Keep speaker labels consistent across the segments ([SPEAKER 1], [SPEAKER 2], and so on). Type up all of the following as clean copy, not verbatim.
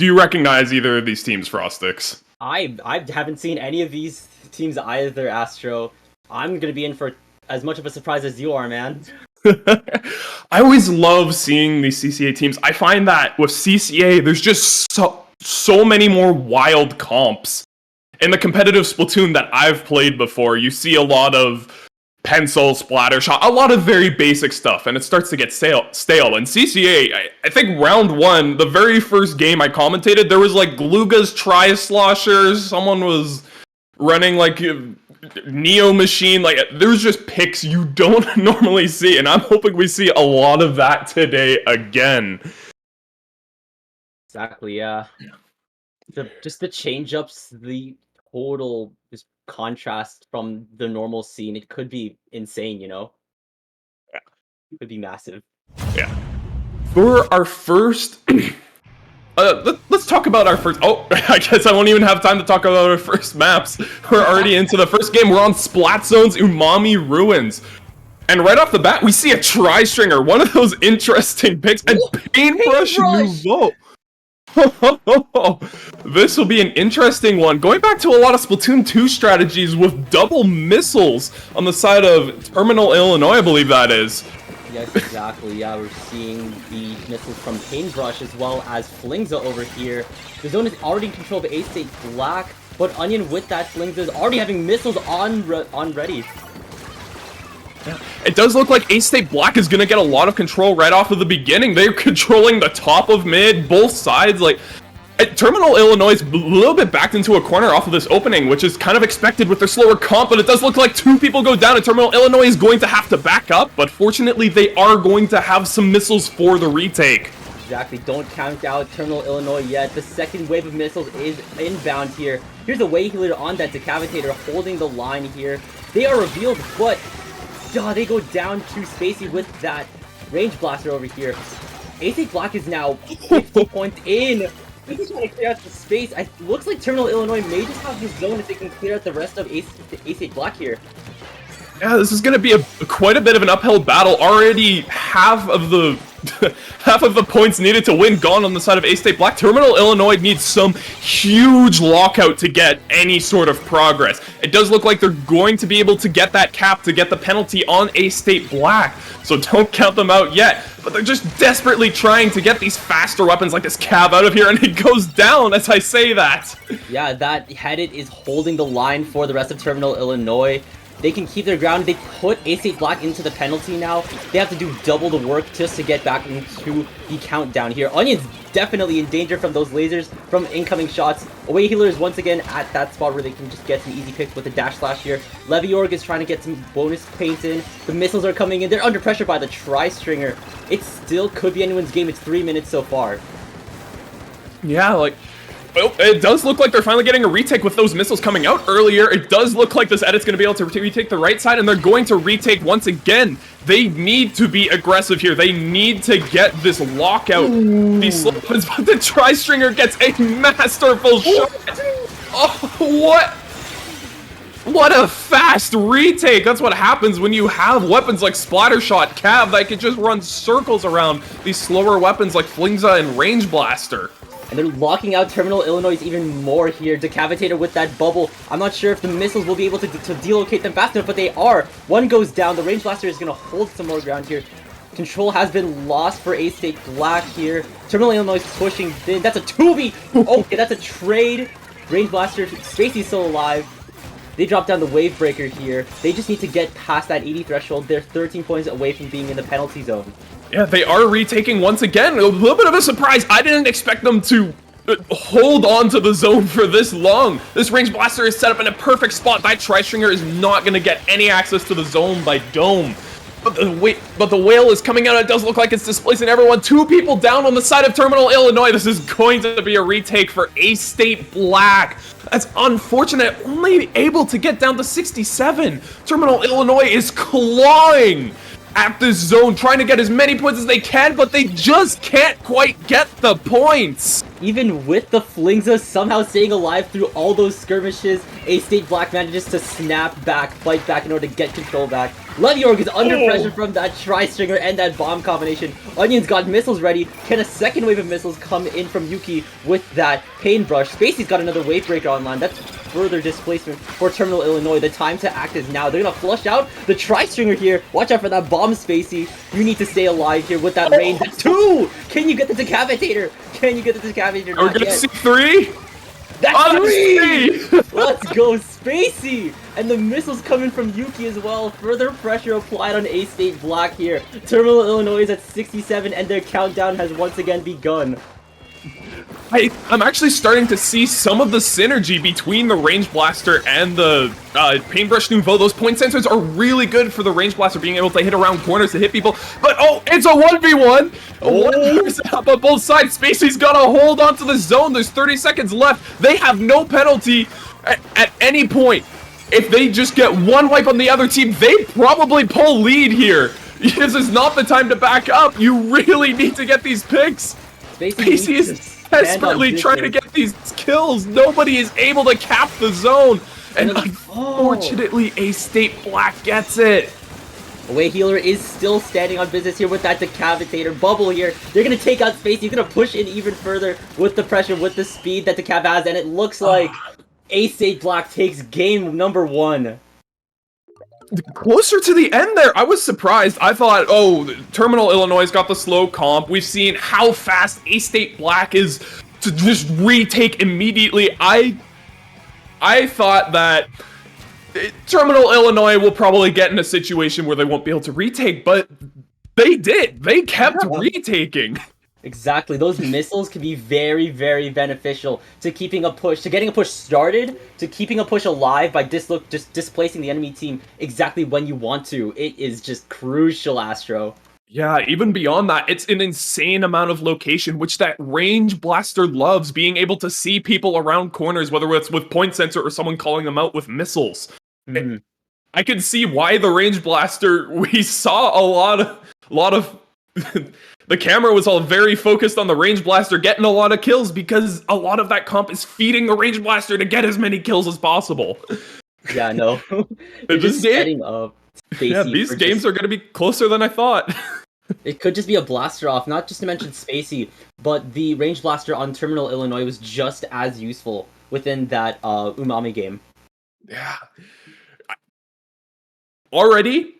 [SPEAKER 1] Do you recognize either of these teams, Frostiix?
[SPEAKER 2] I haven't seen any of these teams either, Astro. I'm gonna be in for as much of a surprise as you are, man.
[SPEAKER 1] I always love seeing these CCA teams. I find that with CCA, there's just so many more wild comps. In the competitive Splatoon that I've played before, you see a lot of pencil, splatter shot, a lot of very basic stuff, and it starts to get stale. And CCA, I think round 1, the very first game I commentated, there was like Gluga's Tri-Sloshers, someone was running like Neo Machine, like there's just picks you don't normally see, and I'm hoping we see a lot of that today again.
[SPEAKER 2] Exactly, yeah. Just the change-ups, the total just contrast from the normal scene, it could be insane, you know?
[SPEAKER 1] Yeah.
[SPEAKER 2] It could be massive.
[SPEAKER 1] Yeah. For our first... let's talk about our first... Oh, I guess I won't even have time to talk about our first maps. We're already into the first game. We're on Splat Zone's Umami Ruins. And right off the bat, we see a Tri-Stringer, one of those interesting picks, and Paintbrush Nouveau. This will be an interesting one. Going back to a lot of Splatoon 2 strategies with double missiles on the side of Terminal, Illinois, I believe that is.
[SPEAKER 2] Yes, exactly. Yeah, we're seeing the missiles from Paintbrush as well as Flingza over here. The zone is already in control of A-State Black, but Onion with that Flingza is already having missiles on ready.
[SPEAKER 1] Yeah. It does look like A-State Black is going to get a lot of control right off of the beginning. They're controlling the top of mid, both sides. Like, Terminal, Illinois is a little bit backed into a corner off of this opening, which is kind of expected with their slower comp, but it does look like 2 people go down, and Terminal, Illinois is going to have to back up, but fortunately they are going to have some missiles for the retake.
[SPEAKER 2] Exactly, don't count out Terminal, Illinois yet. The second wave of missiles is inbound here. Here's a Way Healer on that Decavitator holding the line here. They are revealed, but they go down to Spacey with that range blaster over here. A-State Black is now 50 points in. They're just trying to clear out the space. It looks like Terminal, Illinois may just have this zone if they can clear out the rest of A-State Black here.
[SPEAKER 1] Yeah, this is going to be quite a bit of an uphill battle. Already half of the points needed to win gone on the side of A-State Black. Terminal, Illinois needs some huge lockout to get any sort of progress. It does look like they're going to be able to get that cap to get the penalty on A-State Black, so don't count them out yet. But they're just desperately trying to get these faster weapons like this Cav out of here, and it goes down as I say that.
[SPEAKER 2] Yeah, that Headed is holding the line for the rest of Terminal, Illinois. They can keep their ground. They put A-State Black into the penalty now. They have to do double the work just to get back into the countdown here. Onion's definitely in danger from those lasers, from incoming shots. Away Healer is once again at that spot where they can just get some easy picks with the dash slash here. Leviorg is trying to get some bonus paint in. The missiles are coming in. They're under pressure by the Tri-Stringer. It still could be anyone's game. It's 3 minutes so far.
[SPEAKER 1] Yeah, like... Well, it does look like they're finally getting a retake with those missiles coming out earlier. It does look like this edit's going to be able to retake the right side, and they're going to retake once again. They need to be aggressive here. They need to get this lockout. These slip-ins, but the Tri-Stringer gets a masterful shot. Oh, what a fast retake. That's what happens when you have weapons like Splattershot, Cav that can just run circles around these slower weapons like Flingza and Range Blaster.
[SPEAKER 2] And they're locking out Terminal, Illinois even more here. Decavitator with that bubble. I'm not sure if the missiles will be able to delocate them fast enough, but they are. One goes down. The Range Blaster is going to hold some more ground here. Control has been lost for A-State Black here. Terminal, Illinois pushing in. That's a 2v. Okay, that's a trade. Range Blaster. Spacey's still alive. They drop down the Wave Breaker here. They just need to get past that 80 threshold. They're 13 points away from being in the penalty zone.
[SPEAKER 1] Yeah, they are retaking once again. A little bit of a surprise. I didn't expect them to hold on to the zone for this long. This Range Blaster is set up in a perfect spot. That Tri-Stringer is not going to get any access to the zone by Dome. But the Whale is coming out. It does look like it's displacing everyone. 2 people down on the side of Terminal, Illinois. This is going to be a retake for A-State Black. That's unfortunate. Only able to get down to 67. Terminal, Illinois is clawing at this zone, trying to get as many points as they can, but they just can't quite get the points.
[SPEAKER 2] Even with the Flingza somehow staying alive through all those skirmishes, A-State Black manages to snap back, fight back in order to get control back. Leviorg is under pressure from that Tri-Stringer and that bomb combination. Onion's got missiles ready. Can a second wave of missiles come in from Yuki with that Paintbrush? Spacey's got another Wave Breaker online. That's further displacement for Terminal Illinois. The time to act is now. They're gonna flush out the Tri-Stringer here. Watch out for that bomb, Spacey. You need to stay alive here with that rain. That's 2! Can you get the Decapitator? Can you get the Decapitator?
[SPEAKER 1] Are we gonna see 3?
[SPEAKER 2] That's 3!
[SPEAKER 1] 3!
[SPEAKER 2] Let's go, Spacey! And the missiles coming from Yuki as well. Further pressure applied on A-State Black here. Terminal Illinois is at 67 and their countdown has once again begun.
[SPEAKER 1] I'm actually starting to see some of the synergy between the Range Blaster and the Paintbrush Nouveau. Those point sensors are really good for the Range Blaster being able to hit around corners to hit people. But oh, it's a 1v1! One person up on both sides. Spacey's got to hold onto the zone. There's 30 seconds left. They have no penalty at any point. If they just get one wipe on the other team, they probably pull lead here. This is not the time to back up. You really need to get these picks. Spacey is desperately trying to get these kills. Nobody is able to cap the zone. And unfortunately, A-State Black gets it.
[SPEAKER 2] Away Healer is still standing on business here with that Decapitator bubble here. They're going to take out Spacey. He's going to push in even further with the pressure, with the speed that the Cav has. And it looks like A-State Black takes game number 1.
[SPEAKER 1] Closer to the end there, I was surprised. I thought, oh, Terminal Illinois got the slow comp. We've seen how fast A-State Black is to just retake immediately. I thought that Terminal Illinois will probably get in a situation where they won't be able to retake, but they did. They kept retaking.
[SPEAKER 2] Exactly. Those missiles can be very, very beneficial to keeping a push, to getting a push started, to keeping a push alive by just displacing the enemy team exactly when you want to. It is just crucial, Astro.
[SPEAKER 1] Yeah, even beyond that, it's an insane amount of location, which that Range Blaster loves, being able to see people around corners, whether it's with point sensor or someone calling them out with missiles. I can see why the Range Blaster, we saw a lot of the camera was all very focused on the Range Blaster getting a lot of kills because a lot of that comp is feeding the Range Blaster to get as many kills as possible.
[SPEAKER 2] Yeah, no. They're just setting up.
[SPEAKER 1] Yeah, these games are going to be closer than I thought.
[SPEAKER 2] It could just be a blaster off, not just to mention Spacey, but the Range Blaster on Terminal Illinois was just as useful within that Umami game.
[SPEAKER 1] Yeah. Already,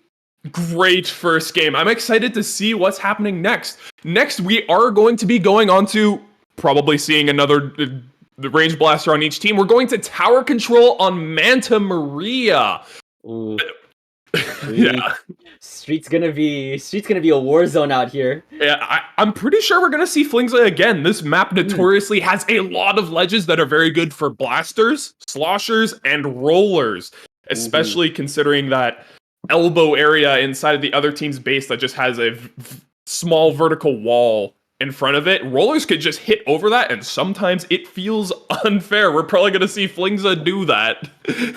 [SPEAKER 1] great first game. I'm excited to see what's happening next. Next, we are going to be going on to probably seeing another the Range Blaster on each team. We're going to tower control on Manta Maria.
[SPEAKER 2] Ooh.
[SPEAKER 1] Yeah.
[SPEAKER 2] Street's gonna be a war zone out here.
[SPEAKER 1] Yeah, I'm pretty sure we're gonna see Flingza again. This map notoriously has a lot of ledges that are very good for blasters, sloshers, and rollers. Especially considering that elbow area inside of the other team's base that just has a small vertical wall in front of it. Rollers could just hit over that, and sometimes it feels unfair. We're probably gonna see Flingza do that.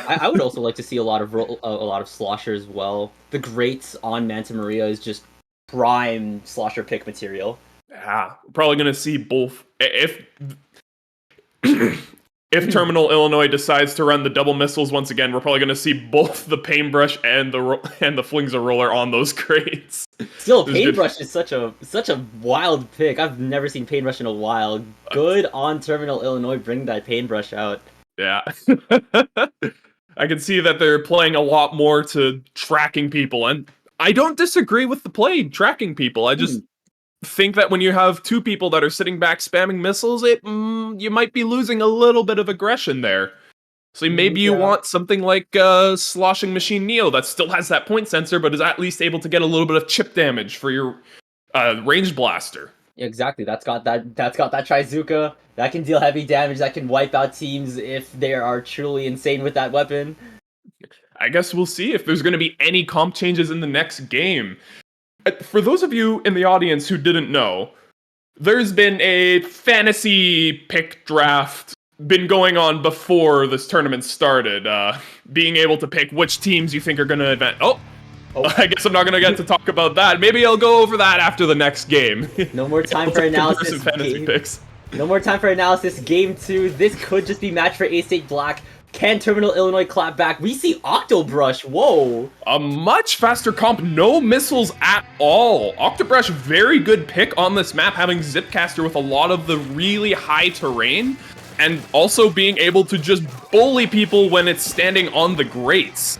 [SPEAKER 2] I would also like to see a lot of slosher as well. The Greats on Manta Maria is just prime slosher pick material.
[SPEAKER 1] Yeah, we're probably gonna see both. If Terminal Illinois decides to run the double missiles once again, we're probably going to see both the Paintbrush and the Flingza roller on those crates.
[SPEAKER 2] Still, Paintbrush is such a wild pick. I've never seen Paintbrush in a while. Good on Terminal Illinois, bring that Paintbrush out.
[SPEAKER 1] Yeah. I can see that they're playing a lot more to tracking people, and I don't disagree with the play tracking people. I just think that when you have two people that are sitting back spamming missiles, you might be losing a little bit of aggression there. So maybe you want something like Sloshing Machine Neo that still has that point sensor, but is at least able to get a little bit of chip damage for your Range Blaster.
[SPEAKER 2] Exactly, that's got that Trizuka that can deal heavy damage, that can wipe out teams if they are truly insane with that weapon.
[SPEAKER 1] I guess we'll see if there's going to be any comp changes in the next game. For those of you in the audience who didn't know, there's been a fantasy pick draft been going on before this tournament started. Being able to pick which teams you think are going to advance. Oh, I guess I'm not going to get to talk about that. Maybe I'll go over that after the next game.
[SPEAKER 2] No more time for analysis.
[SPEAKER 1] Fantasy picks.
[SPEAKER 2] No more time for analysis. Game 2. This could just be match for A-State Black. Can Terminal Illinois clap back? We see Octobrush. Whoa.
[SPEAKER 1] A much faster comp, no missiles at all. Octobrush, very good pick on this map, having Zipcaster with a lot of the really high terrain, and also being able to just bully people when it's standing on the grates.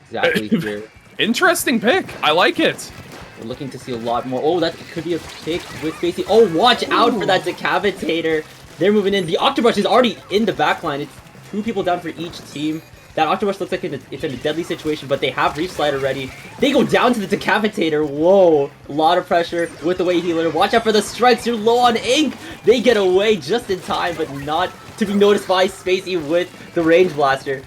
[SPEAKER 2] Exactly here.
[SPEAKER 1] Interesting pick. I like it.
[SPEAKER 2] We're looking to see a lot more. Oh, that could be a pick with Spacey. Oh, watch out for that Decapitator. They're moving in. The Octobrush is already in the backline. It's 2 people down for each team. That Octobrush looks like it's in a deadly situation, but they have Reef Slider ready. They go down to the Decapitator. Whoa. A lot of pressure with the Way Healer. Watch out for the strikes. You're low on ink. They get away just in time, but not to be noticed by Spacey with the Range Blaster.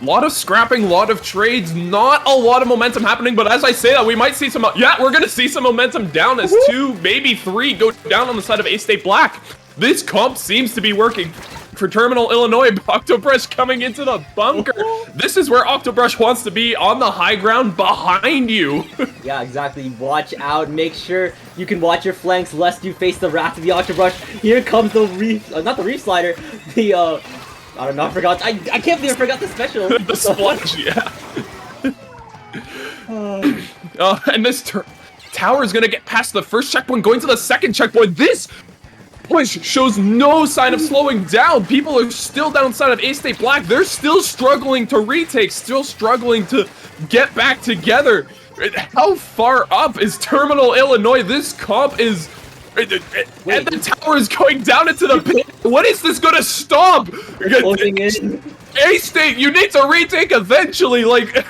[SPEAKER 1] Lot of scrapping, lot of trades, not a lot of momentum happening, but as I say that, we might see some, yeah, we're gonna see some momentum down as 2, maybe 3 go down on the side of A-State Black. This comp seems to be working for Terminal Illinois. Octobrush coming into the bunker. This is where Octobrush wants to be, on the high ground behind you.
[SPEAKER 2] Yeah, exactly. Watch out. Make sure you can watch your flanks lest you face the wrath of the Octobrush. Here comes the Reef, not the Reef Slider, the, I don't know, I forgot. I can't believe I forgot the special.
[SPEAKER 1] The splunge, yeah. And this tower is gonna get past the first checkpoint, going to the second checkpoint. This push shows no sign of slowing down. People are still downside of A-State Black. They're still struggling to retake, still struggling to get back together. How far up is Terminal Illinois? This comp is... And the tower is going down into the pit. When is this gonna stop?
[SPEAKER 2] Closing in.
[SPEAKER 1] A-State, you need to retake eventually, like...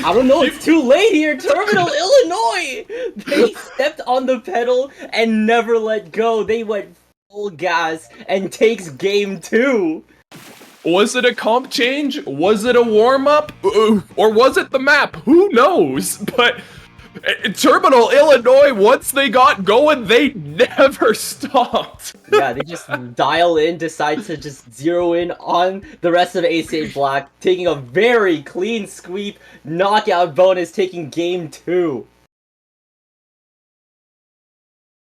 [SPEAKER 2] I don't know, it's too late here. Terminal Illinois! They stepped on the pedal and never let go. They went full gas and takes game 2.
[SPEAKER 1] Was it a comp change? Was it a warm-up? Or was it the map? Who knows? But Terminal Illinois, once they got going, they never stopped.
[SPEAKER 2] Yeah, they just dial in, decide to just zero in on the rest of A-State Black, taking a very clean sweep, knockout bonus, taking game 2.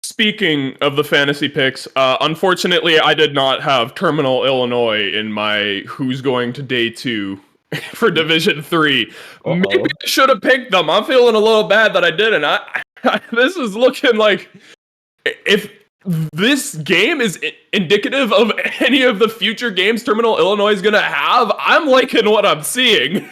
[SPEAKER 1] Speaking of the fantasy picks, unfortunately, I did not have Terminal Illinois in my who's going to day 2 for Division 3. Maybe I should have picked them. I'm feeling a little bad that I didn't. This is looking like if this game is indicative of any of the future games Terminal Illinois is gonna have, I'm liking what I'm seeing.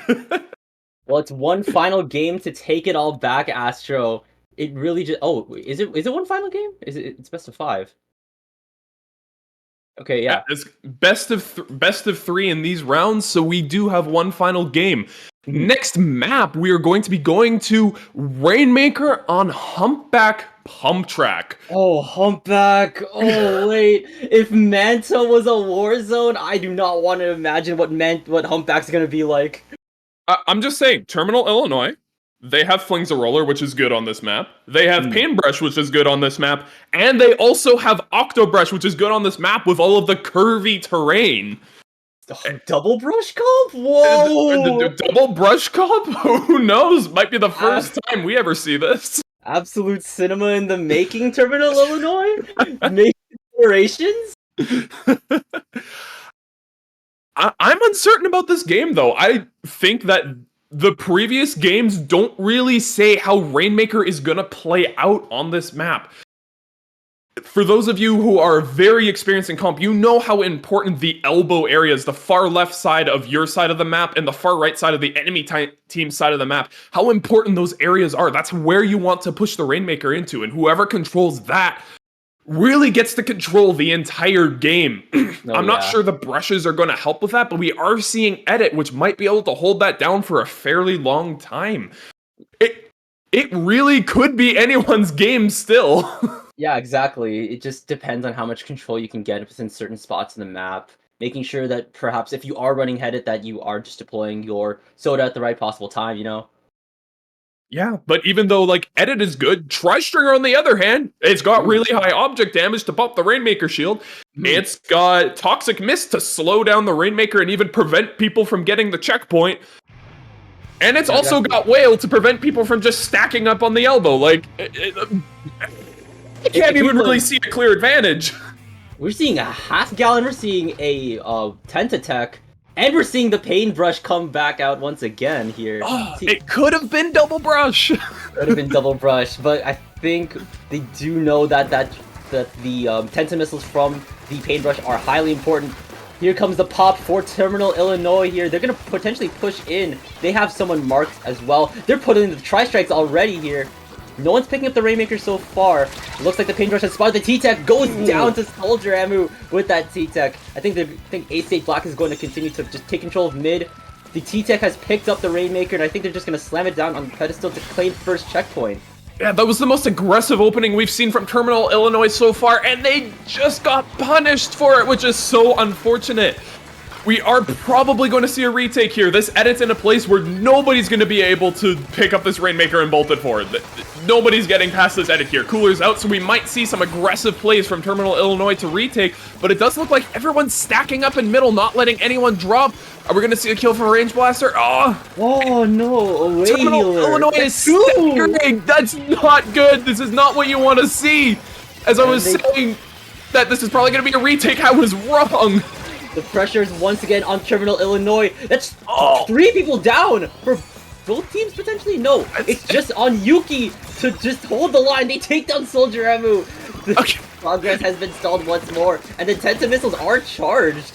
[SPEAKER 2] Well, it's one final game to take it all back, Astro. It really just... Oh, is it one final game? It's best of 5? Okay, yeah.
[SPEAKER 1] It's best of 3 in these rounds, so we do have one final game. Next map, we are going to be going to Rainmaker on Humpback Pump Track.
[SPEAKER 2] Oh, Humpback. Oh, wait. If Manta was a war zone, I do not want to imagine what Humpback's gonna be like.
[SPEAKER 1] I'm just saying, Terminal Illinois, they have Flings-a-Roller, which is good on this map. They have Paintbrush, which is good on this map. And they also have Octobrush, which is good on this map with all of the curvy terrain.
[SPEAKER 2] Double brush comp? Whoa!
[SPEAKER 1] Double brush comp? Who knows? Might be the first time we ever see this.
[SPEAKER 2] Absolute cinema in the making, Terminal Illinois? Making inspirations?
[SPEAKER 1] I'm uncertain about this game, though. I think that the previous games don't really say how Rainmaker is gonna play out on this map. For those of you who are very experienced in comp, you know how important the elbow areas, the far left side of your side of the map and the far right side of the enemy team side of the map, how important those areas are. That's where you want to push the Rainmaker into, and whoever controls that really gets to control the entire game. I'm not sure the brushes are going to help with that, but we are seeing Edit, which might be able to hold that down for a fairly long time. It really could be anyone's game still.
[SPEAKER 2] Yeah, exactly. It just depends on how much control you can get within certain spots in the map. Making sure that perhaps if you are running Edit, that you are just deploying your soda at the right possible time, you know?
[SPEAKER 1] Yeah, but even though, like, Edit is good, Tri-Stringer, on the other hand, it's got really high object damage to pop the Rainmaker shield. It's got Toxic Mist to slow down the Rainmaker and even prevent people from getting the checkpoint. And it's also got Whale to prevent people from just stacking up on the elbow. Like, I can't even really see a clear advantage.
[SPEAKER 2] We're seeing a half gallon, we're seeing a tent attack, and we're seeing the paintbrush come back out once again here.
[SPEAKER 1] Oh, it could have been double brush.
[SPEAKER 2] Could have been double brush, but I think they do know that the Tenta missiles from the paintbrush are highly important. Here comes the pop for Terminal Illinois here. They're gonna potentially push in. They have someone marked as well. They're putting the tri-strikes already here. No one's picking up the Rainmaker so far. Looks like the paintbrush has spotted the T-Tech. Goes down to Soldier Emu with that T-Tech. I think A-State Black is going to continue to just take control of mid. The T-Tech has picked up the Rainmaker, and I think they're just going to slam it down on the pedestal to claim first checkpoint.
[SPEAKER 1] Yeah, that was the most aggressive opening we've seen from Terminal Illinois so far, and they just got punished for it, which is so unfortunate. We are probably going to see a retake here. This edit's in a place where nobody's going to be able to pick up this Rainmaker and bolt it forward. Nobody's getting past this edit here. Cooler's out, so we might see some aggressive plays from Terminal Illinois to retake, but it does look like everyone's stacking up in middle, not letting anyone drop. Are we going to see a kill from a Range Blaster?
[SPEAKER 2] Oh no, away
[SPEAKER 1] Terminal
[SPEAKER 2] healer.
[SPEAKER 1] Illinois is staggering. That's not good. This is not what you want to see. As I was saying that this is probably going to be a retake, I was wrong.
[SPEAKER 2] The pressure is once again on Terminal Illinois. That's 3 people down for both teams potentially? No, it's just on Yuki to just hold the line. They take down Soldier Emu. The progress has been stalled once more, and the Tenta missiles are charged.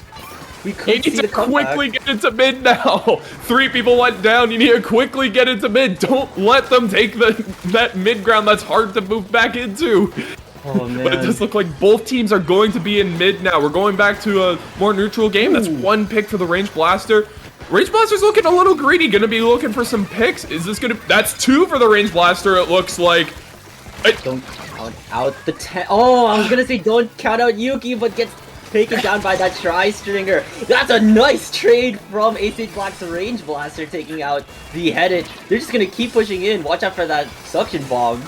[SPEAKER 2] We could see the comeback.
[SPEAKER 1] Quickly get into mid now. 3 people went down. You need to quickly get into mid. Don't let them take that mid ground that's hard to move back into.
[SPEAKER 2] Oh, man.
[SPEAKER 1] But it does look like both teams are going to be in mid now. We're going back to a more neutral game. That's 1 pick for the Range Blaster. Range Blaster's looking a little greedy. Gonna be looking for some picks. Is this gonna... That's 2 for the Range Blaster, it looks like.
[SPEAKER 2] Don't count out the Oh, I was gonna say don't count out Yuki, but gets taken down by that Tri-Stringer. That's a nice trade from A-State Black's Range Blaster, taking out the Headed. They're just gonna keep pushing in. Watch out for that suction bomb.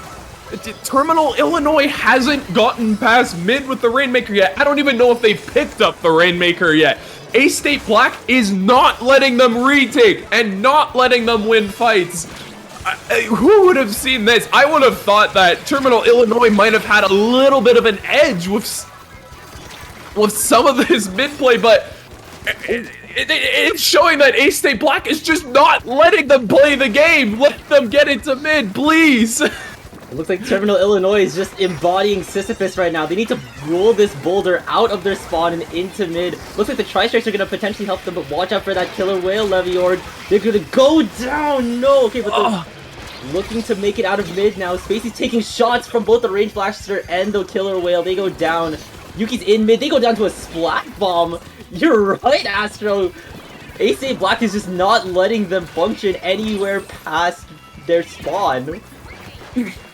[SPEAKER 1] Terminal Illinois hasn't gotten past mid with the Rainmaker yet. I don't even know if they picked up the Rainmaker yet. A-State Black is not letting them retake and not letting them win fights. Who would have seen this? I would have thought that Terminal Illinois might have had a little bit of an edge with some of this mid play, but it's showing that A-State Black is just not letting them play the game. Let them get into mid, please.
[SPEAKER 2] It looks like Terminal Illinois is just embodying Sisyphus right now. They need to roll this boulder out of their spawn and into mid. Looks like the Tri-Strikes are going to potentially help them, but watch out for that Killer Whale Leviord. They're going to go down! No! Okay, but they're looking to make it out of mid now. Spacey's taking shots from both the Range Blaster and the Killer Whale. They go down. Yuki's in mid. They go down to a Splat Bomb. You're right, Astro! A-State Black is just not letting them function anywhere past their spawn.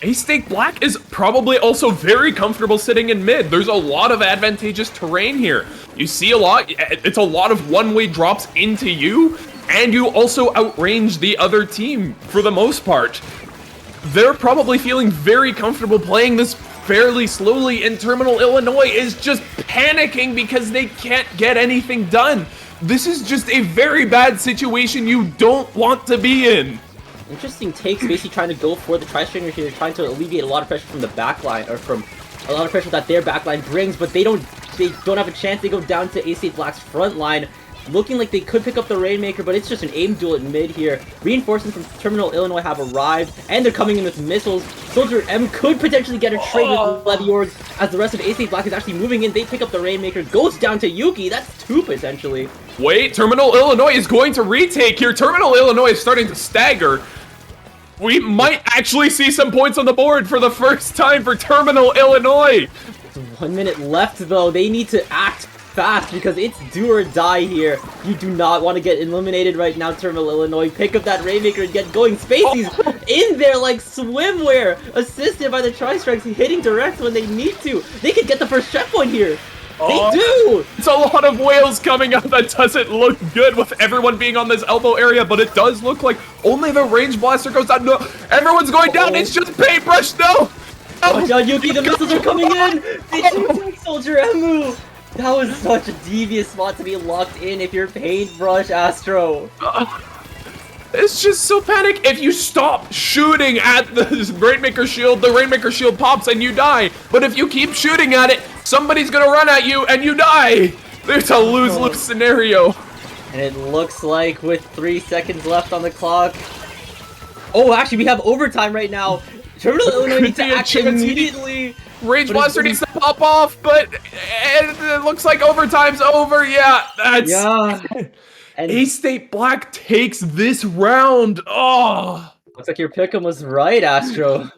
[SPEAKER 1] A-State Black is probably also very comfortable sitting in mid. There's a lot of advantageous terrain here. You see a lot, it's a lot of one-way drops into you, and you also outrange the other team for the most part. They're probably feeling very comfortable playing this fairly slowly, and Terminal Illinois is just panicking because they can't get anything done. This is just a very bad situation you don't want to be in.
[SPEAKER 2] Interesting takes, basically trying to go for the Tri-Stringer here, trying to alleviate a lot of pressure from the backline, or from a lot of pressure that their backline brings, but they don't have a chance. They go down to A-State Black's front line, looking like they could pick up the Rainmaker, but it's just an aim duel at mid here. Reinforcements from Terminal Illinois have arrived, and they're coming in with missiles. Soldier M could potentially get a trade with Leviord, as the rest of A-State Black is actually moving in. They pick up the Rainmaker, goes down to Yuki. That's 2 potentially.
[SPEAKER 1] Wait, Terminal Illinois is going to retake here. Terminal Illinois is starting to stagger. We might actually see some points on the board for the first time for Terminal Illinois.
[SPEAKER 2] It's 1 minute left, though. They need to act fast because it's do or die here. You do not want to get eliminated right now, Terminal Illinois. Pick up that Rainmaker and get going. Spacey's in there like swimwear, assisted by the Tri-Strikes, hitting direct when they need to. They could get the first checkpoint here. They do!
[SPEAKER 1] It's a lot of whales coming out. That doesn't look good with everyone being on this elbow area, but it does look like only the Range Blaster goes down. No, everyone's going down. It's just paintbrush. No!
[SPEAKER 2] Watch out, Yuki. The missiles are coming in. They shoot Soldier Emu. That was such a devious spot to be locked in if you're paintbrush, Astro.
[SPEAKER 1] It's just so panic. If you stop shooting at the Rainmaker shield, the Rainmaker shield pops and you die. But if you keep shooting at it, Somebody's gonna run at you and you die! There's a lose-lose scenario.
[SPEAKER 2] And it looks like with 3 seconds left on the clock. Oh, actually, we have overtime right now. Terminal Illinois needs to act immediately.
[SPEAKER 1] Range Blaster needs to pop off, but it looks like overtime's over. Yeah, that's...
[SPEAKER 2] Yeah. And
[SPEAKER 1] A-State Black takes this round. Oh.
[SPEAKER 2] Looks like your pick'em was right, Astro.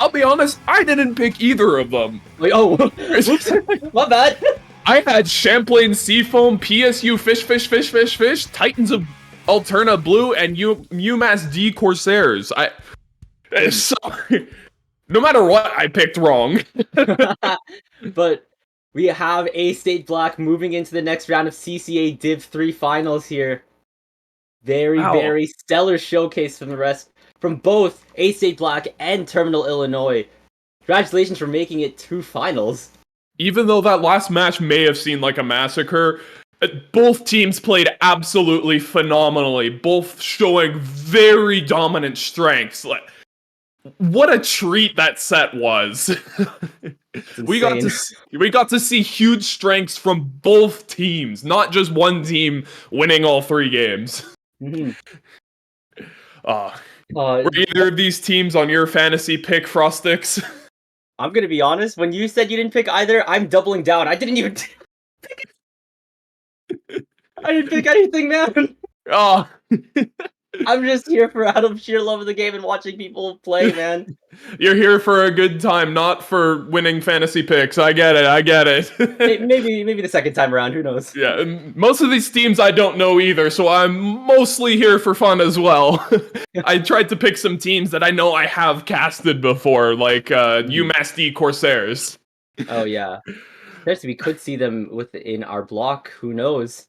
[SPEAKER 1] I'll be honest, I didn't pick either of them.
[SPEAKER 2] Wait, oh, oops, my bad.
[SPEAKER 1] I had Champlain Seafoam, PSU FISHFISHFISHFISH, Titans of Alterna Blue, and UMass D Corsairs. Sorry. No matter what, I picked wrong.
[SPEAKER 2] But we have A-State Black moving into the next round of CCA Div 3 finals here. Very stellar showcase from both A-State Black and Terminal Illinois. Congratulations for making it to finals.
[SPEAKER 1] Even though that last match may have seemed like a massacre, both teams played absolutely phenomenally, both showing very dominant strengths. What a treat that set was. We got to see huge strengths from both teams, not just one team winning all 3 games. Were either of these teams on your fantasy pick, Frostiix?
[SPEAKER 2] I'm gonna be honest, when you said you didn't pick either, I'm doubling down. I didn't even pick I didn't pick anything, man!
[SPEAKER 1] Oh.
[SPEAKER 2] I'm just here out of sheer love of the game and watching people play, man.
[SPEAKER 1] You're here for a good time, not for winning fantasy picks. I get it.
[SPEAKER 2] maybe the second time around, who knows?
[SPEAKER 1] Yeah, and most of these teams I don't know either, so I'm mostly here for fun as well. I tried to pick some teams that I know I have casted before, like UMass D Corsairs.
[SPEAKER 2] Oh yeah. We could see them within our block, who knows?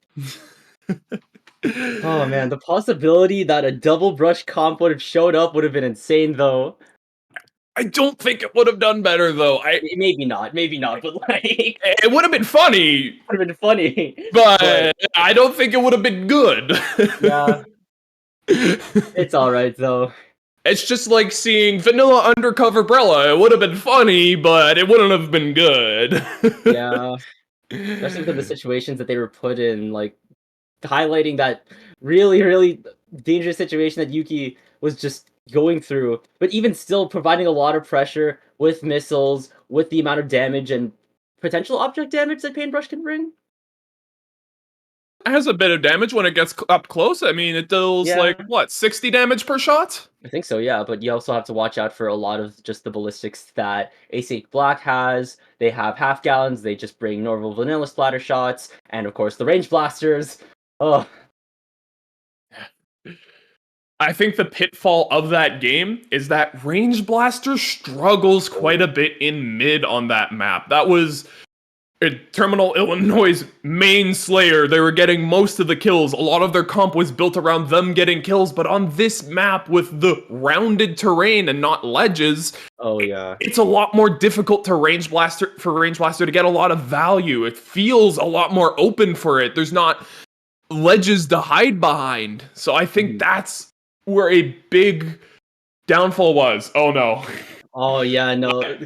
[SPEAKER 2] Oh man, the possibility that a double brush comp would have showed up would have been insane, though.
[SPEAKER 1] I don't think it would have done better, though.
[SPEAKER 2] Maybe not, but like...
[SPEAKER 1] It would have been funny!
[SPEAKER 2] Would have been funny.
[SPEAKER 1] But I don't think it would have been good.
[SPEAKER 2] Yeah. It's alright, though.
[SPEAKER 1] It's just like seeing Vanilla Undercover Brella. It would have been funny, but it wouldn't have been good.
[SPEAKER 2] Yeah. Especially because the situations that they were put in, like, highlighting that really dangerous situation that Yuki was just going through, but even still providing a lot of pressure with missiles, with the amount of damage and potential object damage that Paintbrush can bring.
[SPEAKER 1] It has a bit of damage when it gets up close. I mean, it deals, like, what, 60 damage per shot?
[SPEAKER 2] I think so, yeah, but you also have to watch out for a lot of just the ballistics that A-State Black has. They have half gallons, they just bring normal vanilla splatter shots, and of course the range blasters. Oh.
[SPEAKER 1] I think the pitfall of that game is that Range Blaster struggles quite a bit in mid on that map. That was Terminal Illinois' main slayer. They were getting most of the kills. A lot of their comp was built around them getting kills, but on this map with the rounded terrain and not ledges, it's a lot more difficult for Range Blaster to get a lot of value. It feels a lot more open for it. There's not ledges to hide behind. So I think that's where a big downfall was. Oh no.
[SPEAKER 2] Oh yeah, no.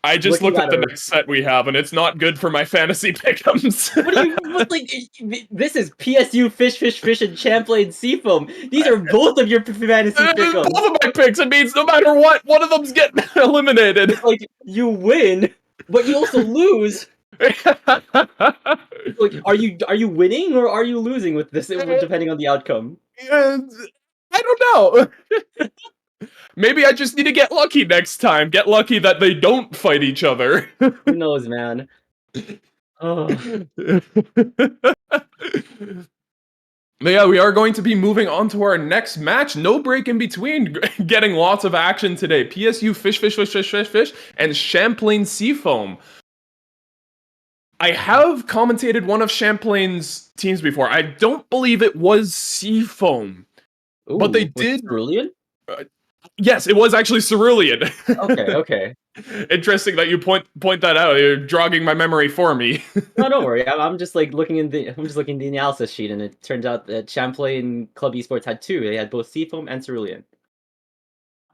[SPEAKER 1] I just looked at the next set we have, and it's not good for my fantasy pick'ems.
[SPEAKER 2] What do you like? This is PSU FISHFISHFISH and Champlain Seafoam. These are both of your fantasy pick'ems.
[SPEAKER 1] Both of my picks. It means no matter what, one of them's getting eliminated.
[SPEAKER 2] It's like you win, but you also lose. Like, are you winning or are you losing with this? Depending on the outcome.
[SPEAKER 1] I don't know. Maybe I just need to get lucky next time. Get lucky that they don't fight each other.
[SPEAKER 2] Who knows, man? Oh.
[SPEAKER 1] But yeah, we are going to be moving on to our next match. No break in between. Getting lots of action today. PSU FISHFISHFISH and Champlain Seafoam. I have commentated one of Champlain's teams before. I don't believe it was Seafoam.
[SPEAKER 2] Ooh,
[SPEAKER 1] but they did...
[SPEAKER 2] Cerulean?
[SPEAKER 1] Yes, it was actually Cerulean.
[SPEAKER 2] Okay.
[SPEAKER 1] Interesting that you point that out. You're jogging my memory for me.
[SPEAKER 2] No, don't worry. I'm just like looking in the analysis sheet, and it turns out that Champlain Club Esports had 2. They had both Seafoam and Cerulean.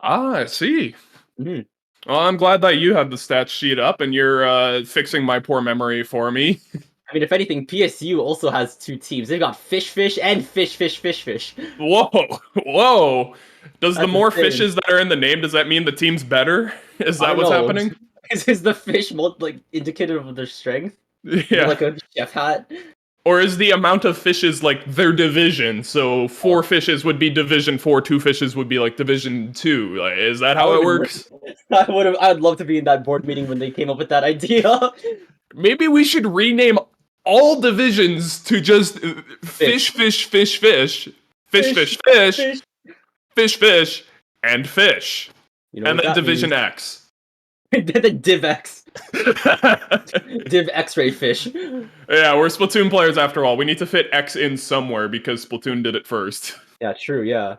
[SPEAKER 1] Ah, I see.
[SPEAKER 2] Mm-hmm.
[SPEAKER 1] Well, I'm glad that you have the stats sheet up and you're fixing my poor memory for me.
[SPEAKER 2] I mean, if anything, PSU also has 2 teams. They've got FISHFISH and FISHFISHFISH.
[SPEAKER 1] Whoa, whoa! Does the
[SPEAKER 2] That's
[SPEAKER 1] more
[SPEAKER 2] insane.
[SPEAKER 1] fishes that are in the name, does that mean the team's better? Is that what's happening?
[SPEAKER 2] Is the fish like indicative of their strength?
[SPEAKER 1] Yeah.
[SPEAKER 2] Like a chef hat?
[SPEAKER 1] Or is the amount of fishes like their division? So 4 fishes would be Division 4, 2 fishes would be like Division 2. Like, is that how it works?
[SPEAKER 2] I'd love to be in that board meeting when they came up with that idea.
[SPEAKER 1] Maybe we should rename all divisions to just fish, fish, fish, fish, fish, fish, fish, fish, fish, and fish.
[SPEAKER 2] You know
[SPEAKER 1] and then Division X.
[SPEAKER 2] The Div X. Div X-ray fish.
[SPEAKER 1] Yeah, we're Splatoon players after all. We need to fit X in somewhere because Splatoon did it first.
[SPEAKER 2] Yeah, true, yeah.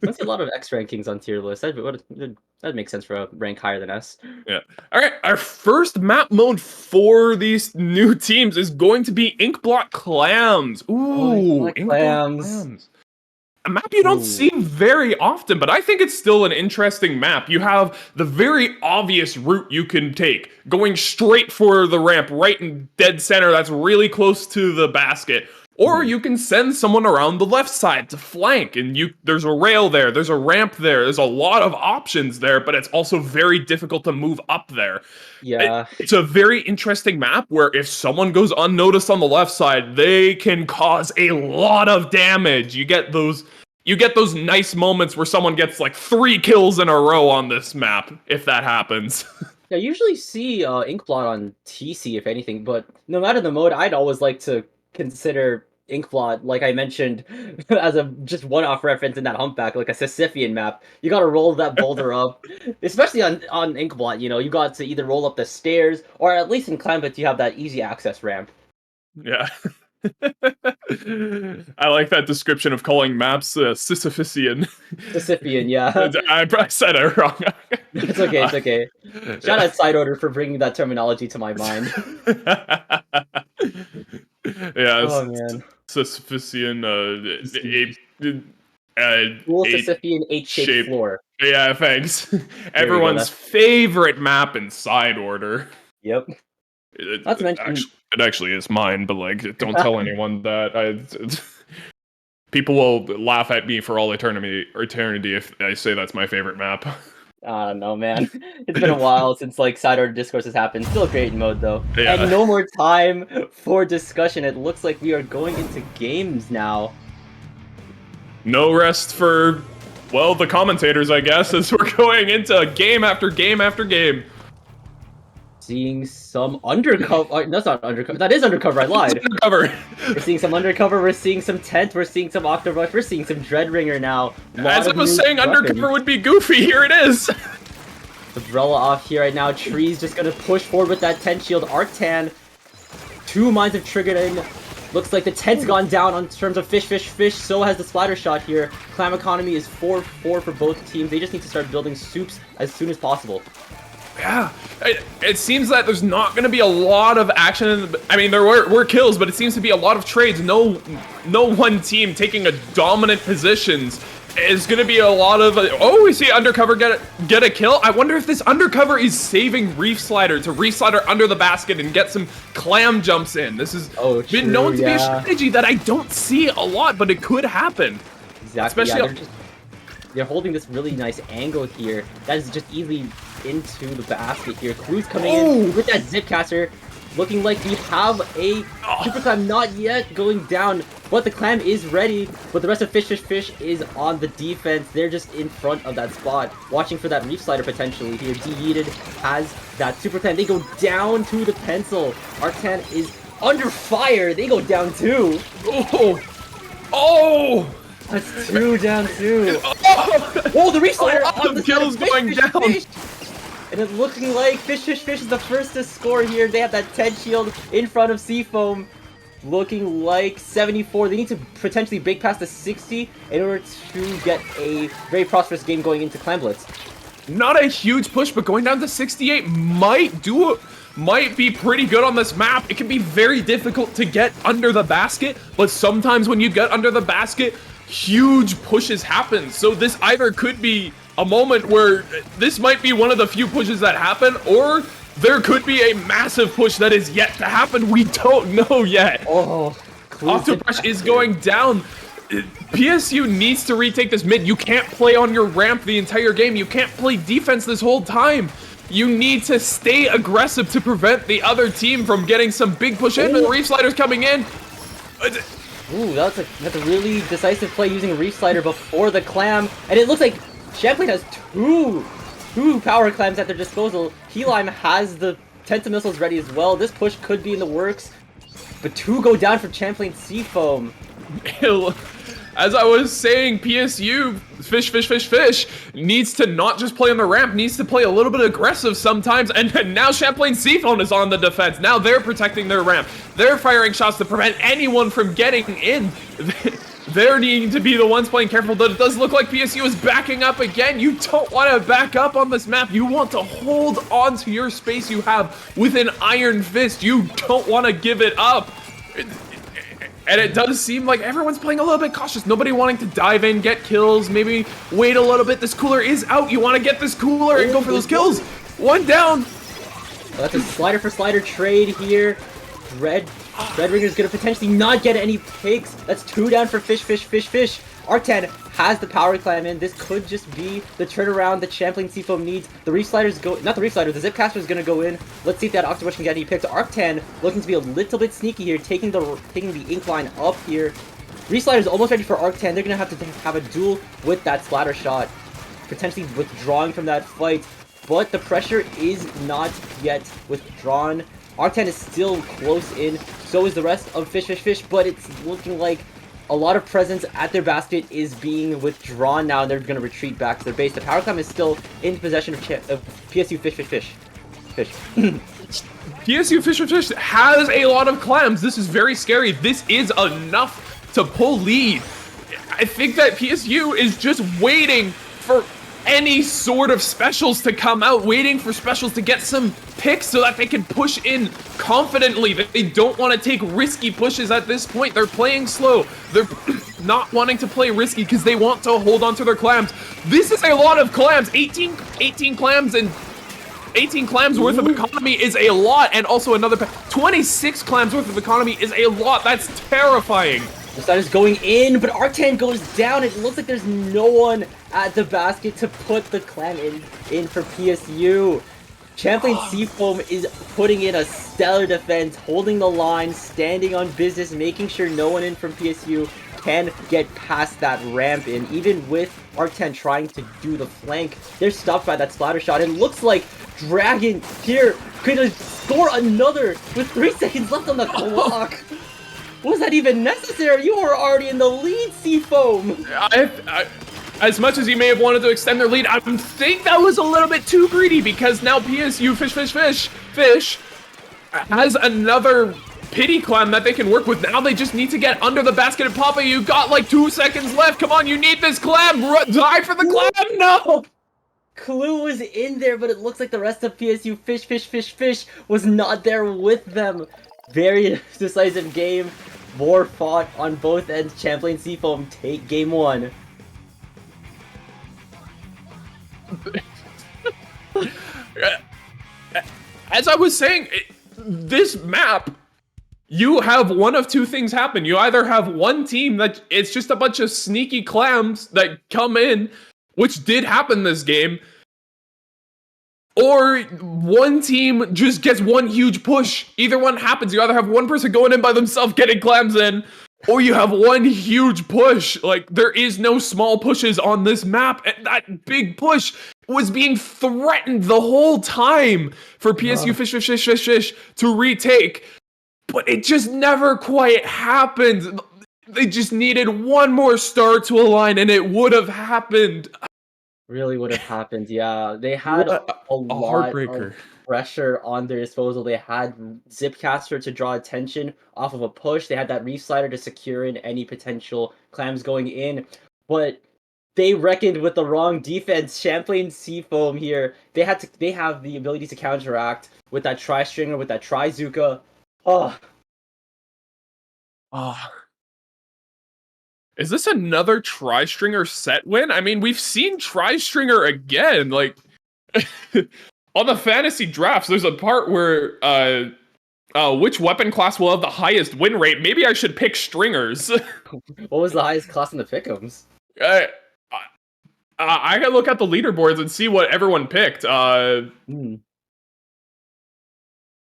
[SPEAKER 2] I see a lot of X rankings on tier lists. That'd make sense for a rank higher than S.
[SPEAKER 1] Yeah. Alright, our first map mode for these new teams is going to be Inkblot Clams. Ooh, Inkblot Clams. A map you don't see very often, but I think it's still an interesting map. You have the very obvious route you can take, going straight for the ramp, right in dead center, that's really close to the basket. Or you can send someone around the left side to flank, and there's a rail there, there's a ramp there, there's a lot of options there, but it's also very difficult to move up there.
[SPEAKER 2] Yeah.
[SPEAKER 1] It's a very interesting map where if someone goes unnoticed on the left side, they can cause a lot of damage. You get those nice moments where someone gets like 3 kills in a row on this map, if that happens.
[SPEAKER 2] I usually see Inkblot on TC, if anything, but no matter the mode, I'd always like to consider Inkblot, like I mentioned, as a just one-off reference in that Humpback, like a Sisyphean map. You gotta roll that boulder up, especially on Inkblot, you know, you got to either roll up the stairs, or at least in Clambit, you have that easy access ramp.
[SPEAKER 1] Yeah. I like that description of calling maps Sisyphean.
[SPEAKER 2] Sisyphean, yeah.
[SPEAKER 1] I probably said it wrong.
[SPEAKER 2] It's okay, it's okay. Shout out Side Order for bringing that terminology to my mind.
[SPEAKER 1] Yeah,
[SPEAKER 2] oh man.
[SPEAKER 1] Sisyphean,
[SPEAKER 2] Cool Sisyphean 8-shaped floor.
[SPEAKER 1] Yeah, thanks. Everyone's favorite map in Side Order.
[SPEAKER 2] Yep. Not to mention...
[SPEAKER 1] It actually is mine, but like, don't tell anyone that. People will laugh at me for all eternity if I say that's my favorite map.
[SPEAKER 2] I don't know, man. It's been a while since like Side Order Discourse has happened. Still a great mode though. Yeah. And no more time for discussion. It looks like we are going into games now.
[SPEAKER 1] No rest for, well, the commentators, I guess, as we're going into game after game after game.
[SPEAKER 2] Seeing some undercover. That's not undercover. That is undercover. I lied.
[SPEAKER 1] Undercover.
[SPEAKER 2] We're seeing some undercover. We're seeing some tent. We're seeing some Octorush. We're seeing some Dreadringer now.
[SPEAKER 1] As I was saying, undercover would be goofy. Here it is.
[SPEAKER 2] Umbrella off here right now. Tree's just gonna push forward with that tent shield. Arctan. 2 mines have triggered in. Looks like the tent's gone down on terms of fish, fish, fish. So has the splatter shot here. Clam economy is 4-4 for both teams. They just need to start building soups as soon as possible.
[SPEAKER 1] Yeah, it seems that there's not going to be a lot of action. I mean, there were kills, but it seems to be a lot of trades. No one team taking a dominant positions. Is going to be a lot of... oh, we see Undercover get a kill. I wonder if this Undercover is saving Reef Slider to Reef Slider under the basket and get some clam jumps in. This has been known to be a strategy that I don't see a lot, but it could happen.
[SPEAKER 2] Exactly.
[SPEAKER 1] Especially
[SPEAKER 2] they're holding this really nice angle here. That is just easily into the basket here. Cruz coming in with that Zipcaster. Looking like we have a Super Clam not yet going down, but the Clam is ready. But the rest of FISHFISHFISH is on the defense. They're just in front of that spot, watching for that Reef Slider potentially here. Yeeted has that Super Clam. They go down to the pencil. Arctan is under fire. They go down too.
[SPEAKER 1] Oh!
[SPEAKER 2] That's 2 down 2. Oh, the Reef Slider on the
[SPEAKER 1] kills going down.
[SPEAKER 2] And it's looking like FISHFISHFISH is the first to score here. They have that tent shield in front of Seafoam. Looking like 74. They need to potentially break past the 60 in order to get a very prosperous game going into Clam Blitz.
[SPEAKER 1] Not a huge push, but going down to 68 might be pretty good on this map. It can be very difficult to get under the basket, but sometimes when you get under the basket, huge pushes happen. So this either could be a moment where this might be one of the few pushes that happen, or there could be a massive push that is yet to happen. We don't know yet.
[SPEAKER 2] Oh,
[SPEAKER 1] Octobrush is going down. PSU needs to retake this mid. You can't play on your ramp the entire game. You can't play defense this whole time. You need to stay aggressive to prevent the other team from getting some big push in. The Reef Slider's coming in.
[SPEAKER 2] Ooh, that's a really decisive play using Reef Slider before the clam. And it looks like Champlain has two power clams at their disposal. Heelime has the Tenta missiles ready as well. This push could be in the works. But 2 go down from Champlain Seafoam.
[SPEAKER 1] As I was saying, PSU, fish, needs to not just play on the ramp, needs to play a little bit aggressive sometimes, and now Champlain Seafoam is on the defense. Now they're protecting their ramp. They're firing shots to prevent anyone from getting in. They're needing to be the ones playing careful, but it does look like PSU is backing up again. You don't want to back up on this map. You want to hold on to your space you have with an iron fist. You don't want to give it up. And it does seem like everyone's playing a little bit cautious. Nobody wanting to dive in, get kills, maybe wait a little bit. This cooler is out. You want to get this cooler and go for those kills. 1 down.
[SPEAKER 2] Well, that's a slider for slider trade here. Red Ringer's gonna potentially not get any picks. That's 2 down for Fish. Arctan has the power clam in. This could just be the turnaround that Champlain Seafoam needs. The Reef Slider's not the Reef Slider, the Zipcaster is gonna go in. Let's see if that Octobrush can get any picks. Arctan looking to be a little bit sneaky here, taking the ink line up here. Reef Slider's almost ready for Arctan. They're gonna have to have a duel with that splatter shot, potentially withdrawing from that fight. But the pressure is not yet withdrawn. Arctan is still close in, so is the rest of Fish, but it's looking like a lot of presence at their basket is being withdrawn now, and they're going to retreat back to their base. The power clam is still in possession of PSU Fish.
[SPEAKER 1] PSU Fish has a lot of clams. This is very scary. This is enough to pull lead. I think that PSU is just waiting for any sort of specials to come out, waiting for specials to get some picks so that they can push in confidently. They don't want to take risky pushes at this point. They're playing slow. They're not wanting to play risky because they want to hold on to their clams. This is a lot of clams. 18 clams and 18 clams worth of economy is a lot, and also another 26 clams worth of economy is a lot. That's terrifying.
[SPEAKER 2] The side is going in, but Arctan goes down. It looks like there's no one at the basket to put the clam in for PSU. Champlain Seafoam is putting in a stellar defense, holding the line, standing on business, making sure no one in from PSU can get past that ramp in. Even with Arctan trying to do the flank, they're stopped by that splatter shot. It looks like Dragon here could score another with 3 seconds left on the clock. Was that even necessary? You were already in the lead, Seafoam!
[SPEAKER 1] As much as you may have wanted to extend their lead, I think that was a little bit too greedy, because now PSU Fish has another pity clam that they can work with. Now they just need to get under the basket and pop it. You got like 2 seconds left. Come on, you need this clam. Die for the clam. No!
[SPEAKER 2] Clue was in there, but it looks like the rest of PSU Fish was not there with them. Very decisive game. More fought on both ends. Champlain Seafoam take game 1.
[SPEAKER 1] As I was saying, this map, you have one of 2 things happen. You either have one team that it's just a bunch of sneaky clams that come in, which did happen this game, or one team just gets one huge push. Either one happens. You either have one person going in by themselves getting clams in, or you have one huge push. Like, there is no small pushes on this map, and that big push was being threatened the whole time for PSU Fish to retake, but it just never quite happened. They just needed one more star to align, and it would have happened.
[SPEAKER 2] Really would have happened, yeah. They had a lot of pressure on their disposal. They had Zipcaster to draw attention off of a push. They had that Reef Slider to secure in any potential clams going in. But they reckoned with the wrong defense. Champlain Seafoam here. They have the ability to counteract with that Tri-Stringer, with that Tri-Zuka.
[SPEAKER 1] Is this another Tri-Stringer set win? I mean, we've seen Tri-Stringer again. Like, on the fantasy drafts, there's a part where, which weapon class will have the highest win rate? Maybe I should pick Stringers.
[SPEAKER 2] What was the highest class in the pick'ems?
[SPEAKER 1] I gotta look at the leaderboards and see what everyone picked.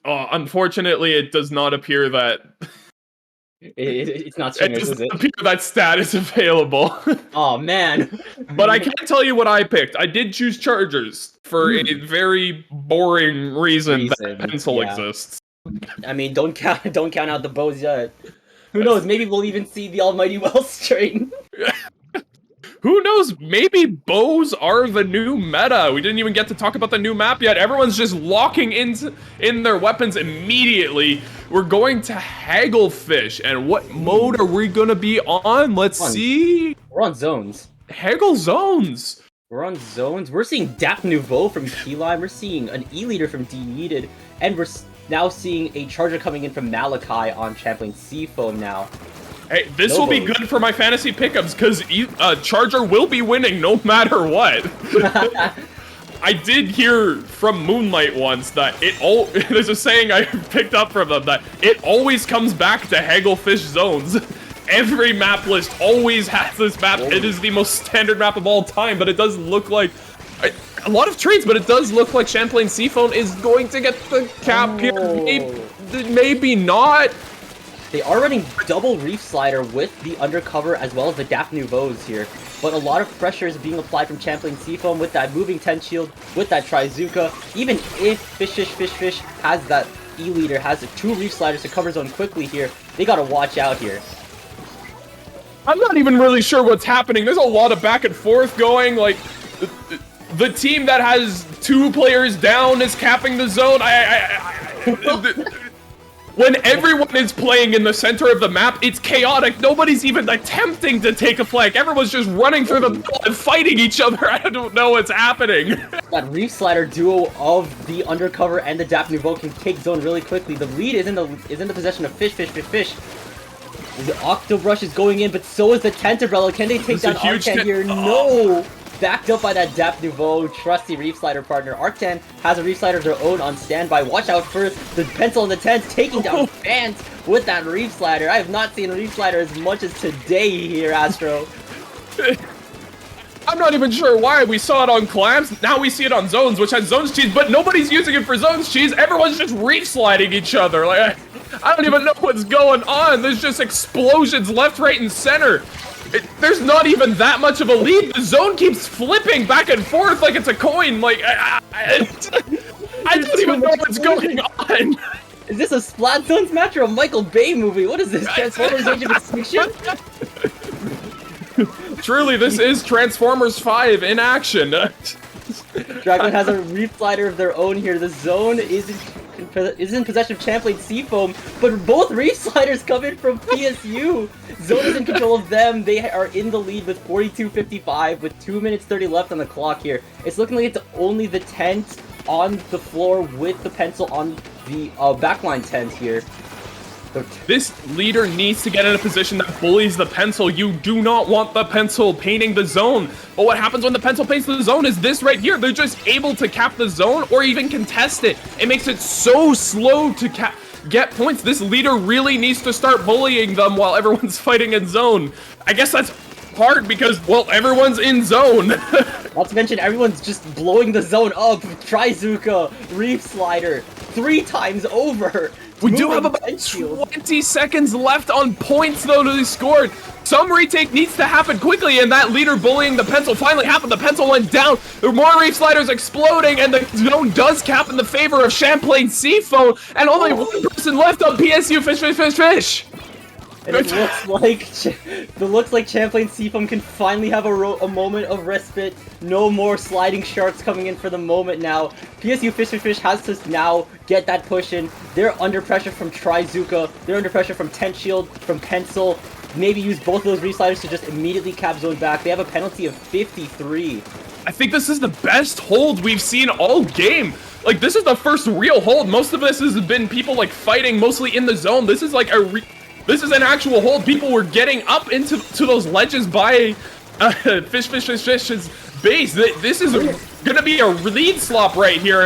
[SPEAKER 1] Unfortunately, it does not appear that...
[SPEAKER 2] It's not Stringers, is it?
[SPEAKER 1] Appear that stat is available.
[SPEAKER 2] Oh man!
[SPEAKER 1] But I can't tell you what I picked. I did choose Chargers for a very boring reason that Pencil exists.
[SPEAKER 2] I mean, don't count out the bows yet. Who knows? Maybe we'll even see the Almighty Wellstrain.
[SPEAKER 1] Who knows? Maybe bows are the new meta. We didn't even get to talk about the new map yet. Everyone's just locking in their weapons immediately. We're going to Hagglefish. And what mode are we going to be on? Let's see.
[SPEAKER 2] We're on zones.
[SPEAKER 1] Haggle zones.
[SPEAKER 2] We're on zones. We're seeing Dap Nouveau from Keyline. We're seeing an E-Leader from D-Needed. And we're now seeing a Charger coming in from Malachi on Champlain Seafoam now.
[SPEAKER 1] Hey, this will be good for my fantasy pickups, because Charger will be winning no matter what. I did hear from Moonlight once that there's a saying I picked up from them, that it always comes back to Hagglefish zones. Every map list always has this map. It is the most standard map of all time, but it does look like... a lot of trades, but it does look like Champlain Seafoam is going to get the cap here. Maybe not.
[SPEAKER 2] They are running double Reef Slider with the Undercover as well as the Dap Nouveaux here, but a lot of pressure is being applied from Champlain Seafoam with that moving 10 shield, with that Trizuka. Even if FISHFISHFISH has that E-Leader, has the 2 Reef Sliders to cover zone quickly here, they gotta watch out here.
[SPEAKER 1] I'm not even really sure what's happening. There's a lot of back and forth going, like... The team that has 2 players down is capping the zone. When everyone is playing in the center of the map, it's chaotic. Nobody's even attempting to take a flank. Everyone's just running through the middle and fighting each other. I don't know what's happening.
[SPEAKER 2] That Reef Slider duo of the Undercover and the Dap Nouveau can take zone really quickly. The lead is in the possession of FISHFISHFISH. The Octobrush is going in, but so is the Tent Umbrella. Can they take down Arctan here? No! Backed up by that Dap Nouveau, trusty Reef Slider partner. Arctan has a Reef Slider of their own on standby. Watch out for the Pencil and the Tent taking down fans with that Reef Slider. I have not seen Reef Slider as much as today here, Astro.
[SPEAKER 1] I'm not even sure why. We saw it on Clams, now we see it on Zones, which has Zones cheese, but nobody's using it for Zones cheese. Everyone's just Reef Sliding each other. Like, I don't even know what's going on. There's just explosions left, right, and center. There's not even that much of a lead. The zone keeps flipping back and forth like it's a coin. Like, I don't even know what's going on.
[SPEAKER 2] Is this a Splatoon's match or a Michael Bay movie? What is this? Transformers Age of Extinction?
[SPEAKER 1] Truly, this is Transformers 5 in action.
[SPEAKER 2] Dragon has a Reef Slider of their own here. The zone is in possession of Champlain Seafoam, but both Reef Sliders come in from PSU. Zone is in control of them. They are in the lead with 42-55 with 2 minutes 30 left on the clock here. It's looking like it's only the Tent on the floor with the Pencil on the backline tent here.
[SPEAKER 1] This leader needs to get in a position that bullies the Pencil. You do not want the Pencil painting the zone. But what happens when the Pencil paints the zone is this right here. They're just able to cap the zone or even contest it. It makes it so slow to get points. This leader really needs to start bullying them while everyone's fighting in zone. I guess that's hard because, well, everyone's in zone.
[SPEAKER 2] Not to mention, everyone's just blowing the zone up. Trizuka, Reef Slider, 3 times over.
[SPEAKER 1] We do have about 20 seconds left on points, though, to be scored. Some retake needs to happen quickly, and that leader bullying the Pencil finally happened. The Pencil went down. There are more Reef Sliders exploding, and the zone does cap in the favor of Champlain Seafoam, and only one person left on PSU FISHFISHFISH.
[SPEAKER 2] And it looks like Champlain Seafoam can finally have a moment of respite. No more sliding sharks coming in for the moment now. PSU FISHFISHFISH has to now get that push in. They're under pressure from Trizuka. They're under pressure from Tent Shield, from Pencil. Maybe use both of those Reef Sliders to just immediately cap zone back. They have a penalty of 53.
[SPEAKER 1] I think this is the best hold we've seen all game. Like, this is the first real hold. Most of this has been people, like, fighting mostly in the zone. This is, like, This is an actual hold. People were getting up into those ledges by FISHFISHFISH's base. This is gonna be a lead slop right here.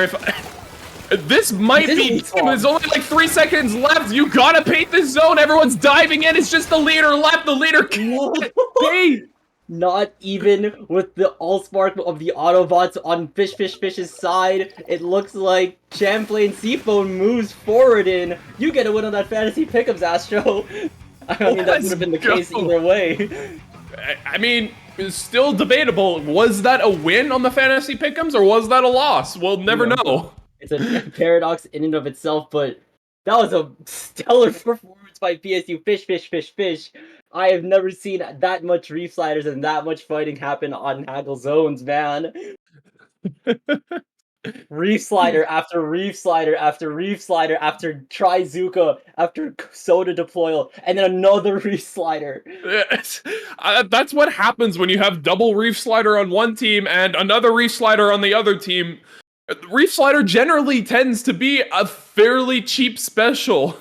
[SPEAKER 1] If this might be, there's only like 3 seconds left. You gotta paint this zone. Everyone's diving in. It's just the leader left. The leader can't paint.
[SPEAKER 2] Not even with the Allspark of the Autobots on FISHFISHFISH's side. It looks like Champlain Seafoam moves forward in. You get a win on that fantasy pickups, Astro. I mean, that would have been the case either way.
[SPEAKER 1] I mean, it's still debatable. Was that a win on the fantasy pick'ems, or was that a loss? We'll never know.
[SPEAKER 2] It's a paradox in and of itself, but that was a stellar performance by PSU FISHFISHFISHFISH. I have never seen that much Reef Sliders and that much fighting happen on Haggle zones, man. Reef Slider after Reef Slider after Reef Slider after Trizuka after Soda Deployal, and then another Reef Slider.
[SPEAKER 1] That's what happens when you have double Reef Slider on one team and another Reef Slider on the other team. Reef Slider generally tends to be a fairly cheap special.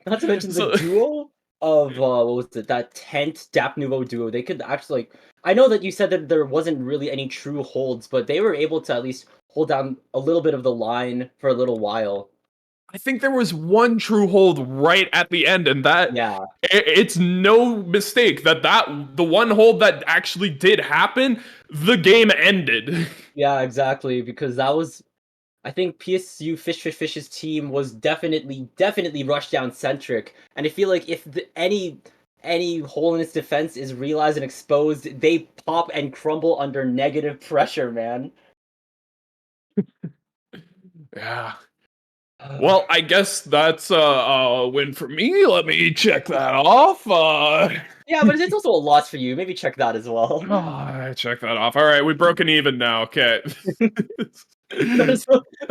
[SPEAKER 2] Not to mention the duo of, what was it, that 10th Dap Nouveau duo. They could actually, like, I know that you said that there wasn't really any true holds, but they were able to at least hold down a little bit of the line for a little while.
[SPEAKER 1] I think there was one true hold right at the end, and that, it's no mistake that the one hold that actually did happen, the game ended.
[SPEAKER 2] Yeah, exactly, because that was, I think PSU FISHFISHFISH's team was definitely rushdown centric, and I feel like if any hole in its defense is realized and exposed, they pop and crumble under negative pressure, man.
[SPEAKER 1] Yeah. Well, I guess that's a win for me. Let me check that off.
[SPEAKER 2] Yeah, but it's also a loss for you. Maybe check that as well.
[SPEAKER 1] I check that off. All right, we've broken even now. Okay.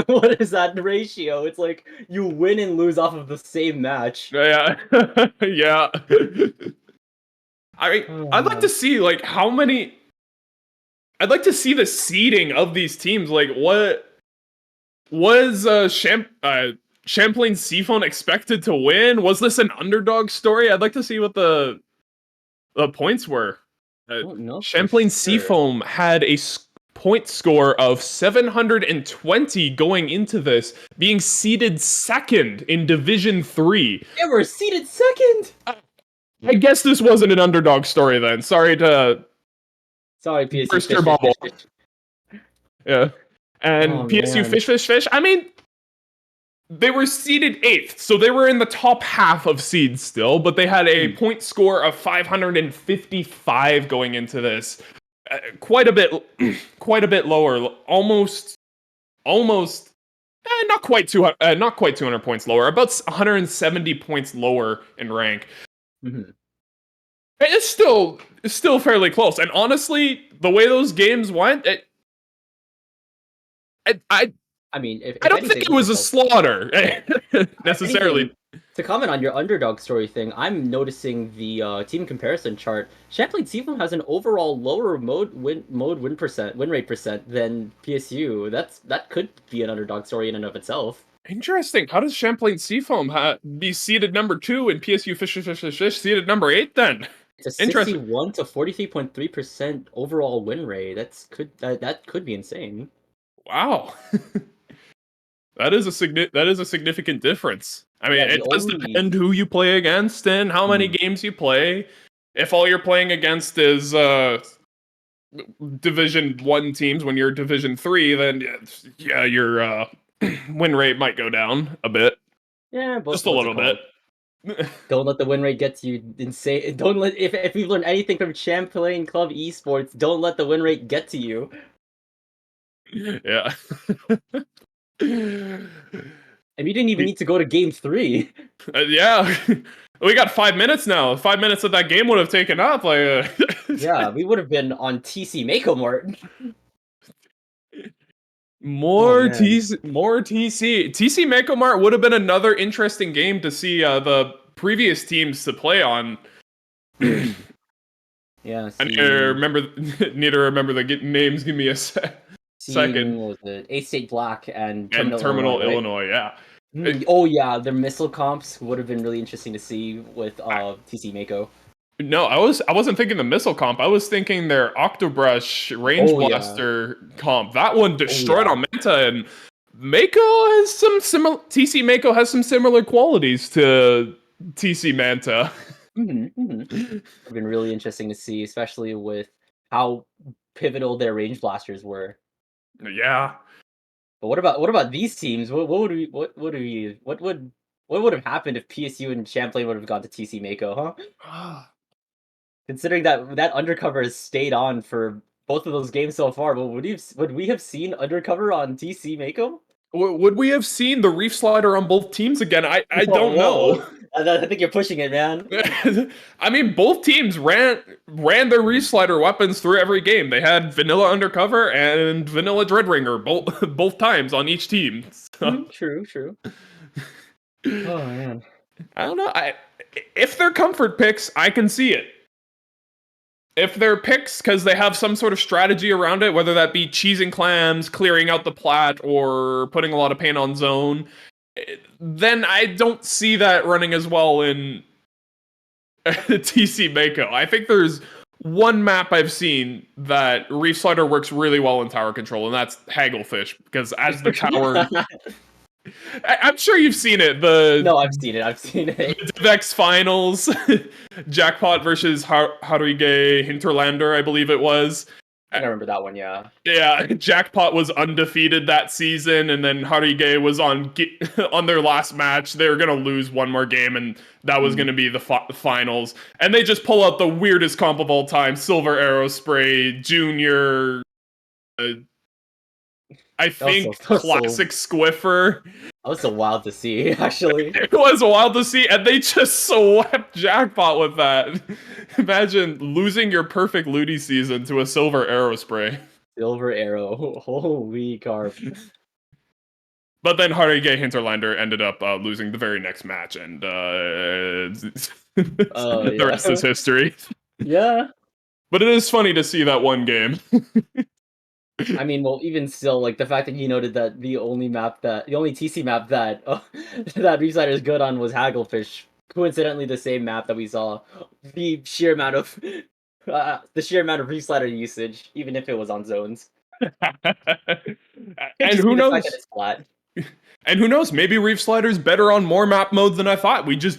[SPEAKER 2] What is that ratio? It's like you win and lose off of the same match.
[SPEAKER 1] Yeah. Yeah. I'd like to see, like, how many... I'd like to see the seeding of these teams. Like, what... Was Champlain Seafoam expected to win? Was this an underdog story? I'd like to see what the points were. Champlain Seafoam had a point score of 720 going into this, being seeded second in Division 3.
[SPEAKER 2] They were seeded second!
[SPEAKER 1] I guess this wasn't an underdog story then. Sorry,
[SPEAKER 2] PSU
[SPEAKER 1] burst your bubble. Yeah. And PSU FISHFISHFISH, I mean, they were seeded 8th, so they were in the top half of seeds still, but they had a point score of 555 going into this. Quite a bit lower, almost, not quite 200 points lower, about 170 points lower in rank.
[SPEAKER 2] Mm-hmm.
[SPEAKER 1] It's still fairly close, and honestly, the way those games went, I mean, I don't think it was a slaughter necessarily.
[SPEAKER 2] To comment on your underdog story thing, I'm noticing the team comparison chart. Champlain Seafoam has an overall lower win rate percent than PSU. That could be an underdog story in and of itself.
[SPEAKER 1] Interesting. How does Champlain Seafoam be seeded number 2 and PSU FISHFISHFISH seeded number 8 then?
[SPEAKER 2] It's a 61 to 43.3% overall win rate. That could be insane.
[SPEAKER 1] Wow. That is a significant difference. I mean, it does depend who you play against and how many games you play. If all you're playing against is Division 1 teams when you're Division 3, then yeah, your win rate might go down a bit.
[SPEAKER 2] Yeah,
[SPEAKER 1] just a little bit.
[SPEAKER 2] Don't let the win rate get to you insane. Don't let if we've learned anything from Champlain Club Esports, don't let the win rate get to you.
[SPEAKER 1] Yeah.
[SPEAKER 2] And you didn't even need to go to game 3.
[SPEAKER 1] Yeah. We got 5 minutes now. 5 minutes that game would have taken up. Like,
[SPEAKER 2] yeah, we would have been on TC Mako Mart.
[SPEAKER 1] More TC. TC Mako Mart would have been another interesting game to see the previous teams to play on.
[SPEAKER 2] Yeah.
[SPEAKER 1] I need to remember the names. Give me a second.
[SPEAKER 2] What was it? A-State Black and
[SPEAKER 1] Terminal Illinois, yeah.
[SPEAKER 2] Oh yeah, their missile comps would have been really interesting to see with TC Mako.
[SPEAKER 1] No, I wasn't thinking the missile comp. I was thinking their Octobrush range
[SPEAKER 2] Oh yeah,
[SPEAKER 1] blaster comp. That one
[SPEAKER 2] oh
[SPEAKER 1] destroyed
[SPEAKER 2] yeah.
[SPEAKER 1] on Manta, and Mako has some similar. TC Mako has some similar qualities to TC Manta.
[SPEAKER 2] Would have been really interesting to see, especially with how pivotal their range blasters were.
[SPEAKER 1] Yeah.
[SPEAKER 2] But what about these teams? What would have happened if PSU and Champlain would have gone to TC Mako, huh? Considering that Undercover has stayed on for both of those games so far, but would we have seen Undercover on TC Mako?
[SPEAKER 1] Would we have seen the Reef Slider on both teams again? I don't
[SPEAKER 2] Whoa.
[SPEAKER 1] know.
[SPEAKER 2] I think you're pushing it, man.
[SPEAKER 1] I mean, both teams ran their Reef Slider weapons through every game. They had Vanilla Undercover and Vanilla Dreadringer both times on each team. So,
[SPEAKER 2] True. Oh man.
[SPEAKER 1] I don't know. If they're comfort picks, I can see it. If they're picks because they have some sort of strategy around it, whether that be cheesing clams, clearing out the plat, or putting a lot of paint on zone, then I don't see that running as well in TC Mako. I think there's one map I've seen that Reef Slider works really well in tower control, and that's Hagglefish, because as the tower... I'm sure you've seen it.
[SPEAKER 2] No, I've seen it.
[SPEAKER 1] The DivX finals, Jackpot versus Haruige Hinterlander, I believe it was.
[SPEAKER 2] I remember that one, yeah.
[SPEAKER 1] Yeah, Jackpot was undefeated that season, and then Haruige was on their last match. They were gonna lose one more game, and that was gonna be the finals. And they just pull out the weirdest comp of all time: Silver Arrow Spray Junior. I think classic Squiffer.
[SPEAKER 2] That was so wild to see, actually.
[SPEAKER 1] It was wild to see, and they just swept Jackpot with that. Imagine losing your perfect Ludi season to a Silver Arrow Spray.
[SPEAKER 2] Silver Arrow. Holy carp.
[SPEAKER 1] But then Haruige Hinterlander ended up losing the very next match, and the rest is history.
[SPEAKER 2] Yeah.
[SPEAKER 1] But it is funny to see that one game.
[SPEAKER 2] I mean, well, even still, like the fact that you noted that the only TC map that that Reef Slider is good on was Hagglefish. Coincidentally, the same map that we saw. The sheer amount of Reef Slider usage, even if it was on zones.
[SPEAKER 1] And who knows? And who knows? Maybe Reef Slider's better on more map modes than I thought. We just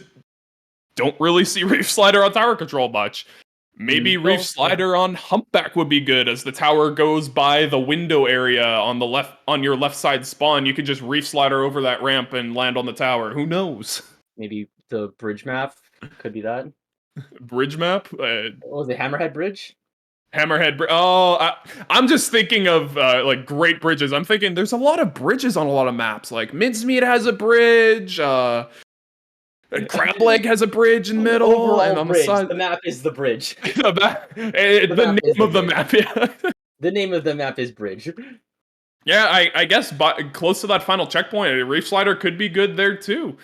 [SPEAKER 1] don't really see Reef Slider on tower control much. Maybe Reef Slider on Humpback would be good, as the tower goes by the window area on your left side spawn. You could just Reef Slider over that ramp and land on the tower. Who knows?
[SPEAKER 2] Maybe the bridge map could be that.
[SPEAKER 1] Bridge map?
[SPEAKER 2] What was it, Hammerhead Bridge?
[SPEAKER 1] Hammerhead Bridge. Oh, I'm just thinking of like great bridges. I'm thinking there's a lot of bridges on a lot of maps. Like Mincemeat has a bridge. Crableg has a bridge in the middle, and on the side,
[SPEAKER 2] the map is the bridge.
[SPEAKER 1] the name of the map, yeah.
[SPEAKER 2] The name of the map is bridge.
[SPEAKER 1] Yeah, I guess close to that final checkpoint, Reef Slider could be good there too.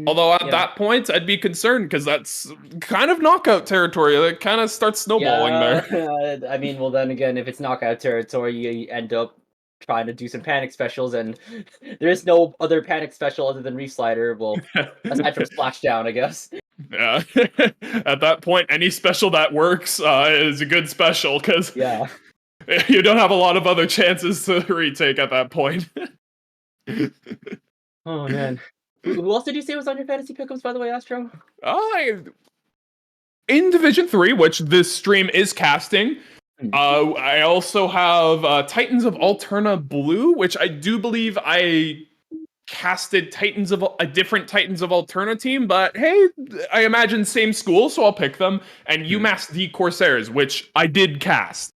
[SPEAKER 1] Although at that point, I'd be concerned because that's kind of knockout territory. It kind of starts snowballing there.
[SPEAKER 2] I mean, well, then again, if it's knockout territory, you end up trying to do some panic specials, and there is no other panic special other than Reef Slider. Well, aside from Splashdown, I guess.
[SPEAKER 1] Yeah. At that point, any special that works is a good special, because you don't have a lot of other chances to retake at that point.
[SPEAKER 2] Oh man. Who else did you say was on your fantasy pickups, by the way, Astro?
[SPEAKER 1] In Division 3, which this stream is casting, I also have Titans of Alterna Blue, which I do believe I casted a different Titans of Alterna team, but hey, I imagine same school, so I'll pick them. And UMass D Corsairs, which I did cast.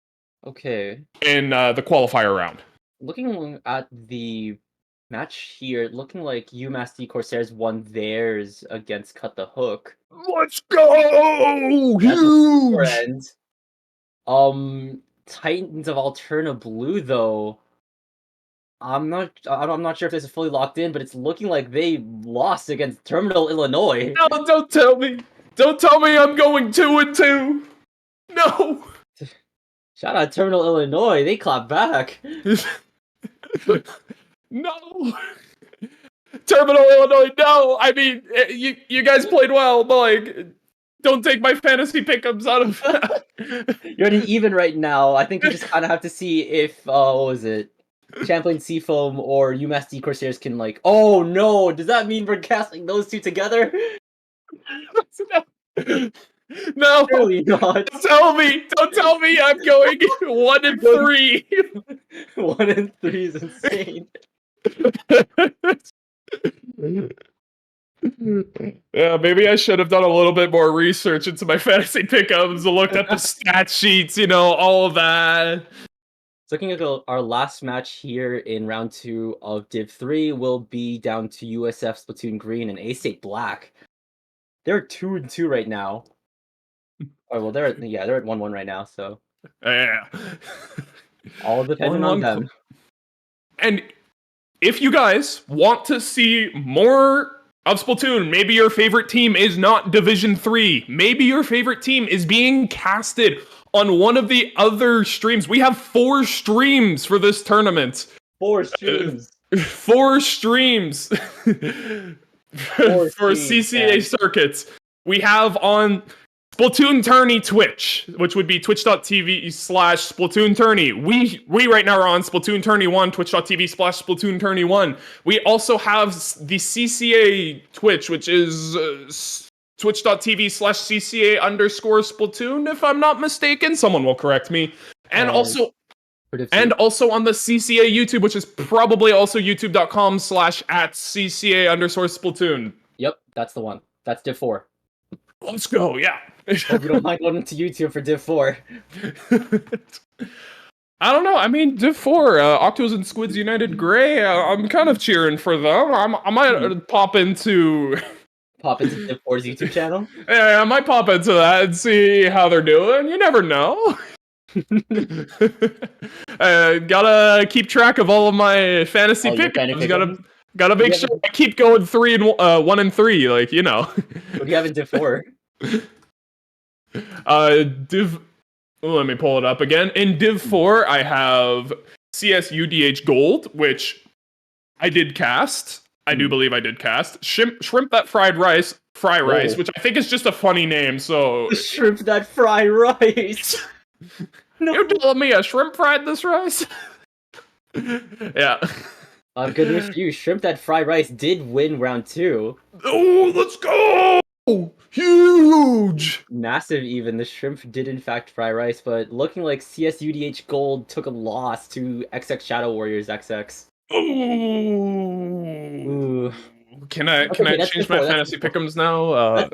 [SPEAKER 2] Okay.
[SPEAKER 1] In the qualifier round.
[SPEAKER 2] Looking at the match here, looking like UMass D Corsairs won theirs against Cut the Hook.
[SPEAKER 1] Let's go! Huge!
[SPEAKER 2] Titans of Alterna Blue, though, I'm not sure if this is fully locked in, but it's looking like they lost against Terminal Illinois.
[SPEAKER 1] No, don't tell me! Don't tell me I'm going 2-2! No!
[SPEAKER 2] Shout out Terminal Illinois, they clapped back.
[SPEAKER 1] No! Terminal, Illinois, no! I mean, you guys played well, but, like, don't take my fantasy pickups out of...
[SPEAKER 2] You're at an even right now. I think you just kind of have to see if, what was it? Champlain Seafoam or UMass D Corsairs can, like... Oh, no! Does that mean we're casting those two together?
[SPEAKER 1] No!
[SPEAKER 2] Surely not.
[SPEAKER 1] Don't tell me I'm going 1 and 3!
[SPEAKER 2] 1 and 3 is insane.
[SPEAKER 1] Yeah, maybe I should have done a little bit more research into my fantasy pickups, looked at the stat sheets, you know, all of that.
[SPEAKER 2] So looking at our last match here in round 2 of Div 3 will be down to USF Splatoon Green and A-State Black. They're 2-2 right now. Oh well, they're at 1-1 right now. So
[SPEAKER 1] Yeah,
[SPEAKER 2] all depending on them.
[SPEAKER 1] And if you guys want to see more of Splatoon, maybe your favorite team is not Division 3. Maybe your favorite team is being casted on one of the other streams. We have 4 streams for this tournament.
[SPEAKER 2] 4 streams.
[SPEAKER 1] 4 streams. For CCA Circuits. We have on SplatoonTourney Twitch, which would be twitch.tv/SplatoonTourney. We right now are on SplatoonTourney1, twitch.tv/SplatoonTourney1. We also have the CCA Twitch, which is twitch.tv/CCA_Splatoon, if I'm not mistaken. Someone will correct me. And also on the CCA YouTube, which is probably also youtube.com/@CCA_Splatoon.
[SPEAKER 2] Yep, that's the one. That's Div 4.
[SPEAKER 1] Let's go, yeah.
[SPEAKER 2] Hope you don't mind going to YouTube for Div 4.
[SPEAKER 1] I don't know. I mean, Div 4, Octos and Squids United Grey, I'm kind of cheering for them. I might pop into
[SPEAKER 2] Div 4's YouTube channel?
[SPEAKER 1] Yeah, I might pop into that and see how they're doing. You never know. Gotta keep track of all of my fantasy pickups. Gotta make sure I keep going 1 and 3, like, you know.
[SPEAKER 2] What do you have in Div 4?
[SPEAKER 1] Let me pull it up again. In Div 4, I have CSUDH Gold, which I did cast. I do believe I did cast. Shrimp That Fried Rice, Rice, which I think is just a funny name, so...
[SPEAKER 2] Shrimp That Fried Rice!
[SPEAKER 1] No. You're telling me a shrimp fried this rice? Yeah.
[SPEAKER 2] Good news for you, Shrimp That Fried Rice did win round 2.
[SPEAKER 1] Oh, let's go! Huge!
[SPEAKER 2] Massive even. The Shrimp did in fact fry rice, but looking like CSUDH Gold took a loss to XX Shadow Warriors XX.
[SPEAKER 1] Ooh. Can I change my fantasy pick'ems now?
[SPEAKER 2] That's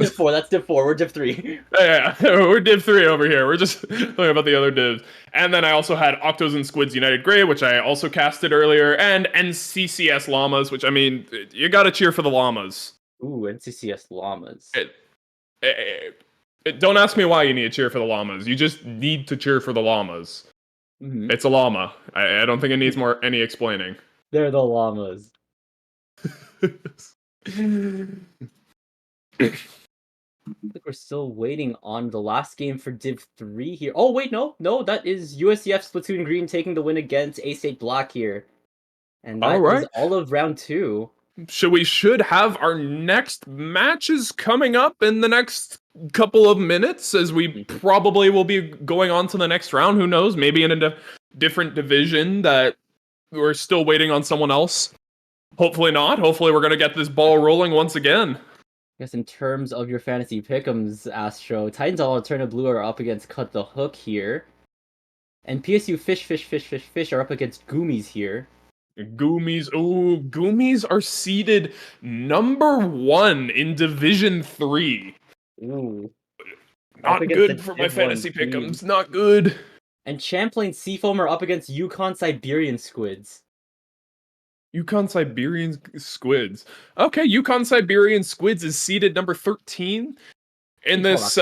[SPEAKER 2] Div 4. We're Div 3.
[SPEAKER 1] Yeah, we're Div 3 over here. We're just talking about the other divs. And then I also had Octos and Squids United Grey, which I also casted earlier, and NCCS Llamas, which, I mean, you gotta cheer for the Llamas.
[SPEAKER 2] Ooh, NCCS Llamas.
[SPEAKER 1] Don't ask me why you need to cheer for the Llamas. You just need to cheer for the Llamas. Mm-hmm. It's a llama. I don't think it needs any explaining.
[SPEAKER 2] They're the Llamas. I think we're still waiting on the last game for Div 3 here. Oh, wait, no, that is USCF Splatoon Green taking the win against A-State Black here. And that is all of round 2.
[SPEAKER 1] We should have our next matches coming up in the next couple of minutes, as we probably will be going on to the next round. Who knows? Maybe in a different division that we're still waiting on someone else. Hopefully not. Hopefully we're going to get this ball rolling once again.
[SPEAKER 2] Yes, in terms of your fantasy pick'ems, Astro, Titans All Alternative Blue are up against Cut the Hook here. And PSU Fish are up against Goomies here.
[SPEAKER 1] Goomies. Oh, Goomies are seeded number 1 in Division 3.
[SPEAKER 2] Ooh.
[SPEAKER 1] Not good for my fantasy pick'ems. Not good.
[SPEAKER 2] And Champlain Seafoam are up against Yukon Siberian Squids.
[SPEAKER 1] Yukon Siberian Squids. Okay, Yukon Siberian Squids is seeded number 13 in this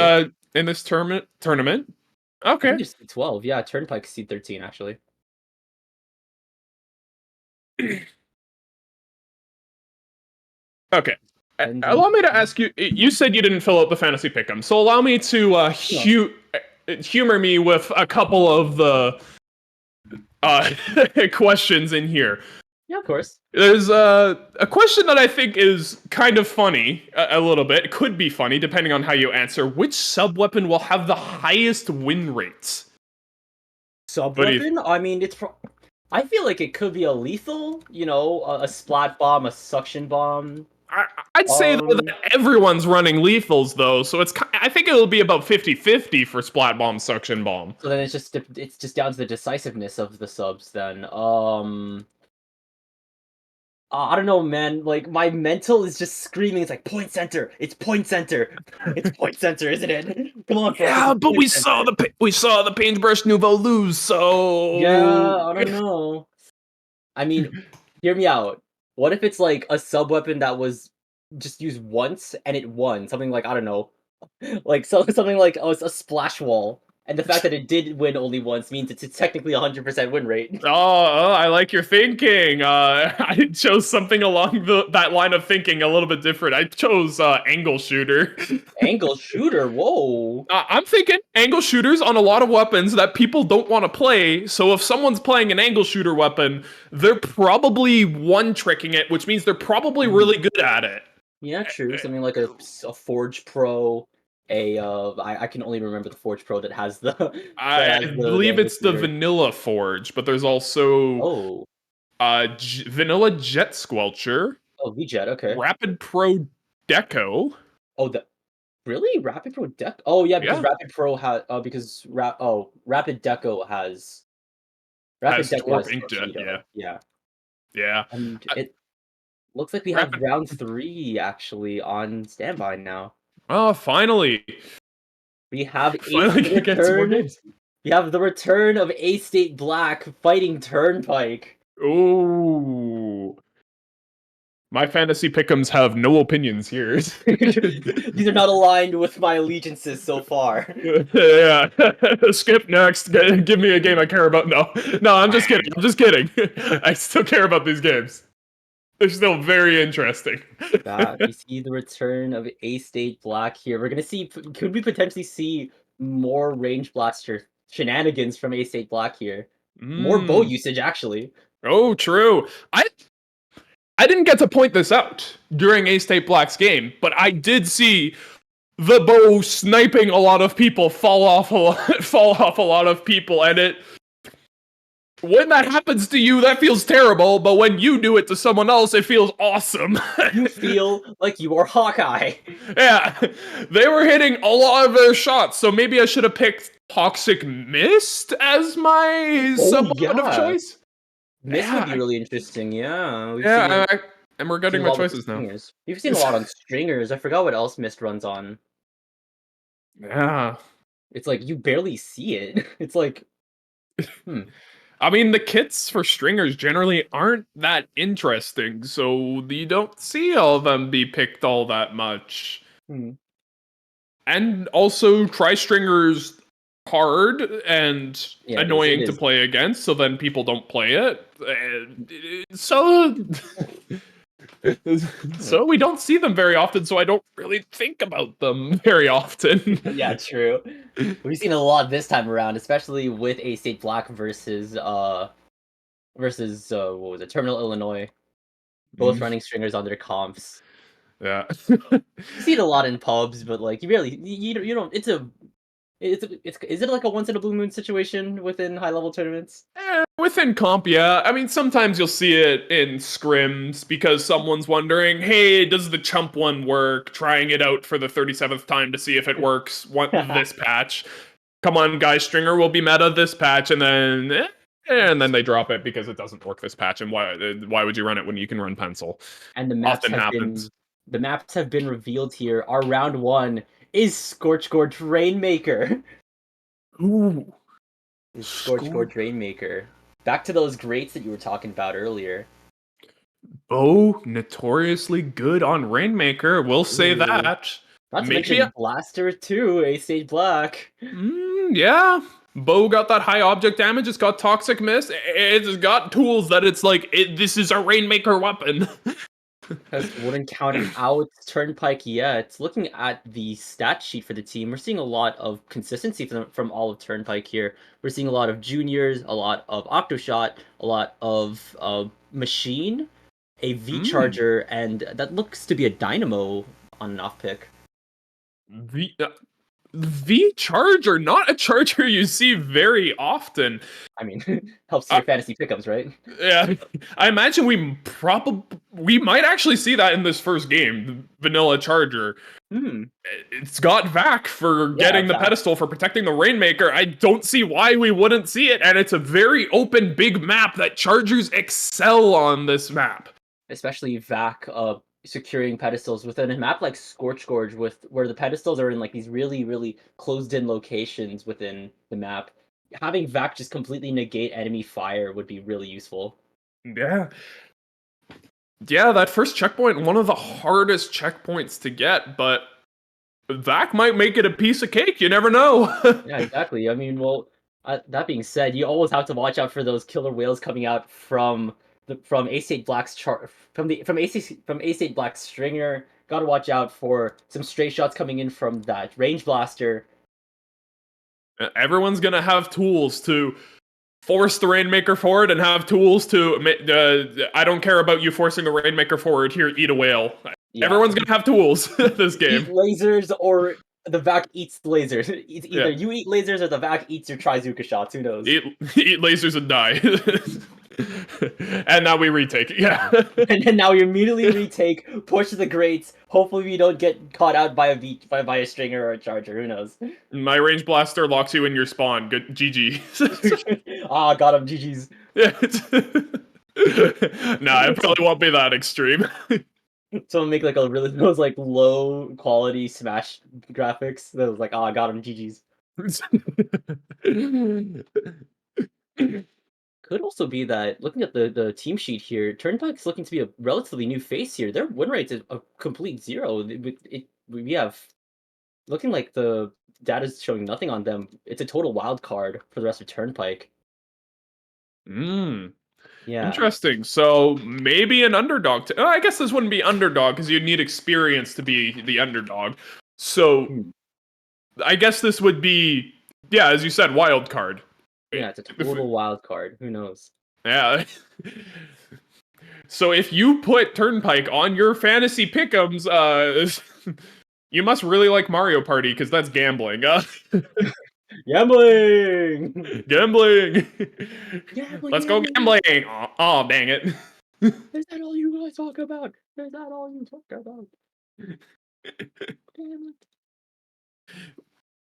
[SPEAKER 1] tournament. Okay.
[SPEAKER 2] Just 12. Yeah, Turnpike seed 13 actually.
[SPEAKER 1] Okay. Allow me to ask you. You said you didn't fill out the fantasy pick'em, so allow me to humor me with a couple of the questions in here.
[SPEAKER 2] Yeah, of course.
[SPEAKER 1] There's a question that I think is kind of funny, a little bit. It could be funny, depending on how you answer. Which sub-weapon will have the highest win rates?
[SPEAKER 2] Sub-weapon? I mean, I feel like it could be a lethal, you know, a splat bomb, a suction bomb.
[SPEAKER 1] I'd say though that everyone's running lethals though, so I think it'll be about 50-50 for Splat Bomb, Suction Bomb.
[SPEAKER 2] So then it's just down to the decisiveness of the subs then. I don't know, man. Like my mental is just screaming. It's like point center. It's point center. It's point center, isn't it? Come on,
[SPEAKER 1] yeah, but we saw the Paintbrush Nouveau lose, so
[SPEAKER 2] yeah, I don't know. I mean, hear me out. What if it's like a sub weapon that was just used once and it won? Something like I don't know, like something like a splash wall. And the fact that it did win only once means it's technically 100% win rate.
[SPEAKER 1] Oh, I like your thinking. I chose something along that line of thinking a little bit different. I chose angle shooter.
[SPEAKER 2] Angle shooter, whoa.
[SPEAKER 1] I'm thinking angle shooters on a lot of weapons that people don't want to play. So if someone's playing an angle shooter weapon, they're probably one-tricking it, which means they're probably really good at it.
[SPEAKER 2] Yeah, true. Something like a Forge Pro. I can only remember the Forge Pro that has the.
[SPEAKER 1] I believe it's the Vanilla Forge, but there's also Vanilla Jet Squelcher.
[SPEAKER 2] Oh, V-Jet, okay.
[SPEAKER 1] Rapid Pro Deco.
[SPEAKER 2] Oh, really? Rapid Pro Deco? Oh, yeah, because Rapid Pro has Rapid Deco has
[SPEAKER 1] Torp Inkjet, yeah.
[SPEAKER 2] And it looks like we have round 3 actually on standby now.
[SPEAKER 1] Oh, finally!
[SPEAKER 2] We have We have the return of A-State Black fighting Turnpike.
[SPEAKER 1] Ooh. My fantasy pick'ems have no opinions here.
[SPEAKER 2] These are not aligned with my allegiances so far.
[SPEAKER 1] Yeah. Skip next. Give me a game I care about. No, I'm just kidding. I still care about these games. They're still very interesting.
[SPEAKER 2] We see the return of A-State Black here. We're gonna see. Could we potentially see more range blaster shenanigans from A-State Black here? More bow usage, actually.
[SPEAKER 1] Oh, true. I didn't get to point this out during A-State Black's game, but I did see the bow sniping a lot of people fall off a lot of people, and when that happens to you, that feels terrible, but when you do it to someone else, it feels awesome.
[SPEAKER 2] You feel like you are Hawkeye.
[SPEAKER 1] Yeah, they were hitting a lot of their shots, so maybe I should have picked Toxic Mist as my sub-weapon of choice.
[SPEAKER 2] This would be really interesting, yeah.
[SPEAKER 1] And we're getting my choices now.
[SPEAKER 2] We've seen a lot on Stringers. I forgot what else Mist runs on.
[SPEAKER 1] Yeah.
[SPEAKER 2] It's like, you barely see it. It's like,
[SPEAKER 1] I mean, the kits for Stringers generally aren't that interesting, so you don't see all of them be picked all that much. And also, Tri-Stringers hard and annoying to play against, so then people don't play it. So we don't see them very often, so I don't really think about them very often.
[SPEAKER 2] Yeah, true. We've seen a lot this time around, especially with A-State Black versus what was it, Terminal Illinois. Both running Stringers on their comps.
[SPEAKER 1] Yeah.
[SPEAKER 2] You see it a lot in pubs, but like you don't is it like a once in a blue moon situation within high level tournaments?
[SPEAKER 1] Within comp, yeah. I mean, sometimes you'll see it in scrims because someone's wondering, hey, does the chump one work? Trying it out for the 37th time to see if it works this patch. Come on, guys, Stringer will be meta this patch, and then they drop it because it doesn't work this patch. And why would you run it when you can run Pencil?
[SPEAKER 2] And the maps the maps have been revealed here. Our round 1 is Scorch Gorge Rainmaker.
[SPEAKER 1] Ooh.
[SPEAKER 2] Scorch Gorge Rainmaker. Back to those greats that you were talking about earlier.
[SPEAKER 1] Bo, notoriously good on Rainmaker. We'll say that.
[SPEAKER 2] Not to mention Blaster too, A-State Black.
[SPEAKER 1] Yeah. Bo got that high object damage. It's got Toxic Mist. It's got tools that it's like, this is a Rainmaker weapon.
[SPEAKER 2] Wouldn't count out Turnpike yet. Looking at the stat sheet for the team, we're seeing a lot of consistency from all of Turnpike here. We're seeing a lot of juniors, a lot of Octoshot, a lot of machine, a V charger, and that looks to be a dynamo on an off pick.
[SPEAKER 1] V charger, not a charger you see very often.
[SPEAKER 2] I mean, helps your fantasy pickups, right?
[SPEAKER 1] Yeah, I imagine we might actually see that in this first game, vanilla charger. It's got Vac for getting the pedestal for protecting the Rainmaker. I don't see why we wouldn't see it, and it's a very open, big map that chargers excel on this map.
[SPEAKER 2] Especially Vac securing pedestals within a map like Scorch Gorge, where the pedestals are in like these really, really closed-in locations within the map. Having Vac just completely negate enemy fire would be really useful.
[SPEAKER 1] Yeah. Yeah, that first checkpoint, one of the hardest checkpoints to get, but Vac might make it a piece of cake, you never know.
[SPEAKER 2] Yeah, exactly. I mean, well, that being said, you always have to watch out for those killer whales coming out from Ace8 Black's from Ace8 Black's stringer. Gotta watch out for some stray shots coming in from that range blaster.
[SPEAKER 1] Everyone's gonna have tools to force the Rainmaker forward and have tools to. I don't care about you forcing the Rainmaker forward. Here, eat a whale. Yeah. Everyone's gonna have tools this game.
[SPEAKER 2] Eat lasers or the Vac eats lasers. It's either you eat lasers or the Vac eats your Trizuka shots. Who knows?
[SPEAKER 1] Eat lasers and die. And now we retake. Yeah.
[SPEAKER 2] And then now we immediately retake, push the grates. Hopefully we don't get caught out by a stringer or a charger. Who knows?
[SPEAKER 1] My range blaster locks you in your spawn. Good GG.
[SPEAKER 2] Got him. GG's.
[SPEAKER 1] Nah, it probably won't be that extreme.
[SPEAKER 2] Someone make like those like low quality Smash graphics. That was like, got him. GG's. Could also be that, looking at the team sheet here, Turnpike's looking to be a relatively new face here. Their win rate is a complete 0. We have, looking like the data's showing nothing on them. It's a total wild card for the rest of Turnpike.
[SPEAKER 1] Yeah.
[SPEAKER 2] Interesting.
[SPEAKER 1] So maybe an underdog. I guess this wouldn't be underdog because you'd need experience to be the underdog. So I guess this would be, as you said, wild card.
[SPEAKER 2] Yeah, it's a total wild card. Who knows?
[SPEAKER 1] Yeah. So if you put Turnpike on your fantasy pick'ems, you must really like Mario Party because that's gambling.
[SPEAKER 2] Gambling!
[SPEAKER 1] Let's go gambling! Oh, dang it.
[SPEAKER 2] Is that all you guys talk about? Is that all you talk about? Damn it.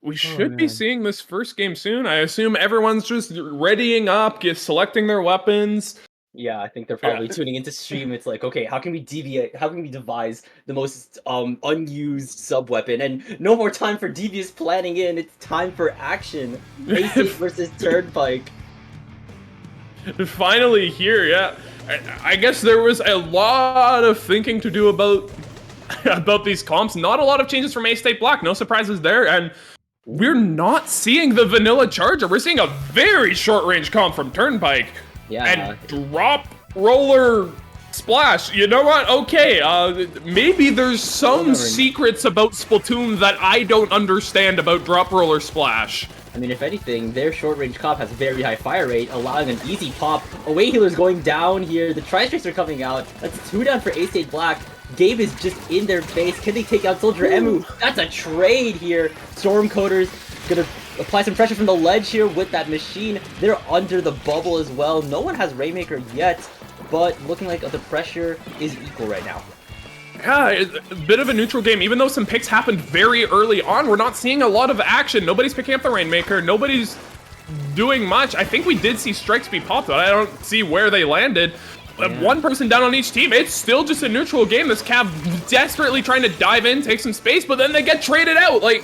[SPEAKER 1] We should be seeing this first game soon. I assume everyone's just readying up, selecting their weapons.
[SPEAKER 2] Yeah, I think they're probably tuning into stream. It's like, okay, how can we deviate? How can we devise the most unused sub weapon? And no more time for devious planning in. It's time for action. Ace8 versus Turnpike.
[SPEAKER 1] Finally here, yeah. I guess there was a lot of thinking to do about these comps. Not a lot of changes from Ace8 Black. No surprises there, and we're not seeing the vanilla charger. We're seeing a very short-range comp from Turnpike.
[SPEAKER 2] Yeah.
[SPEAKER 1] And drop roller splash. You know what? Okay, maybe there's some secrets about Splatoon that I don't understand about drop roller splash.
[SPEAKER 2] I mean, if anything, their short-range comp has a very high fire rate, allowing an easy pop. Away healer's going down here. The Tri-Strikes are coming out. That's 2 down for Ace8 Black. Gabe is just in their face. Can they take out Soldier Emu? That's a trade here. Stormcoder's gonna apply some pressure from the ledge here with that machine. They're under the bubble as well. No one has Rainmaker yet, but looking like the pressure is equal right now.
[SPEAKER 1] Yeah, it's a bit of a neutral game. Even though some picks happened very early on, we're not seeing a lot of action. Nobody's picking up the Rainmaker. Nobody's doing much. I think we did see strikes be popped, but I don't see where they landed. One person down on each team. It's still just a neutral game. This Cav desperately trying to dive in, take some space, but then they get traded out. Like,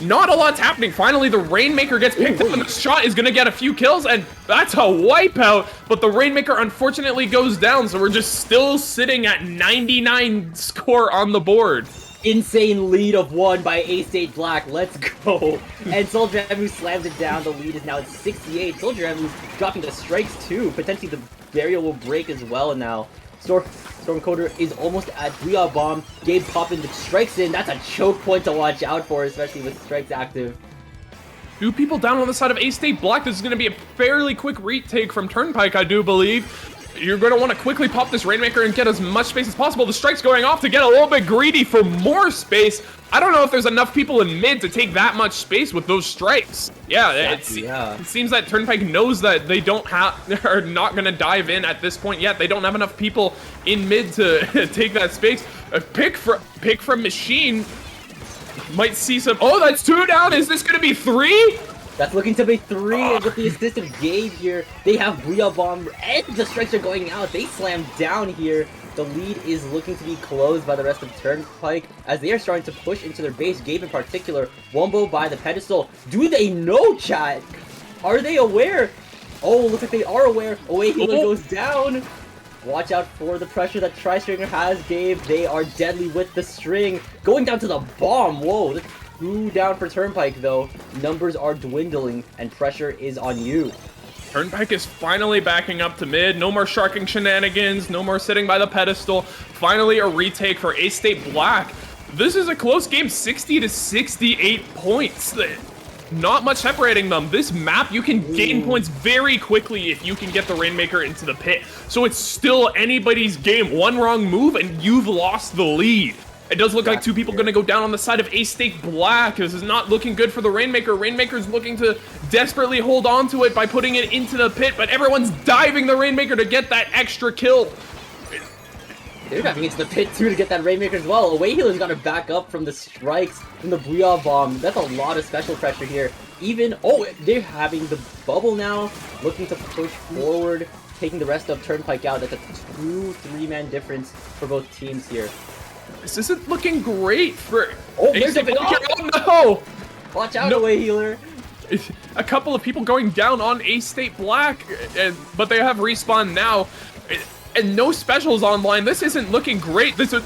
[SPEAKER 1] not a lot's happening. Finally, the Rainmaker gets picked up, and the shot is going to get a few kills, and that's a wipeout. But the Rainmaker, unfortunately, goes down, so we're just still sitting at 99 score on the board.
[SPEAKER 2] Insane lead of 1 by Ace8 Black. Let's go. And Soldier Emu slams it down. The lead is now at 68. Soldier Emu's dropping the strikes, too. Potentially the barrier will break as well now. Stormcoder is almost at 3-out bomb. Gabe popping the strikes in. That's a choke point to watch out for, especially with strikes active.
[SPEAKER 1] 2 people down on the side of Ace8 Black. This is going to be a fairly quick retake from Turnpike, I do believe. You're going to want to quickly pop this Rainmaker and get as much space as possible. The strike's going off to get a little bit greedy for more space. I don't know if there's enough people in mid to take that much space with those strikes. Yeah, it seems that Turnpike knows that they are not going to dive in at this point yet. They don't have enough people in mid to take that space. A pick from Machine might see some. Oh, that's 2 down. Is this going to be 3?
[SPEAKER 2] That's looking to be 3, and with the assist of Gabe here, they have Booyah Bomb, and the strikes are going out. They slam down here. The lead is looking to be closed by the rest of Turnpike, as they are starting to push into their base. Gabe in particular, Wombo by the pedestal. Do they know, chat? Are they aware? Oh, looks like they are aware. Away Healer goes down. Watch out for the pressure that Tri-Stringer has, Gabe. They are deadly with the string. Going down to the bomb. Whoa. 2 down for Turnpike, though. Numbers are dwindling, and pressure is on you.
[SPEAKER 1] Turnpike is finally backing up to mid. No more sharking shenanigans. No more sitting by the pedestal. Finally, a retake for A-State Black. This is a close game, 60 to 68 points. Not much separating them. This map, you can gain points very quickly if you can get the Rainmaker into the pit. So it's still anybody's game. One wrong move, and you've lost the lead. It does look like 2 people going to go down on the side of A-State Black. This is not looking good for the Rainmaker. Rainmaker's looking to desperately hold on to it by putting it into the pit, but everyone's diving the Rainmaker to get that extra kill.
[SPEAKER 2] They're diving into the pit too to get that Rainmaker as well. Away Healer's got to back up from the strikes, from the Booyah Bomb. That's a lot of special pressure here. Even, they're having the bubble now, looking to push forward, taking the rest of Turnpike out. That's a 2-3-man difference for both teams here.
[SPEAKER 1] This isn't looking great for...
[SPEAKER 2] there's a
[SPEAKER 1] no!
[SPEAKER 2] Watch out, Away Healer.
[SPEAKER 1] A couple of people going down on A-State Black, but they have respawn now. And no specials online. This isn't looking great. This is...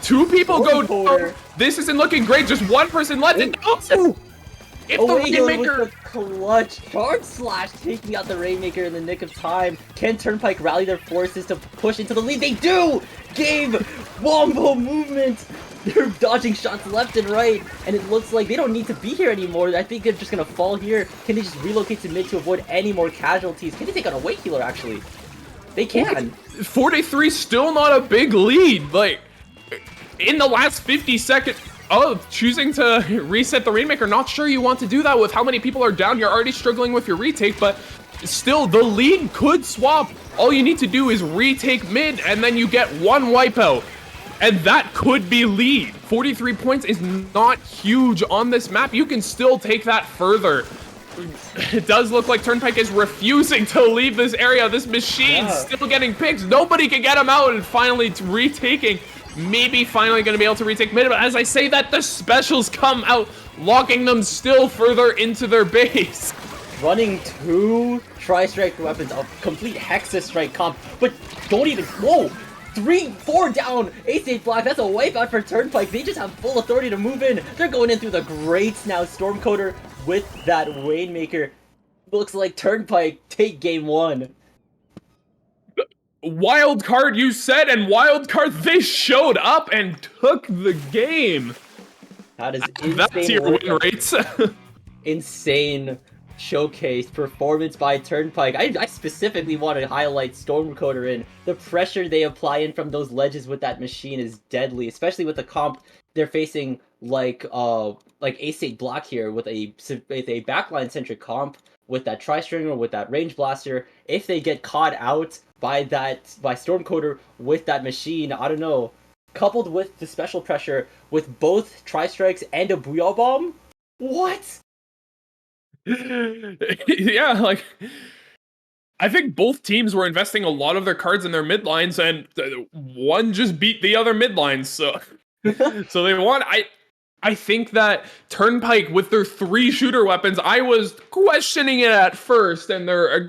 [SPEAKER 1] 2 people go down. This isn't looking great. Just 1 person left. If the Rainmaker...
[SPEAKER 2] with the clutch charge slash, taking out the Rainmaker in the nick of time. Can Turnpike rally their forces to push into the lead? They do! Gabe! Wombo movement! They're dodging shots left and right, and it looks like they don't need to be here anymore. I think they're just gonna fall here. Can they just relocate to mid to avoid any more casualties? Can they take on a Away Healer, actually? They can.
[SPEAKER 1] 43, still not a big lead. Like, in the last 50 seconds... choosing to reset the Rainmaker. Not sure you want to do that with how many people are down. You're already struggling with your retake, but still, the lead could swap. All you need to do is retake mid, and then you get 1 wipeout. And that could be lead. 43 points is not huge on this map. You can still take that further. It does look like Turnpike is refusing to leave this area. This machine's still getting picked. Nobody can get him out, and finally retaking. Maybe finally going to be able to retake mid, but as I say that, the specials come out, locking them still further into their base.
[SPEAKER 2] Running 2 Tri-Strike weapons, a complete Hexa Strike comp, but don't even... 3-4 down! A-State Black, that's a wipeout for Turnpike. They just have full authority to move in. They're going in through the grates now. Stormcoder with that Rainmaker. Looks like Turnpike take game 1.
[SPEAKER 1] Wild card, you said, and wild card, they showed up and took the game.
[SPEAKER 2] That is insane.
[SPEAKER 1] That's your win rates.
[SPEAKER 2] Insane showcase performance by Turnpike. I specifically want to highlight Stormcoder in. The pressure they apply in from those ledges with that machine is deadly, especially with the comp they're facing like A-State Black here with a backline centric comp with that Tri-Stringer, with that Range Blaster. If they get caught out by Stormcoder with that machine, I don't know, coupled with the special pressure with both Tri-Strikes and a Booyah Bomb? What?
[SPEAKER 1] Yeah, like, I think both teams were investing a lot of their cards in their mid lines, and one just beat the other mid lines, so so they won. I think that Turnpike, with their 3 shooter weapons, I was questioning it at first and their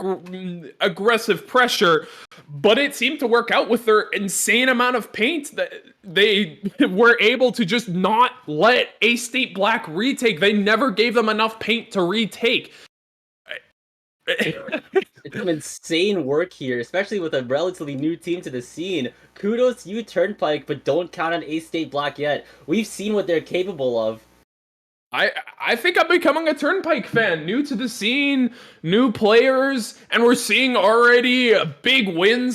[SPEAKER 1] aggressive pressure, but it seemed to work out with their insane amount of paint that they were able to just not let A-State Black retake. They never gave them enough paint to retake.
[SPEAKER 2] It's some insane work here, especially with a relatively new team to the scene. Kudos to you, Turnpike, but don't count on A-State Black yet. We've seen what they're capable of.
[SPEAKER 1] I think I'm becoming a Turnpike fan, new to the scene, new players, and we're seeing already a big win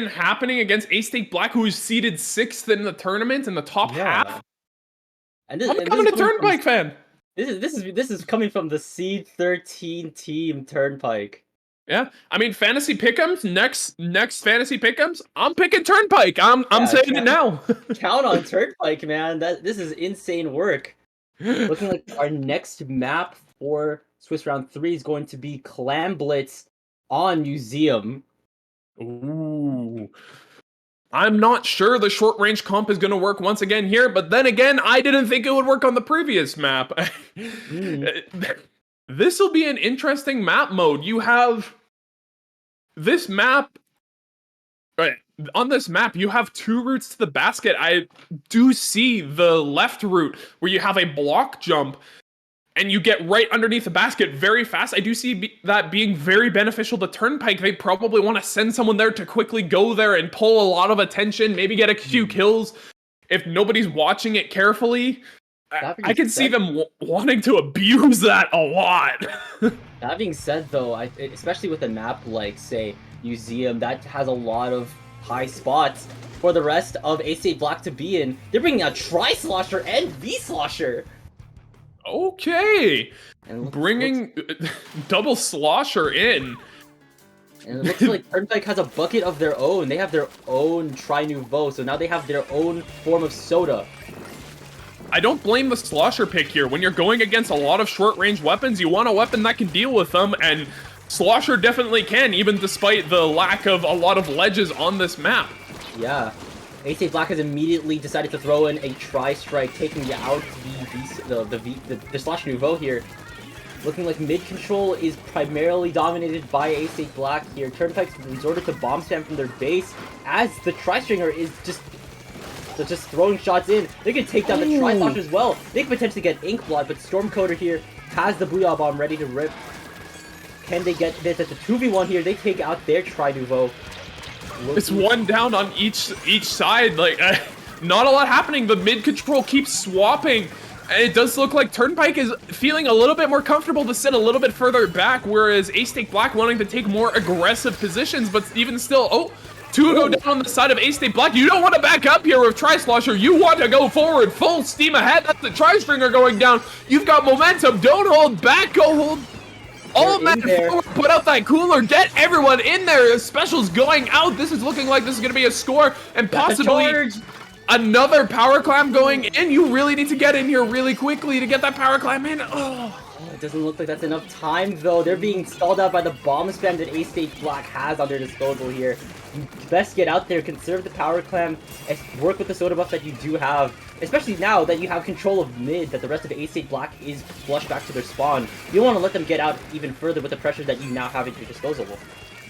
[SPEAKER 1] happening against A-State Black, who is seeded 6th in the tournament in the top half.
[SPEAKER 2] And
[SPEAKER 1] I'm becoming a Turnpike fan.
[SPEAKER 2] This is coming from the Seed 13 team Turnpike.
[SPEAKER 1] Yeah, I mean fantasy pick'ems. Next fantasy pick'ems. I'm picking Turnpike. I'm saying it now.
[SPEAKER 2] Count on Turnpike, man. This is insane work. Looking like our next map for Swiss Round 3 is going to be Clam Blitz on Museum.
[SPEAKER 1] Ooh. I'm not sure the short range comp is going to work once again here, but then again, I didn't think it would work on the previous map. This will be an interesting map mode. You have this map. Right. On this map, you have 2 routes to the basket. I do see the left route where you have a block jump and you get right underneath the basket very fast. I do see that being very beneficial to Turnpike. They probably want to send someone there to quickly go there and pull a lot of attention, maybe get a few kills. If nobody's watching it carefully, I can see them wanting to abuse that a lot.
[SPEAKER 2] That being said, though, especially with a map like, say, Museum, that has a lot of high spots for the rest of A-State Black to be in. They're bringing a Tri-Slosher and V-Slosher.
[SPEAKER 1] Okay. And bringing double Slosher in.
[SPEAKER 2] And it looks like Turnpike has a bucket of their own. They have their own Tri-Nouveau, so now they have their own form of soda.
[SPEAKER 1] I don't blame the Slosher pick here. When you're going against a lot of short-range weapons, you want a weapon that can deal with them, and Slosher definitely can, even despite the lack of a lot of ledges on this map.
[SPEAKER 2] Yeah. A-State Black has immediately decided to throw in a Tri-Strike, taking out the Slash Nouveau here. Looking like mid-control is primarily dominated by A-State Black here. Turnpike's resorted to bomb spam from their base, as the Tri-Stringer is just throwing shots in. They can take down the Tri-Slosher as well. They can potentially get Inkblot, but Stormcoder here has the Booyah Bomb ready to rip. Can they get this at the 2v1 here? They take out their Tri-Nouveau.
[SPEAKER 1] It's one down on each side. Like, not a lot happening. The mid control keeps swapping. And it does look like Turnpike is feeling a little bit more comfortable to sit a little bit further back, whereas A-State Black wanting to take more aggressive positions, but even still, two go down on the side of A-State Black. You don't want to back up here with Tri-Slosher. You want to go forward, full steam ahead. That's the Tri-Stringer going down. You've got momentum. Don't hold back. Go hold. All men forward, put out that cooler, get everyone in there. The special's going out. This is looking like this is going to be a score, and possibly another power clam going in. You really need to get in here really quickly to get that power clam in.
[SPEAKER 2] It doesn't look like that's enough time, though. They're being stalled out by the bomb spam that A-State Black has on their disposal here. You best get out there, conserve the power clam, and work with the soda buff that you do have. Especially now that you have control of mid, that the rest of A-State Black is flushed back to their spawn. You don't want to let them get out even further with the pressure that you now have at your disposal.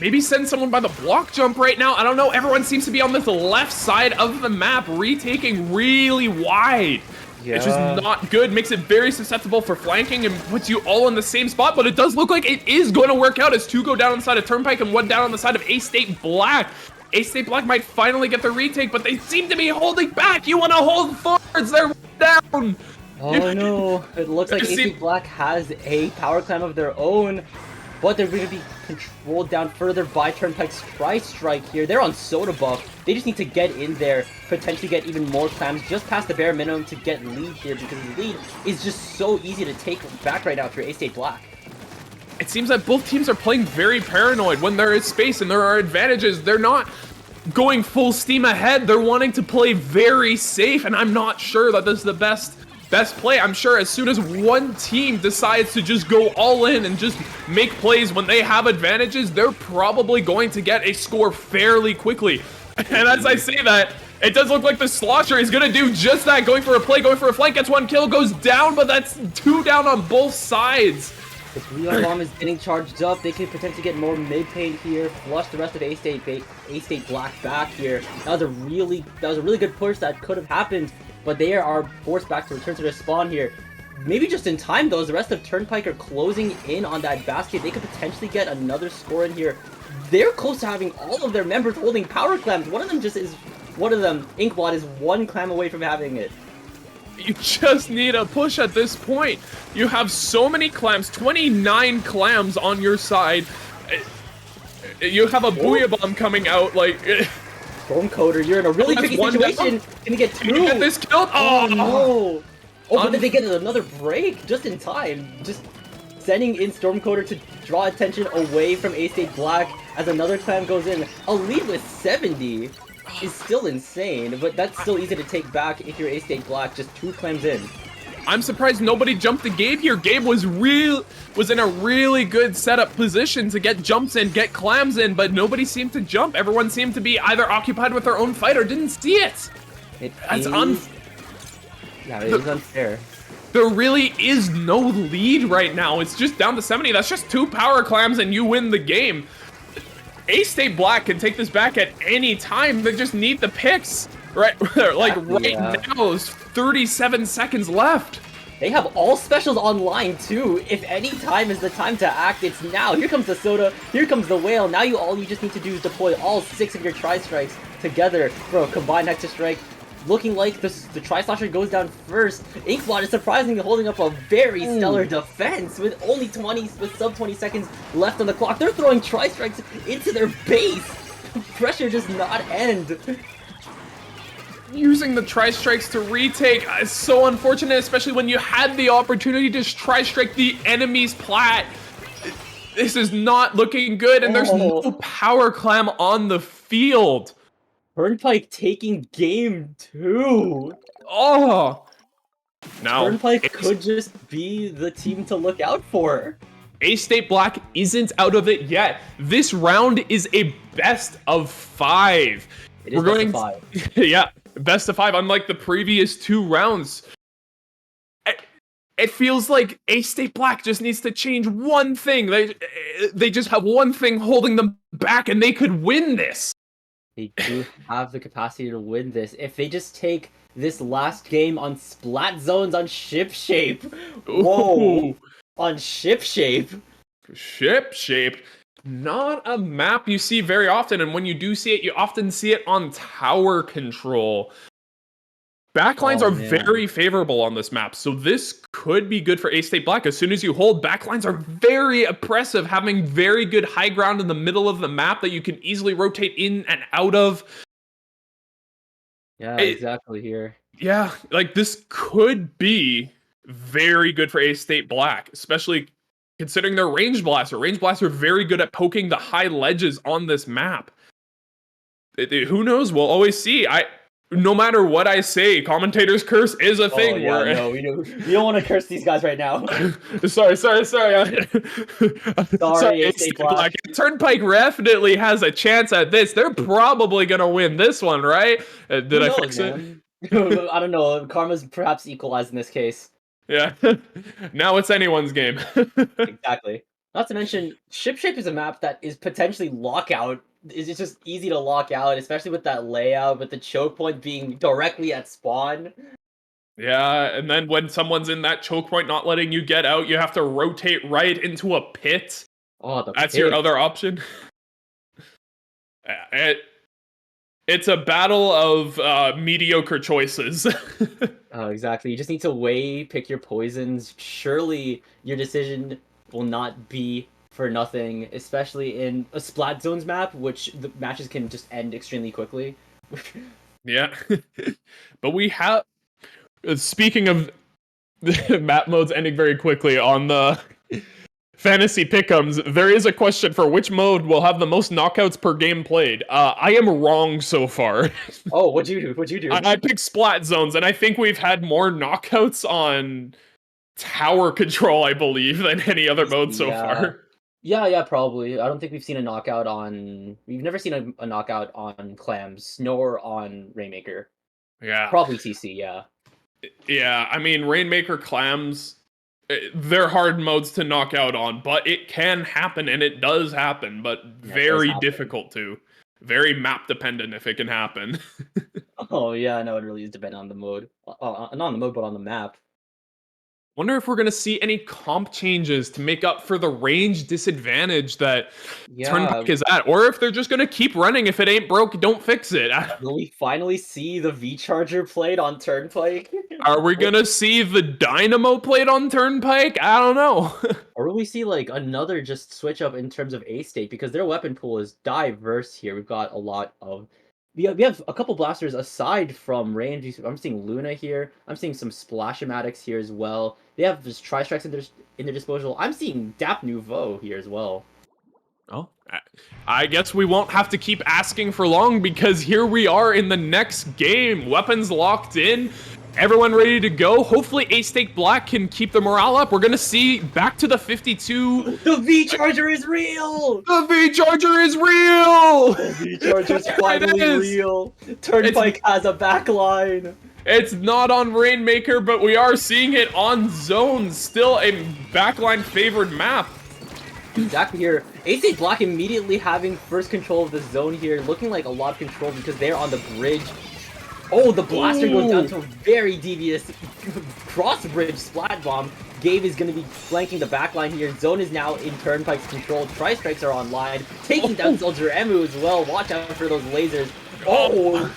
[SPEAKER 1] Maybe send someone by the block jump right now. I don't know. Everyone seems to be on this left side of the map, retaking really wide. Yeah. It's just not good. Makes it very susceptible for flanking and puts you all in the same spot. But it does look like it is going to work out as 2 go down on the side of Turnpike and 1 down on the side of A-State Black. A-State Black might finally get the retake, but they seem to be holding back. You want to hold forwards. They're down.
[SPEAKER 2] Oh, no. It looks like A-State Black has a power clam of their own, but they're going to be controlled down further by Turnpike's Tri-Strike here. They're on soda buff. They just need to get in there, potentially get even more clams, just past the bare minimum to get lead here, because the lead is just so easy to take back right now for A-State Black.
[SPEAKER 1] It seems that both teams are playing very paranoid. When there is space and there are advantages, they're not going full steam ahead. They're wanting to play very safe, and I'm not sure that this is the best play. I'm sure as soon as one team decides to just go all in and just make plays when they have advantages, they're probably going to get a score fairly quickly. And as I say that, it does look like the Slosher is going to do just that, going for a play, going for a flank, gets 1 kill, goes down, but that's 2 down on both sides.
[SPEAKER 2] The Booyah Bomb is getting charged up. They could potentially get more mid-paint here, flush the rest of A-State Black back here. That was a really good push that could have happened, but they are forced back to return to their spawn here. Maybe just in time, though, as the rest of Turnpike are closing in on that basket. They could potentially get another score in here. They're close to having all of their members holding power clams. One of them, Inkblot, is 1 clam away from having it.
[SPEAKER 1] You just need a push at this point. You have so many clams, 29 clams on your side. You have a Booyah Bomb coming out, like...
[SPEAKER 2] Stormcoder, you're in a really tricky situation. Can you get 2?
[SPEAKER 1] Can you get this killed?
[SPEAKER 2] Oh, no. Oh, but then they get another break just in time. Just sending in Stormcoder to draw attention away from A-State Black as another clam goes in. A lead with 70 is still insane, but that's still easy to take back if you're A-State Black, just 2 clams in.
[SPEAKER 1] I'm surprised nobody jumped to Gabe here. Gabe was in a really good setup position to get jumps in, get clams in, but nobody seemed to jump. Everyone seemed to be either occupied with their own fight or didn't see it. That's
[SPEAKER 2] Yeah, it is unfair.
[SPEAKER 1] There really is no lead right now. It's just down to 70. That's just 2 power clams and you win the game. A-State Black can take this back at any time. They just need the picks. Right, like now, there's 37 seconds left.
[SPEAKER 2] They have all specials online too. If any time is the time to act, it's now. Here comes the Soda, here comes the Whale. Now all you just need to do is deploy all 6 of your Tri-Strikes together for a combined Hector Strike. Looking like the Tri-Slosher goes down first. Inkblot is surprisingly holding up a very stellar defense with only sub 20 seconds left on the clock. They're throwing Tri-Strikes into their base. Pressure does not end.
[SPEAKER 1] Using the Tri-Strikes to retake is so unfortunate, especially when you had the opportunity to Tri-Strike the enemy's plat. This is not looking good, and there's no power clam on the field.
[SPEAKER 2] Turnpike taking game 2.
[SPEAKER 1] Oh! Now,
[SPEAKER 2] Turnpike could just be the team to look out for.
[SPEAKER 1] A-State Black isn't out of it yet. This round is a best of 5.
[SPEAKER 2] It is best of 5.
[SPEAKER 1] Yeah. Best of 5, unlike the previous 2 rounds. It feels like A-State Black just needs to change one thing. They just have one thing holding them back, and they could win this.
[SPEAKER 2] They do have the capacity to win this. If they just take this last game on Splat Zones on Ship Shape. Whoa. Ooh. On Ship Shape.
[SPEAKER 1] Ship Shape. Not a map you see very often, and when you do see it, you often see it on tower control. Backlines are very favorable on this map, so this could be good for A-State Black. As soon as you hold, backlines are very oppressive, having very good high ground in the middle of the map that you can easily rotate in and out of.
[SPEAKER 2] Yeah, exactly here.
[SPEAKER 1] Yeah, like this could be very good for A-State Black, especially considering their Range Blaster. Range Blaster are very good at poking the high ledges on this map. Who knows? We'll always see. No matter what I say, commentators curse is a thing.
[SPEAKER 2] Yeah, no, we don't want to curse these guys right now.
[SPEAKER 1] sorry.
[SPEAKER 2] Sorry, A-State Black.
[SPEAKER 1] Turnpike definitely has a chance at this. They're probably gonna win this one, right? Did I fix it?
[SPEAKER 2] I don't know. Karma's perhaps equalized in this case.
[SPEAKER 1] Yeah. Now it's anyone's game.
[SPEAKER 2] Exactly. Not to mention, Ship Shape is a map that is potentially lockout. It's just easy to lock out, especially with that layout, with the choke point being directly at spawn.
[SPEAKER 1] Yeah, and then when someone's in that choke point not letting you get out, you have to rotate right into a pit.
[SPEAKER 2] Oh,
[SPEAKER 1] That's your other option. It's a battle of mediocre choices.
[SPEAKER 2] Oh, exactly. You just need to pick your poisons. Surely your decision will not be for nothing, especially in a Splat Zones map, which the matches can just end extremely quickly.
[SPEAKER 1] Yeah. But we have... Speaking of the map modes ending very quickly, on the Fantasy Pick'ems, there is a question for which mode will have the most knockouts per game played. I am wrong so far.
[SPEAKER 2] Oh, what'd you do?
[SPEAKER 1] I picked Splat Zones, and I think we've had more knockouts on tower control, I believe, than any other mode so far.
[SPEAKER 2] Yeah, probably. I don't think we've seen a knockout on... We've never seen a knockout on Clams, nor on Rainmaker.
[SPEAKER 1] Yeah.
[SPEAKER 2] Probably TC, yeah.
[SPEAKER 1] Yeah, I mean, Rainmaker, Clams, they're hard modes to knock out on, but it can happen, and it does happen, but very difficult to. Very map dependent if it can happen.
[SPEAKER 2] Oh, yeah, no, it really is dependent on the mode. Not on the mode, but on the map.
[SPEAKER 1] Wonder if we're gonna see any comp changes to make up for the range disadvantage that
[SPEAKER 2] Yeah,
[SPEAKER 1] Turnpike is at, or if they're just gonna keep running. If it ain't broke, don't fix it.
[SPEAKER 2] will we finally see the V-Charger played on Turnpike?
[SPEAKER 1] Are we gonna see the Dynamo played on Turnpike? I don't know.
[SPEAKER 2] Or will we see, like, another just switch up in terms of A-State? Because their weapon pool is diverse here. We've got a lot of... We have a couple blasters aside from range. I'm seeing Luna here. I'm seeing some Splash-O-Matics here as well. They have just Tri-Strikes in their disposal. I'm seeing Dap Nouveau here as well.
[SPEAKER 1] Oh, I guess we won't have to keep asking for long, because here we are in the next game. Weapons locked in. Everyone ready to go. Hopefully A-Stake Black can keep the morale up. We're going to see back to the 52.
[SPEAKER 2] The V-Charger is real!
[SPEAKER 1] The V-Charger is real!
[SPEAKER 2] The V-Charger's finally real. Turnpike has a backline.
[SPEAKER 1] It's not on Rainmaker, but we are seeing it on Zone. Still a backline favored map.
[SPEAKER 2] Exactly here. A-State Black immediately having first control of the zone here, looking like a lot of control because they're on the bridge. Oh, the blaster goes down to a very devious cross-bridge splat bomb. Gabe is going to be flanking the backline here. Zone is now in Turnpike's control. Tri-Strikes are online, taking down Soldier Emu as well. Watch out for those lasers. Oh,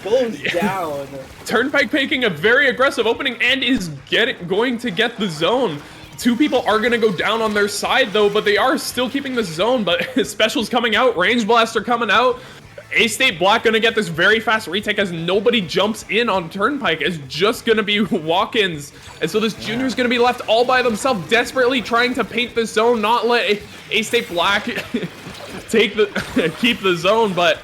[SPEAKER 2] goes down.
[SPEAKER 1] Turnpike making a very aggressive opening and is going to get the zone. Two people are going to go down on their side, though, but they are still keeping the zone. But Special's coming out. Range Blaster coming out. A-State Black going to get this very fast retake as nobody jumps in on Turnpike. It's just going to be walk-ins. And so this Junior's going to be left all by themselves, desperately trying to paint the zone, not let A-State Black keep the zone. But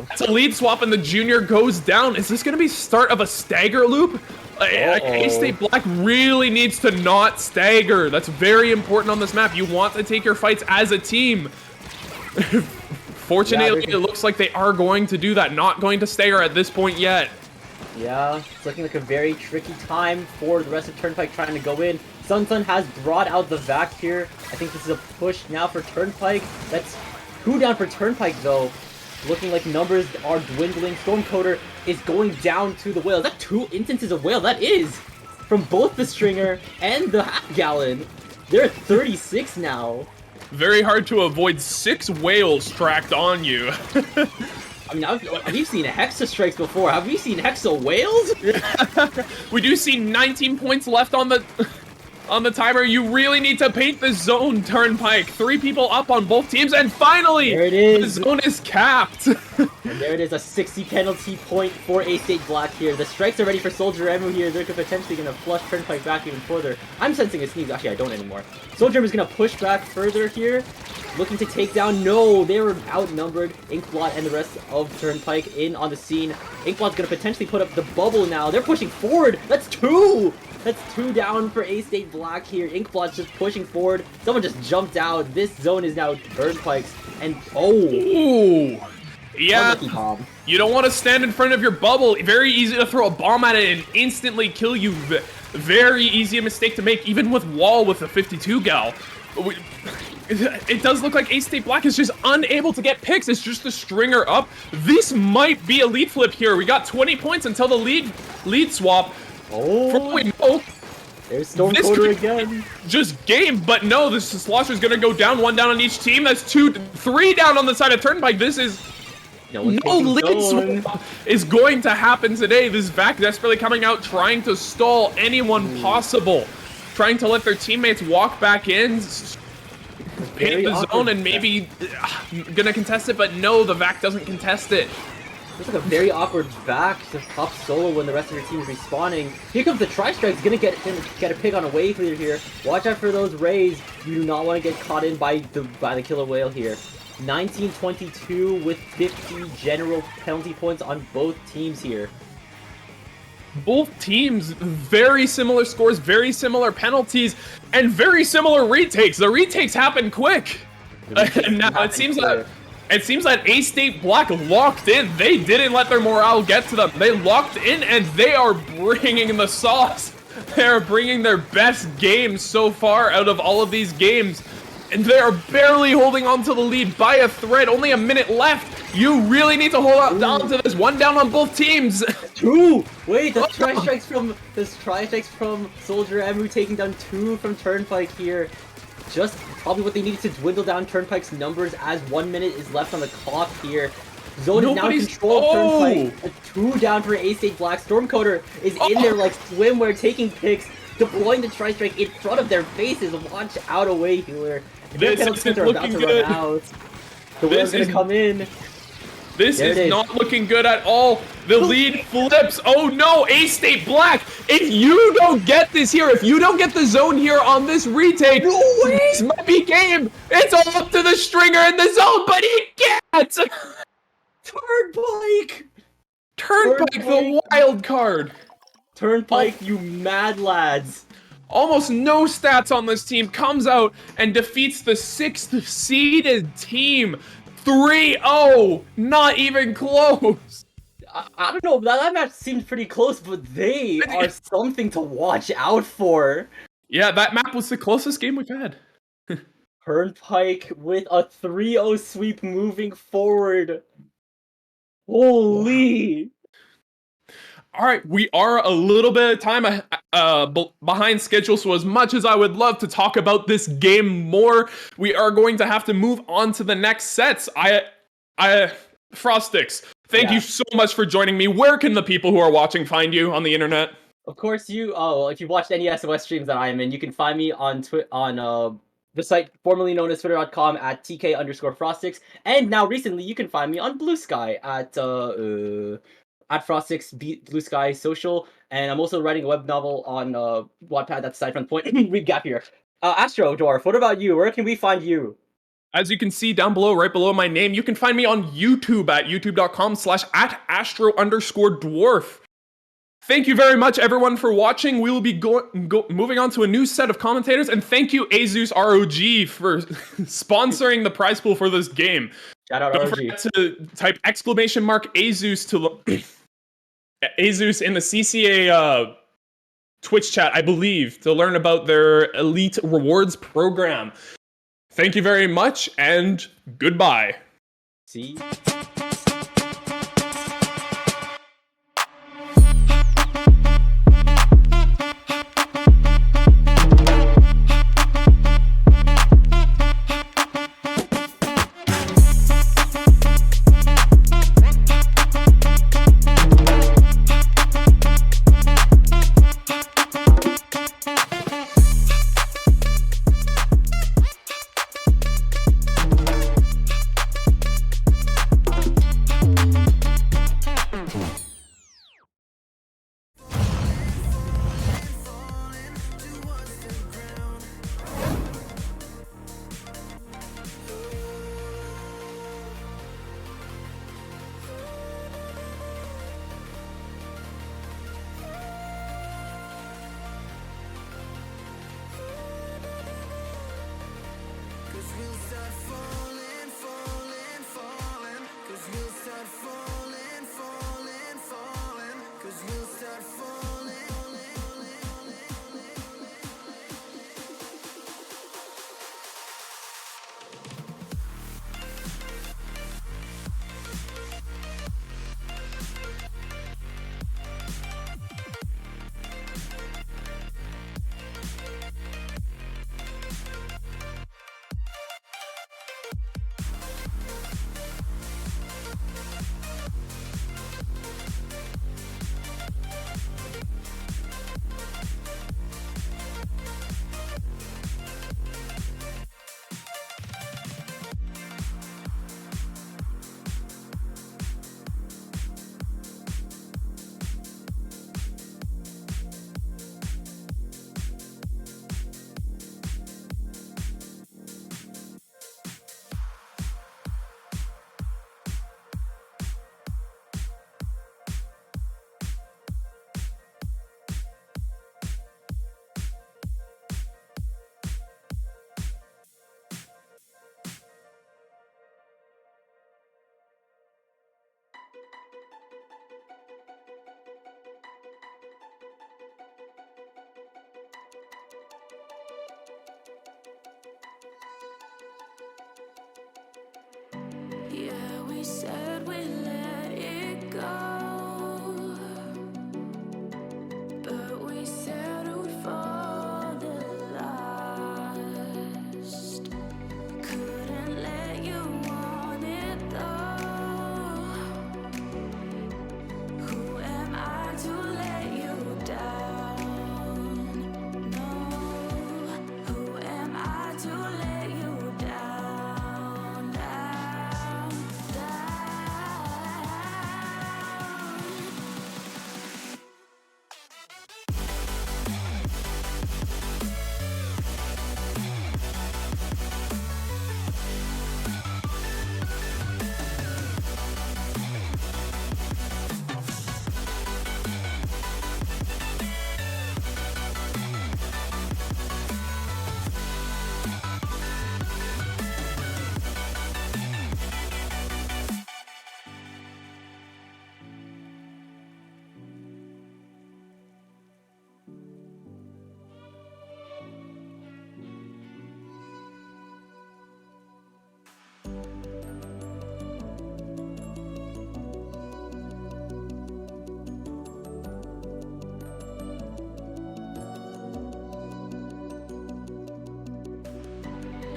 [SPEAKER 1] that's a lead swap and the Junior goes down. Is this going to be start of a stagger loop? A-State Black really needs to not stagger. That's very important on this map. You want to take your fights as a team. Fortunately, it looks like they are going to do that. Not going to stagger at this point yet.
[SPEAKER 2] Yeah, it's looking like a very tricky time for the rest of Turnpike trying to go in. Sun has brought out the vac here. I think this is a push now for Turnpike. That's 2 down for Turnpike, though. Looking like numbers are dwindling. Stormcoder is going down to the whale. Is that 2 instances of whale? That is! From both the Stringer and the Half Gallon. They're at 36 now.
[SPEAKER 1] Very hard to avoid 6 whales tracked on you.
[SPEAKER 2] I mean, have you seen Hexa strikes before? Have we seen Hexa whales?
[SPEAKER 1] We do see 19 points left on the timer. You really need to paint the zone, Turnpike. 3 people up on both teams, and finally,
[SPEAKER 2] there it is.
[SPEAKER 1] The zone is capped.
[SPEAKER 2] And there it is, a 60 penalty point for A-State Black here. The strikes are ready for Soldier Emu here. They're potentially going to flush Turnpike back even further. I'm sensing a sneeze. Actually, I don't anymore. Soldier Emu is going to push back further here. Looking to take down. No, they were outnumbered. Inkblot and the rest of Turnpike in on the scene. Inkblot's going to potentially put up the bubble now. They're pushing forward. That's 2. That's 2 down for A-State Black here. Inkblot's just pushing forward. Someone just jumped out. This zone is now Turnpike's. And
[SPEAKER 1] ooh. Yeah,
[SPEAKER 2] bomb.
[SPEAKER 1] You don't want to stand in front of your bubble. Very easy to throw a bomb at it and instantly kill you. Very easy a mistake to make, even with wall with the 52 gal. It does look like A-State Black is just unable to get picks. It's just the Stringer up. This might be a lead flip here. We got 20 points until the lead swap.
[SPEAKER 2] Oh,
[SPEAKER 1] for all we know,
[SPEAKER 2] there's Stormcoder again.
[SPEAKER 1] Just game, but no, this Slosher's gonna go down. 1 down on each team. That's 3 down on the side of Turnpike. This is no lead swap is going to happen today. This Vac desperately coming out, trying to stall anyone possible, trying to let their teammates walk back in, paint the zone, and maybe gonna contest it, but no, the Vac doesn't contest it.
[SPEAKER 2] It's like a very awkward back to top solo when the rest of your team is respawning. Here comes the Tri-Strike's gonna get a pick on a wave leader here. Watch out for those rays. You do not want to get caught in by the killer whale here. 19-22 with 50 general penalty points on both teams here.
[SPEAKER 1] Both teams, very similar scores, very similar penalties, and very similar retakes. The retakes happen quick. And now it seems that A-State Black locked in. They didn't let their morale get to them. They locked in, and they are bringing the sauce. They are bringing their best game so far out of all of these games. And they are barely holding on to the lead by a thread. Only a minute left. You really need to hold on to this. One down on both teams.
[SPEAKER 2] 2! Wait, the tri-strikes from Soldier Emu taking down 2 from Turnpike here. Just probably what they needed to dwindle down Turnpike's numbers as 1 minute is left on the clock here. Zone is now in control of Turnpike. 2 down for A-State Black. Stormcoder is in there like swimwear, taking picks, deploying the tri-strike in front of their faces. Watch out, away healer.
[SPEAKER 1] This isn't looking good.
[SPEAKER 2] The wind's gonna come in.
[SPEAKER 1] This is not looking good at all. The lead flips. Oh no, A-State Black. If you don't get this here, if you don't get the zone here on this retake, this might be game. It's all up to the stringer in the zone, but he can't. Turnpike, the wild card.
[SPEAKER 2] Turnpike, you mad lads.
[SPEAKER 1] Almost no stats on this team, comes out and defeats the 6th seeded team. 3-0, not even close.
[SPEAKER 2] I don't know, that match seemed pretty close, but they are something to watch out for.
[SPEAKER 1] Yeah, that map was the closest game we've had.
[SPEAKER 2] Turnpike with a 3-0 sweep moving forward. Holy!
[SPEAKER 1] All right, we are a little bit of time behind schedule, so as much as I would love to talk about this game more, we are going to have to move on to the next sets. Frostiix, thank you so much for joining me. Where can the people who are watching find you on the internet?
[SPEAKER 2] Of course, if you've watched any SOS streams that I am in, you can find me on the site formerly known as twitter.com at TK_Frostiix, and now recently you can find me on Blue Sky at Frostiix Blue Sky Social, and I'm also writing a web novel on Wattpad. That's aside from the point. Read gap here. Astro Dwarf, what about you? Where can we find you?
[SPEAKER 1] As you can see down below, right below my name, you can find me on YouTube at youtube.com/@astro_dwarf. Thank you very much, everyone, for watching. We will be moving on to a new set of commentators, and thank you, Azus ROG, for sponsoring the prize pool for this game.
[SPEAKER 2] Shout out
[SPEAKER 1] Don't
[SPEAKER 2] ROG.
[SPEAKER 1] forget to type !Azus to Azus in the CCA Twitch chat, I believe, to learn about their elite rewards program. Thank you very much, and goodbye.
[SPEAKER 2] See?
[SPEAKER 3] said we let it go, but we settled for the last. Couldn't let you want it though. Who am I to let you down? No. Who am I to let you down, down,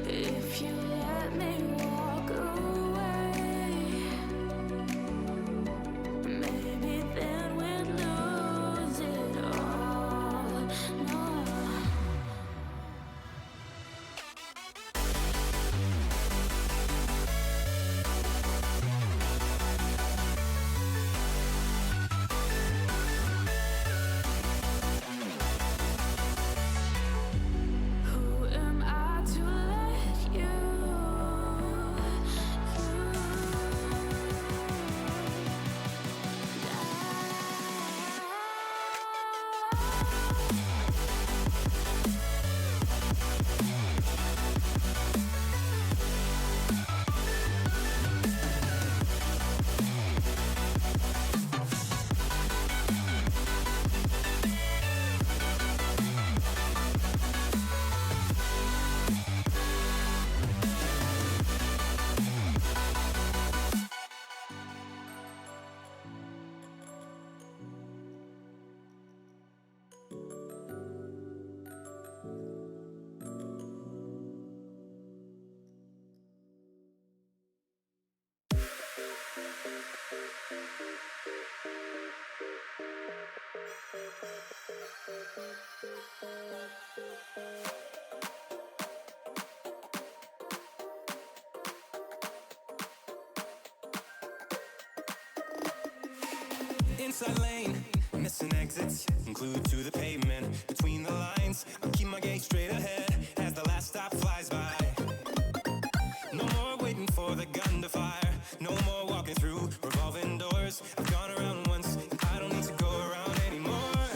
[SPEAKER 3] if you let me walk away, maybe then we'd lose it all. No. Who am I to let you
[SPEAKER 4] Inside lane, missing exits, glued to the pavement. Between the lines, I'll keep my gaze straight ahead as the last stop flies by. No more waiting for the gun to fire. No more walking through revolving doors. I've gone around once, I don't need to go around anymore.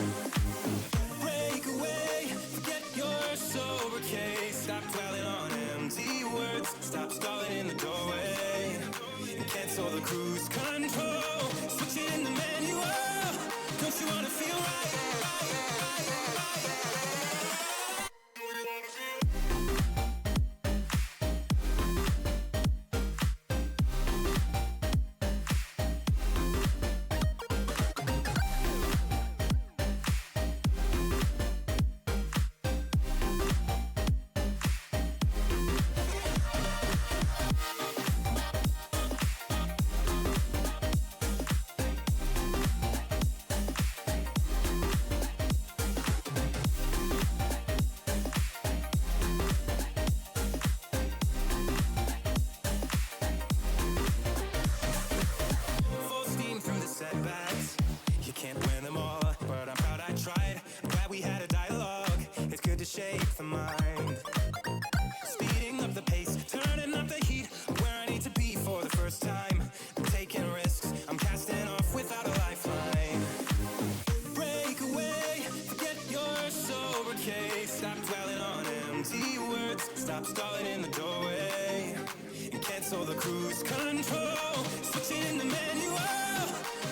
[SPEAKER 4] Break away, forget your sober case. Stop dwelling on empty words. Stop stalling in the doorway and cancel the cruise control. Switching the manual. Don't you wanna feel right? Stop stalling in the doorway and cancel the cruise control. Switching in the manual.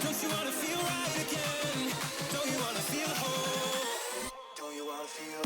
[SPEAKER 4] Don't you wanna feel right again? Don't you wanna feel whole? Don't you wanna feel?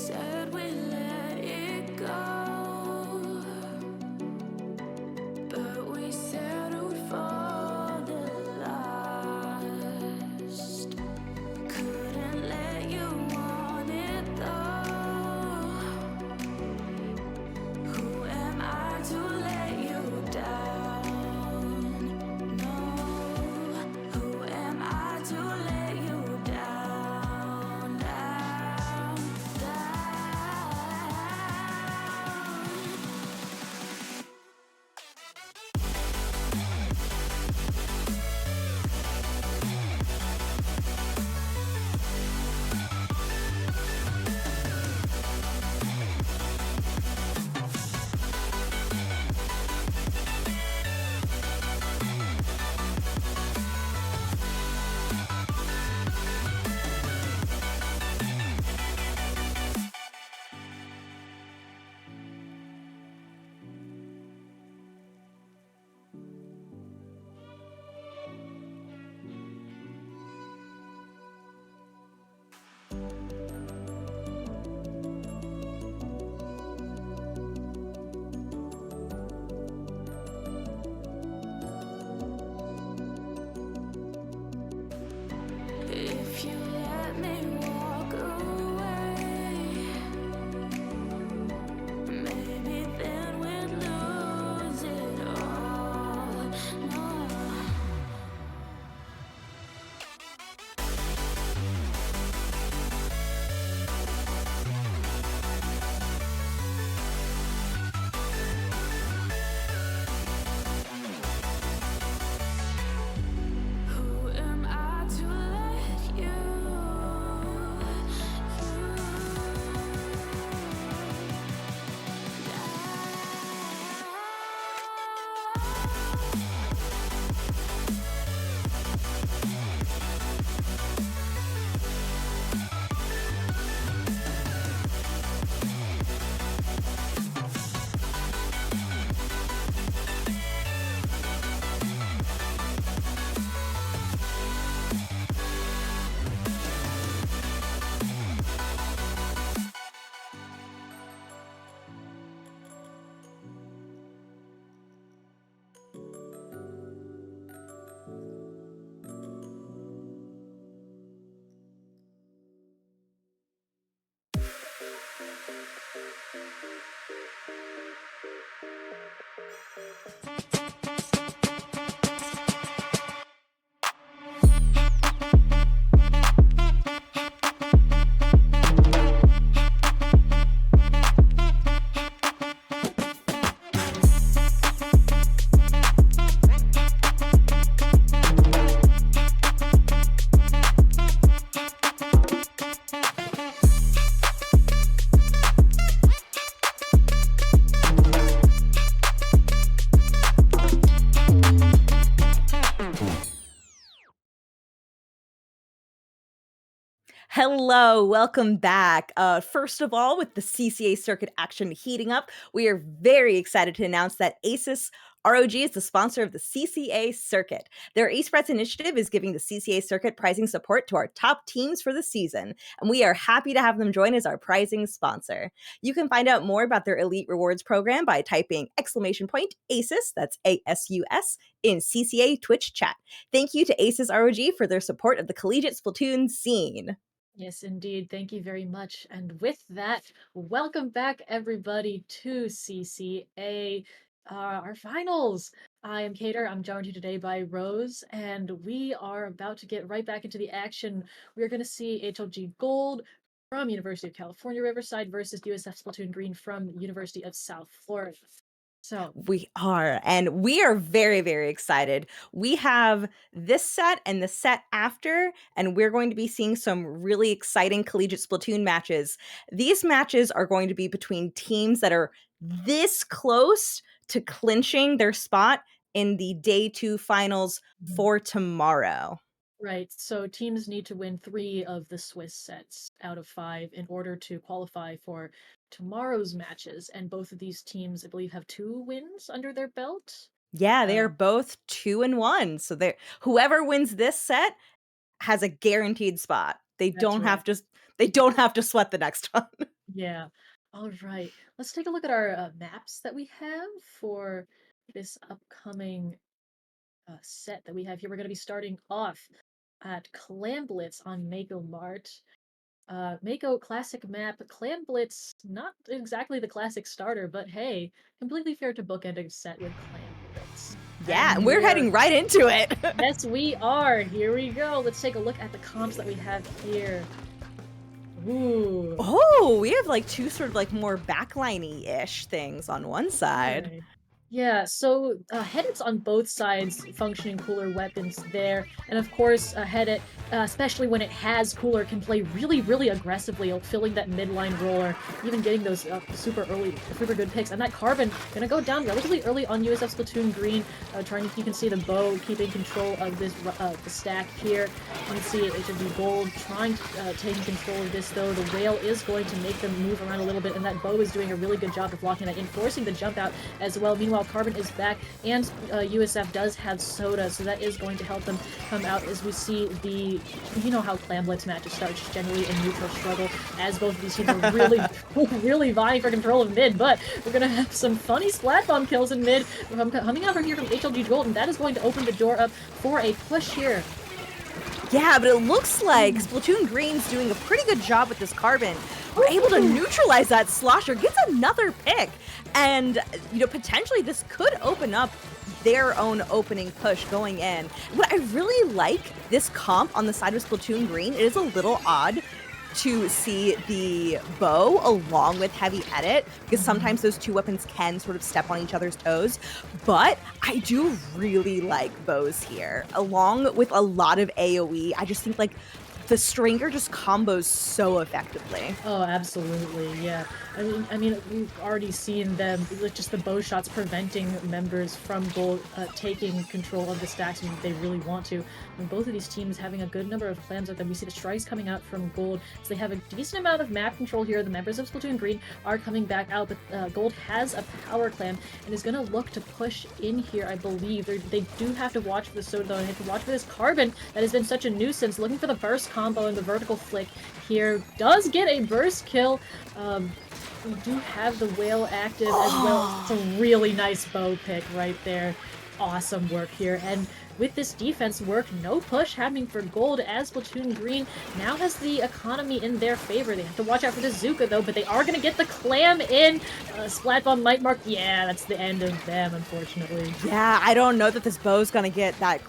[SPEAKER 3] said we let it go, but we settled for the last. Couldn't let you want it though. Who am I to let you down? No. Who am I to let you down, down, down? If you let me walk away, maybe then we'd lose it all. No. Who am I to let you
[SPEAKER 5] Hello, welcome back. First of all, with the CCA Circuit action heating up, we are very excited to announce that ASUS ROG is the sponsor of the CCA Circuit. Their esports initiative is giving the CCA Circuit prizing support to our top teams for the season, and we are happy to have them join as our prizing sponsor. You can find out more about their Elite Rewards program by typing !ASUS, that's ASUS, in CCA Twitch chat. Thank you to ASUS ROG for their support of the Collegiate Splatoon scene.
[SPEAKER 6] Yes, indeed. Thank you very much. And with that, welcome back, everybody, to CCA, our finals. I am Chaedr. I'm joined here today by Rose, and we are about to get right back into the action. We are going to see HLG Gold from University of California, Riverside versus USF Splatoon Green from University of South Florida. So
[SPEAKER 5] We are, and we are very, very excited. We have this set and the set after, and we're going to be seeing some really exciting collegiate Splatoon matches. These matches are going to be between teams that are this close to clinching their spot in the day 2 finals for tomorrow.
[SPEAKER 6] right, so teams need to win 3 of the Swiss sets out of 5 in order to qualify for tomorrow's matches, and both of these teams, I believe, have 2 wins under their belt.
[SPEAKER 5] Yeah, they are both 2-1. So whoever wins this set has a guaranteed spot. They
[SPEAKER 6] That's
[SPEAKER 5] don't have to sweat the next one.
[SPEAKER 6] Yeah. All right. Let's take a look at our maps that we have for this upcoming set that we have here. We're going to be starting off at Clam Blitz on Mako Mart. Mako classic map, Clam Blitz, not exactly the classic starter, but hey, completely fair to bookend a set with Clam Blitz.
[SPEAKER 5] Yeah,
[SPEAKER 6] And
[SPEAKER 5] and we're heading right into it.
[SPEAKER 6] Yes, we are. Here we go. Let's take a look at the comps that we have here. Ooh.
[SPEAKER 5] Oh, we have like two sort of like more backliney-ish things on one side.
[SPEAKER 6] Okay. Yeah, so Headits on both sides, functioning cooler weapons there, and of course Headit, especially when it has cooler, can play really, really aggressively, filling that midline roller, even getting those super good picks. And that Carbon gonna go down relatively early on USF Splatoon Green, you can see the bow keeping control of this the stack here. You can see it should be Gold trying to taking control of this though. The Whale is going to make them move around a little bit, and that bow is doing a really good job of blocking that in, forcing the jump out as well. Meanwhile, Carbon is back, and USF does have Soda, so that is going to help them come out as we see the, you know how Clam Blitz matches start, just generally a neutral struggle, as both of these teams are really, really vying for control of mid, but we're going to have some funny Splat Bomb kills in mid coming out from here from HLG Gold, and that is going to open the door up for a push here.
[SPEAKER 5] Yeah, but it looks like Splatoon Green's doing a pretty good job with this Carbon. We're able to neutralize that. Slosher gets another pick. And, you know, potentially this could open up their own opening push going in. What I really like this comp on the side of Splatoon Green, it is a little odd to see the bow along with heavy edit, because sometimes those two weapons can sort of step on each other's toes, but I do really like bows here along with a lot of AoE. I just think like the Stringer just combos so effectively.
[SPEAKER 6] Oh, absolutely, yeah. I mean, we've already seen them, like, just the bow shots preventing members from Gold taking control of the stacks when they really want to. And both of these teams having a good number of clams with them. We see the strikes coming out from Gold, so they have a decent amount of map control here. The members of Splatoon Green are coming back out, but Gold has a power clam and is going to look to push in here, I believe. They do have to watch for the Soda, though, and have to watch for this Carbon that has been such a nuisance. Looking for the burst combo and the vertical flick here. Does get a burst kill. We do have the Whale active as well. It's a really nice bow pick right there. Awesome work here. And with this defense work, no push happening for Gold, as Splatoon Green now has the economy in their favor. They have to watch out for the Zuka though, but they are going to get the clam in. Splat Bomb might mark. Yeah, that's the end of them, unfortunately.
[SPEAKER 5] Yeah, I don't know that this bow's going to get that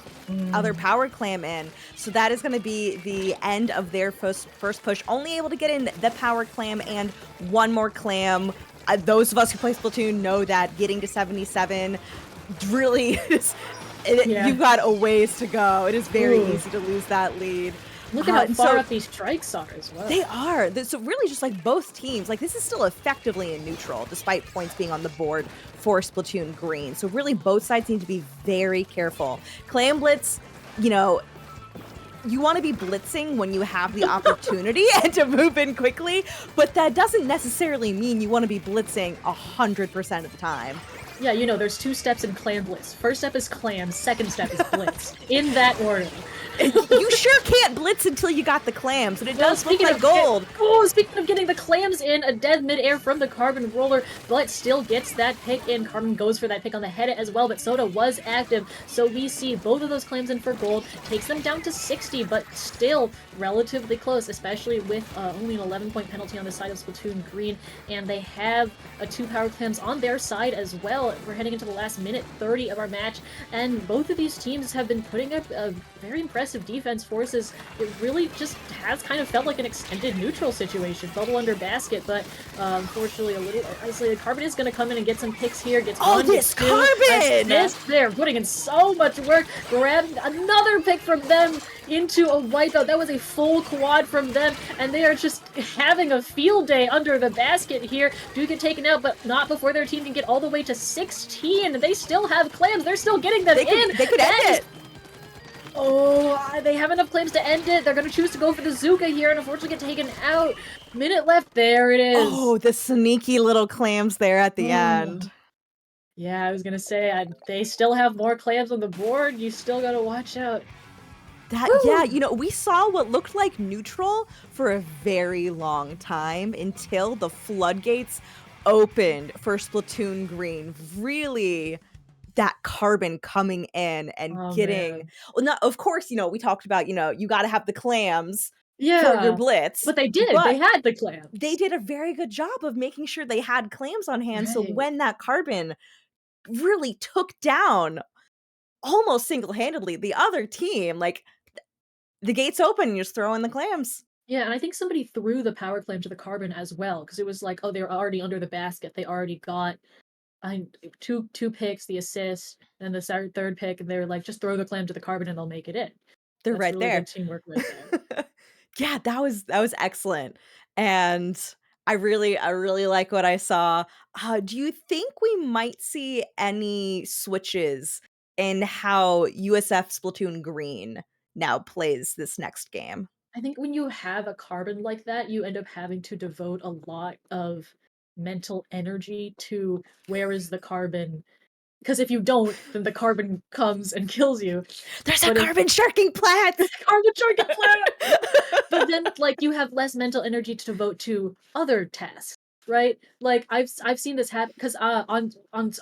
[SPEAKER 5] other power clam in. So that is going to be the end of their first push. Only able to get in the power clam and one more clam. Those of us who play Splatoon know that getting to 77 really is... You've got a ways to go. It is very easy to lose that lead.
[SPEAKER 6] Look at how far up these strikes are as well.
[SPEAKER 5] They are. So really just like both teams, like this is still effectively in neutral despite points being on the board for Splatoon Green. So really both sides need to be very careful. Clam Blitz, you know, you want to be blitzing when you have the opportunity and to move in quickly, but that doesn't necessarily mean you want to be blitzing 100% of the time.
[SPEAKER 6] Yeah, you know, there's two steps in Clam Blitz. First step is Clam, second step is Blitz. In that order.
[SPEAKER 5] You sure can't blitz until you got the clams, and it does look like Gold.
[SPEAKER 6] Speaking of getting the clams in, a dead midair from the Carbon roller, but still gets that pick in. Carbon goes for that pick on the head as well, but Soda was active, so we see both of those clams in for Gold. Takes them down to 60, but still relatively close, especially with only an 11-point penalty on the side of Splatoon Green, and they have 2 power clams on their side as well. We're heading into the last minute 30 of our match, and both of these teams have been putting up a very impressive defense forces. It really just has kind of felt like an extended neutral situation. Bubble under basket, but unfortunately a little isolated. Carbon is going to come in and get some picks here. Gets one,
[SPEAKER 5] this
[SPEAKER 6] gets two.
[SPEAKER 5] Carbon!
[SPEAKER 6] They're putting in so much work. Grabbed another pick from them into a wipeout. That was a full quad from them, and they are just having a field day under the basket here. Do get taken out, but not before their team can get all the way to 16. They still have clams. They're still getting them in.
[SPEAKER 5] They could end it.
[SPEAKER 6] Oh, they have enough claims to end it. They're going to choose to go for the Zuka here and unfortunately get taken out. Minute left. There it is.
[SPEAKER 5] Oh, the sneaky little clams there at the end.
[SPEAKER 6] Yeah, I was going to say, they still have more clams on the board. You still got to watch out.
[SPEAKER 5] Yeah, you know, we saw what looked like neutral for a very long time until the floodgates opened for Splatoon Green. Really, that carbon coming in and
[SPEAKER 6] Oh,
[SPEAKER 5] getting,
[SPEAKER 6] man.
[SPEAKER 5] well, not, of course, you know, we talked about, you know, you got to have the clams for your
[SPEAKER 6] Yeah.
[SPEAKER 5] blitz,
[SPEAKER 6] But they did. They
[SPEAKER 5] but
[SPEAKER 6] had the clams.
[SPEAKER 5] they did a very good job of making sure they had clams on hand. So
[SPEAKER 6] Right.
[SPEAKER 5] when that carbon really took down almost single-handedly the other team, like, the gates open, you just throw in the clams.
[SPEAKER 6] Yeah, and I think somebody threw the power clam to the carbon as well, because it was like, oh, they're already under the basket. They already got two picks, the assist, and the third pick, and they were like, just throw the clam to the carbon and they'll make it in.
[SPEAKER 5] They're
[SPEAKER 6] That's
[SPEAKER 5] right
[SPEAKER 6] really
[SPEAKER 5] there.
[SPEAKER 6] good teamwork right there.
[SPEAKER 5] Yeah, that was excellent, and I really like what I saw. Do you think we might see any switches in how USF Splatoon Green now plays this next game?
[SPEAKER 6] I think when you have a carbon like that, you end up having to devote a lot of mental energy to where is the carbon. Because if you don't, then the carbon comes and kills you.
[SPEAKER 5] There's a
[SPEAKER 6] But if-
[SPEAKER 5] carbon sharking plant!
[SPEAKER 6] Carbon sharking plant! But then, like, you have less mental energy to devote to other tasks, right? Like, I've seen this happen because on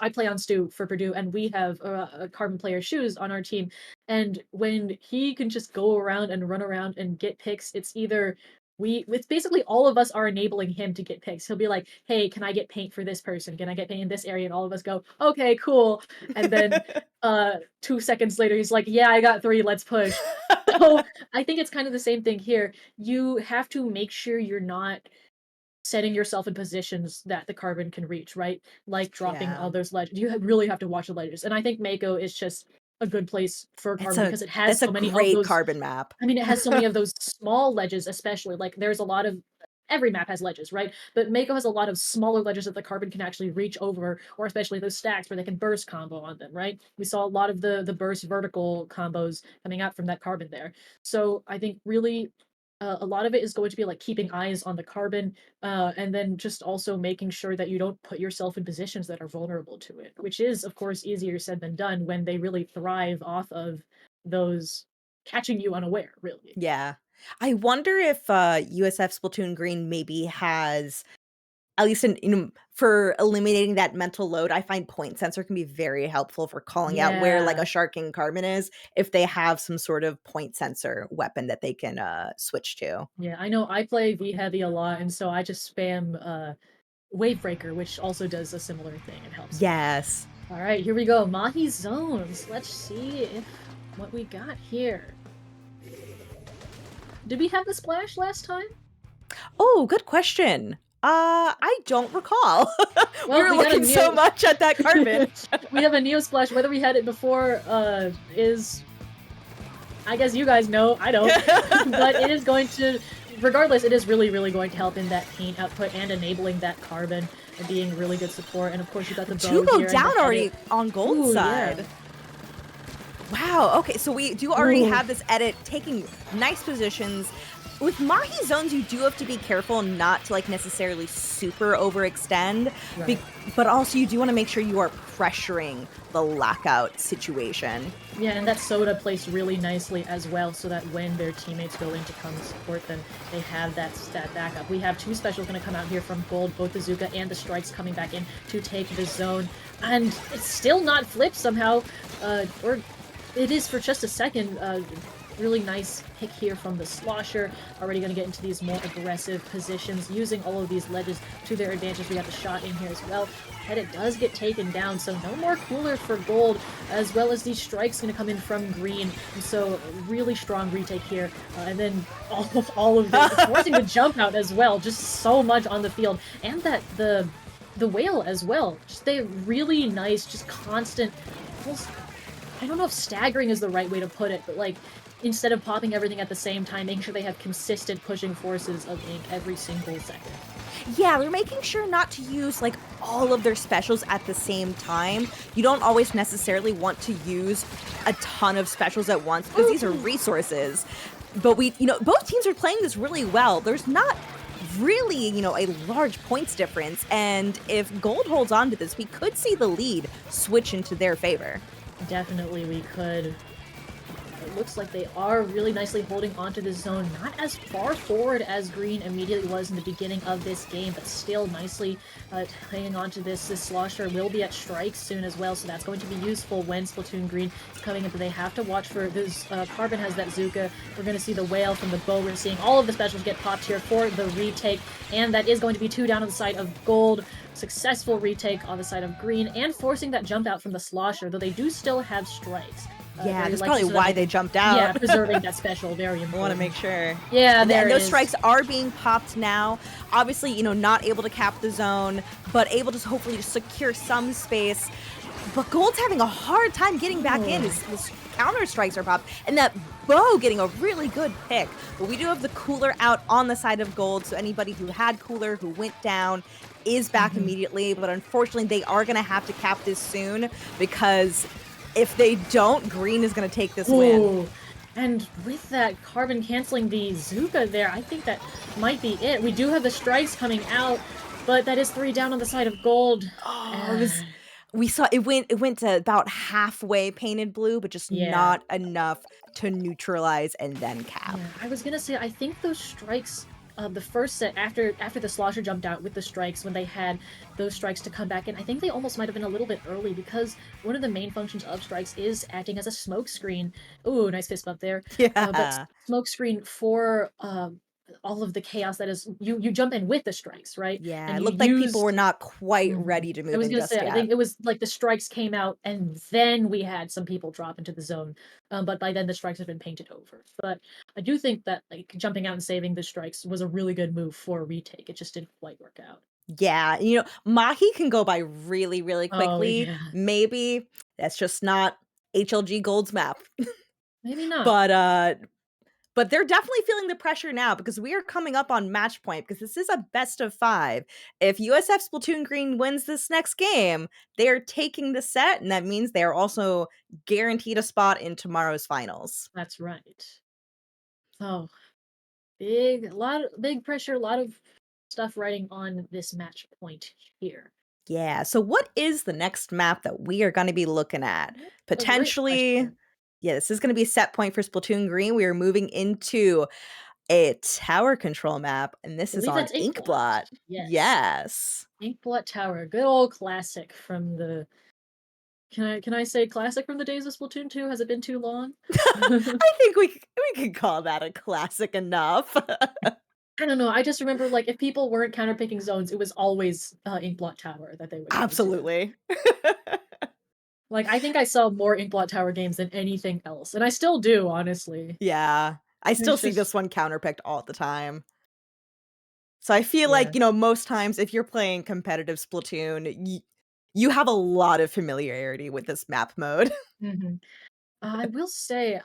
[SPEAKER 6] I play on Stu for Purdue, and we have a carbon player shoes on our team, and when he can just go around and run around and get picks, it's either it's basically all of us are enabling him to get picks. He'll be like, "Hey, can I get paint for this person? Can I get paint in this area?" And all of us go, "Okay, cool." And then 2 seconds later, he's like, "Yeah, I got 3. Let's push." So I think it's kind of the same thing here. You have to make sure you're not setting yourself in positions that the carbon can reach, right? Like dropping
[SPEAKER 5] Yeah.
[SPEAKER 6] all those ledges. You really have to watch the ledges. And I think Mako is just a good place for carbon because it has
[SPEAKER 5] That's
[SPEAKER 6] so
[SPEAKER 5] a
[SPEAKER 6] many of
[SPEAKER 5] great
[SPEAKER 6] those.
[SPEAKER 5] carbon map.
[SPEAKER 6] I mean, it has so many of those small ledges, especially. Like, there's a lot of. Every map has ledges, right? But Mako has a lot of smaller ledges that the carbon can actually reach over, or especially those stacks where they can burst combo on them, right? We saw a lot of the burst vertical combos coming out from that carbon there. So I think really a lot of it is going to be like keeping eyes on the carbon, and then just also making sure that you don't put yourself in positions that are vulnerable to it, which is, of course, easier said than done when they really thrive off of those catching you unaware, really.
[SPEAKER 5] Yeah. I wonder if USF Splatoon Green maybe has, at least for eliminating that mental load. I find point sensor can be very helpful for calling out where like
[SPEAKER 6] Yeah.
[SPEAKER 5] a sharking carbon is if they have some sort of point sensor weapon that they can switch to.
[SPEAKER 6] Yeah, I know I play V Heavy a lot, and so I just spam Wave Breaker, which also does a similar thing. It helps.
[SPEAKER 5] Yes.
[SPEAKER 6] All right, here we go. Mahi zones. Let's see what we got here. Did we have the splash last time?
[SPEAKER 5] Oh, good question. I don't recall. We
[SPEAKER 6] Well,
[SPEAKER 5] were
[SPEAKER 6] we got a
[SPEAKER 5] looking so
[SPEAKER 6] new-
[SPEAKER 5] much at that carbon.
[SPEAKER 6] We have a Neo Splash. Whether we had it before is... I guess you guys know. I don't. But it is going to... Regardless, it is really, really going to help in that paint output and enabling that carbon and being really good support. And of course, you got the bow
[SPEAKER 5] Two go
[SPEAKER 6] here and
[SPEAKER 5] down
[SPEAKER 6] the
[SPEAKER 5] already
[SPEAKER 6] edit.
[SPEAKER 5] on gold
[SPEAKER 6] Ooh,
[SPEAKER 5] side.
[SPEAKER 6] yeah.
[SPEAKER 5] Wow, okay, so we do already
[SPEAKER 6] Ooh.
[SPEAKER 5] have this edit taking nice positions. With Mahi zones, you do have to be careful not to like necessarily super overextend,
[SPEAKER 6] Right.
[SPEAKER 5] but also you do want to make sure you are pressuring the lockout situation.
[SPEAKER 6] Yeah, and that soda placed really nicely as well, so that when their teammates go in to come support them, they have that backup. We have 2 specials going to come out here from gold, both the Zuka and the Strikes coming back in to take the zone, and it's still not flipped somehow, or it is for just a second. Really nice pick here from the Slosher. Already going to get into these more aggressive positions, using all of these ledges to their advantage. We got the shot in here as well. Head it does get taken down, so no more cooler for gold, as well as these strikes going to come in from green. And so really strong retake here, and then all of this forcing the jump out as well. Just so much on the field, and that the whale as well. Just they really nice, just constant. Almost, I don't know if staggering is the right way to put it, but like, instead of popping everything at the same time, making sure they have consistent pushing forces of ink every single second.
[SPEAKER 5] Yeah, they're making sure not to use like all of their specials at the same time. You don't always necessarily want to use a ton of specials at once because these are resources. But both teams are playing this really well. There's not really, a large points difference. And if gold holds on to this, we could see the lead switch into their favor.
[SPEAKER 6] Definitely we could. it looks like they are really nicely holding onto the zone. Not as far forward as Green immediately was in the beginning of this game, but still nicely hanging on to this. This Slosher will be at strikes soon as well, so that's going to be useful when Splatoon Green is coming in, but they have to watch for this. Carbon has that Zuka. We're going to see the Whale from the Bow. We're seeing all of the specials get popped here for the retake, and that is going to be 2 down on the side of Gold. Successful retake on the side of Green, and forcing that jump out from the Slosher, though they do still have strikes.
[SPEAKER 5] Yeah, that's probably why they jumped out.
[SPEAKER 6] Yeah, preserving that special, very important.
[SPEAKER 5] I want to make sure.
[SPEAKER 6] Yeah,
[SPEAKER 5] and
[SPEAKER 6] there
[SPEAKER 5] those
[SPEAKER 6] is.
[SPEAKER 5] strikes are being popped now. Obviously, you know, not able to cap the zone, but able to hopefully just secure some space. But Gold's having a hard time getting back in. His counter strikes are popped, and that Bow getting a really good pick. But we do have the Cooler out on the side of Gold, so anybody who had Cooler, who went down, is back immediately. But unfortunately, they are going to have to cap this soon, because if they don't, Green is going to take this win.
[SPEAKER 6] And with that Carbon canceling the Zuka there, I think that might be it. We do have the strikes coming out, but that is 3 down on the side of Gold.
[SPEAKER 5] We saw it went to about halfway painted blue, but just not enough to neutralize and then cap.
[SPEAKER 6] Yeah, I was gonna say, I think those strikes, the first set after the Slosher jumped out with the strikes, when they had those strikes to come back in, I think they almost might have been a little bit early, because one of the main functions of strikes is acting as a smoke screen. Ooh, nice fist bump there.
[SPEAKER 5] Yeah.
[SPEAKER 6] But smoke screen for all of the chaos that is, you jump in with the strikes, right?
[SPEAKER 5] Yeah,
[SPEAKER 6] and
[SPEAKER 5] it looked like people were not quite ready to move
[SPEAKER 6] I was
[SPEAKER 5] in
[SPEAKER 6] gonna
[SPEAKER 5] just
[SPEAKER 6] say,
[SPEAKER 5] yet.
[SPEAKER 6] I think it was like the strikes came out, and then we had some people drop into the zone. But by then the strikes have been painted over. But I do think that like jumping out and saving the strikes was a really good move for a retake. It just didn't quite work out.
[SPEAKER 5] Yeah, you know, Mahi can go by really, really quickly.
[SPEAKER 6] yeah.
[SPEAKER 5] Maybe that's just not HLG Gold's map.
[SPEAKER 6] Maybe not.
[SPEAKER 5] But they're definitely feeling the pressure now, because we are coming up on match point, because this is a best of 5. If USF Splatoon Green wins this next game, they are taking the set, and that means they are also guaranteed a spot in tomorrow's finals.
[SPEAKER 6] That's right. Oh, big pressure, a lot of stuff riding on this match point here.
[SPEAKER 5] Yeah, so what is the next map that we are going to be looking at? Potentially, yeah, this is going to be a set point for Splatoon Green. We are moving into a tower control map, and this is on
[SPEAKER 6] that's
[SPEAKER 5] Inkblot. Yes.
[SPEAKER 6] Inkblot Tower, good old classic from the... Can I say classic from the days of Splatoon 2? Has it been too long?
[SPEAKER 5] I think we could call that a classic enough.
[SPEAKER 6] I don't know. I just remember, like, if people weren't counterpicking zones, it was always Inkblot Tower that they would go to.
[SPEAKER 5] Absolutely.
[SPEAKER 6] Like, I think I saw more Inkblot Tower games than anything else, and I still do, honestly.
[SPEAKER 5] Yeah, I still see this one counterpicked all the time. So I feel like, you know, most times if you're playing competitive Splatoon, you have a lot of familiarity with this map mode.
[SPEAKER 6] I will say,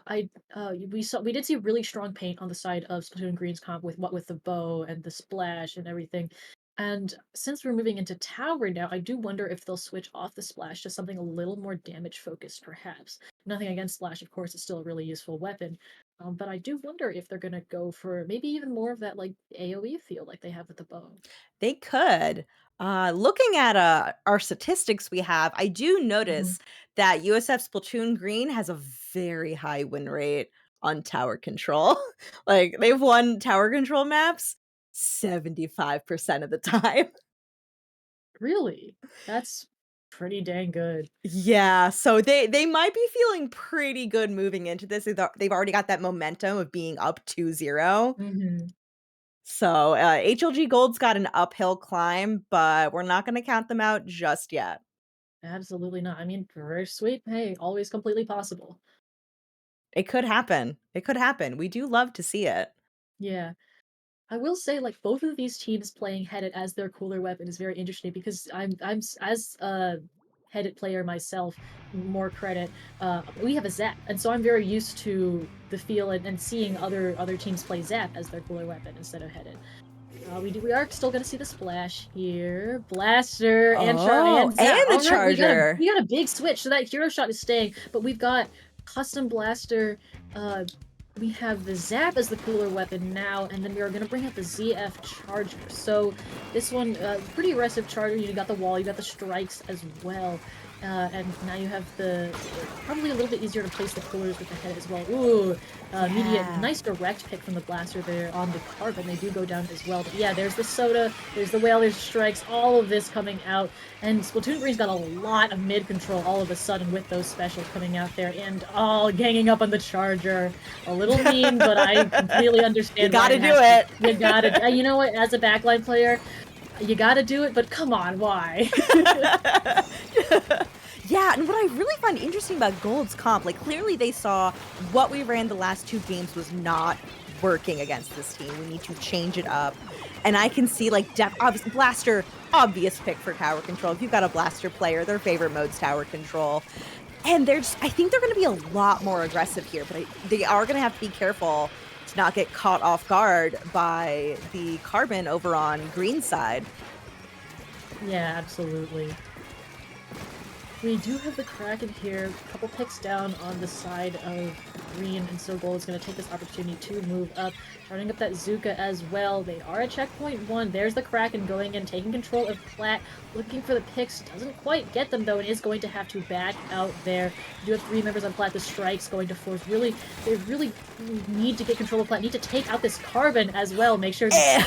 [SPEAKER 6] we did see really strong paint on the side of Splatoon Green's comp with the bow and the splash and everything. And since we're moving into Tower now, I do wonder if they'll switch off the splash to something a little more damage focused, perhaps. Nothing against splash, of course, it's still a really useful weapon. But I do wonder if they're gonna go for maybe even more of that like AoE feel like they have with the bow.
[SPEAKER 5] They could. Looking at our statistics we have, I do notice that USF Splatoon Green has a very high win rate on tower control. Like, they've won tower control maps 75% of the time.
[SPEAKER 6] Really? That's pretty dang good.
[SPEAKER 5] Yeah, so they might be feeling pretty good moving into this. They've already got that momentum of being up 2-0. So HLG Gold's got an uphill climb, but we're not going to count them out just yet.
[SPEAKER 6] Absolutely not. I mean, very sweet. Hey, always completely possible.
[SPEAKER 5] It could happen. It could happen. We do love to see it.
[SPEAKER 6] Yeah. I will say, like, both of these teams playing Headed as their cooler weapon is very interesting, because I'm as a Headed player myself, more credit, we have a Zap, and so I'm very used to the feel and seeing other teams play Zap as their cooler weapon instead of Headed. We are still gonna see the splash here, blaster and Zap.
[SPEAKER 5] And the charger.
[SPEAKER 6] We got a big switch, so that hero shot is staying, but we've got custom blaster we have the Zap as the cooler weapon now, and then we are going to bring out the ZF Charger. So this one, pretty aggressive charger. You got the wall, you got the strikes as well. And now you have the, probably a little bit easier to place the coolers with the head as well. Ooh, immediate, nice direct pick from the blaster there on the carbon. They do go down as well. But yeah, there's the soda, there's the whale, there's the strikes, all of this coming out. And Splatoon Green's got a lot of mid control all of a sudden with those specials coming out there. And all ganging up on the charger. A little mean, but I completely understand.
[SPEAKER 5] You gotta do it.
[SPEAKER 6] You gotta, you know what, as a backline player, you gotta do it, but come on, why?
[SPEAKER 5] Yeah, and what I really find interesting about Gold's comp, like clearly they saw what we ran the last 2 games was not working against this team. We need to change it up. And I can see like Blaster, obvious pick for tower control. If you've got a Blaster player, their favorite mode's tower control. And I think they're going to be a lot more aggressive here, but they are going to have to be careful to not get caught off guard by the carbon over on green side.
[SPEAKER 6] Yeah, absolutely. We do have the Kraken here, a couple picks down on the side of green, and so Gold is going to take this opportunity to move up, turning up that Zuka as well. They are at checkpoint 1. There's the Kraken going in, taking control of Plat, looking for the picks. Doesn't quite get them, though, and is going to have to back out there. We do have 3 members on Plat. The strike's going to force. They really need to get control of Plat. Need to take out this carbon as well. Make sure. They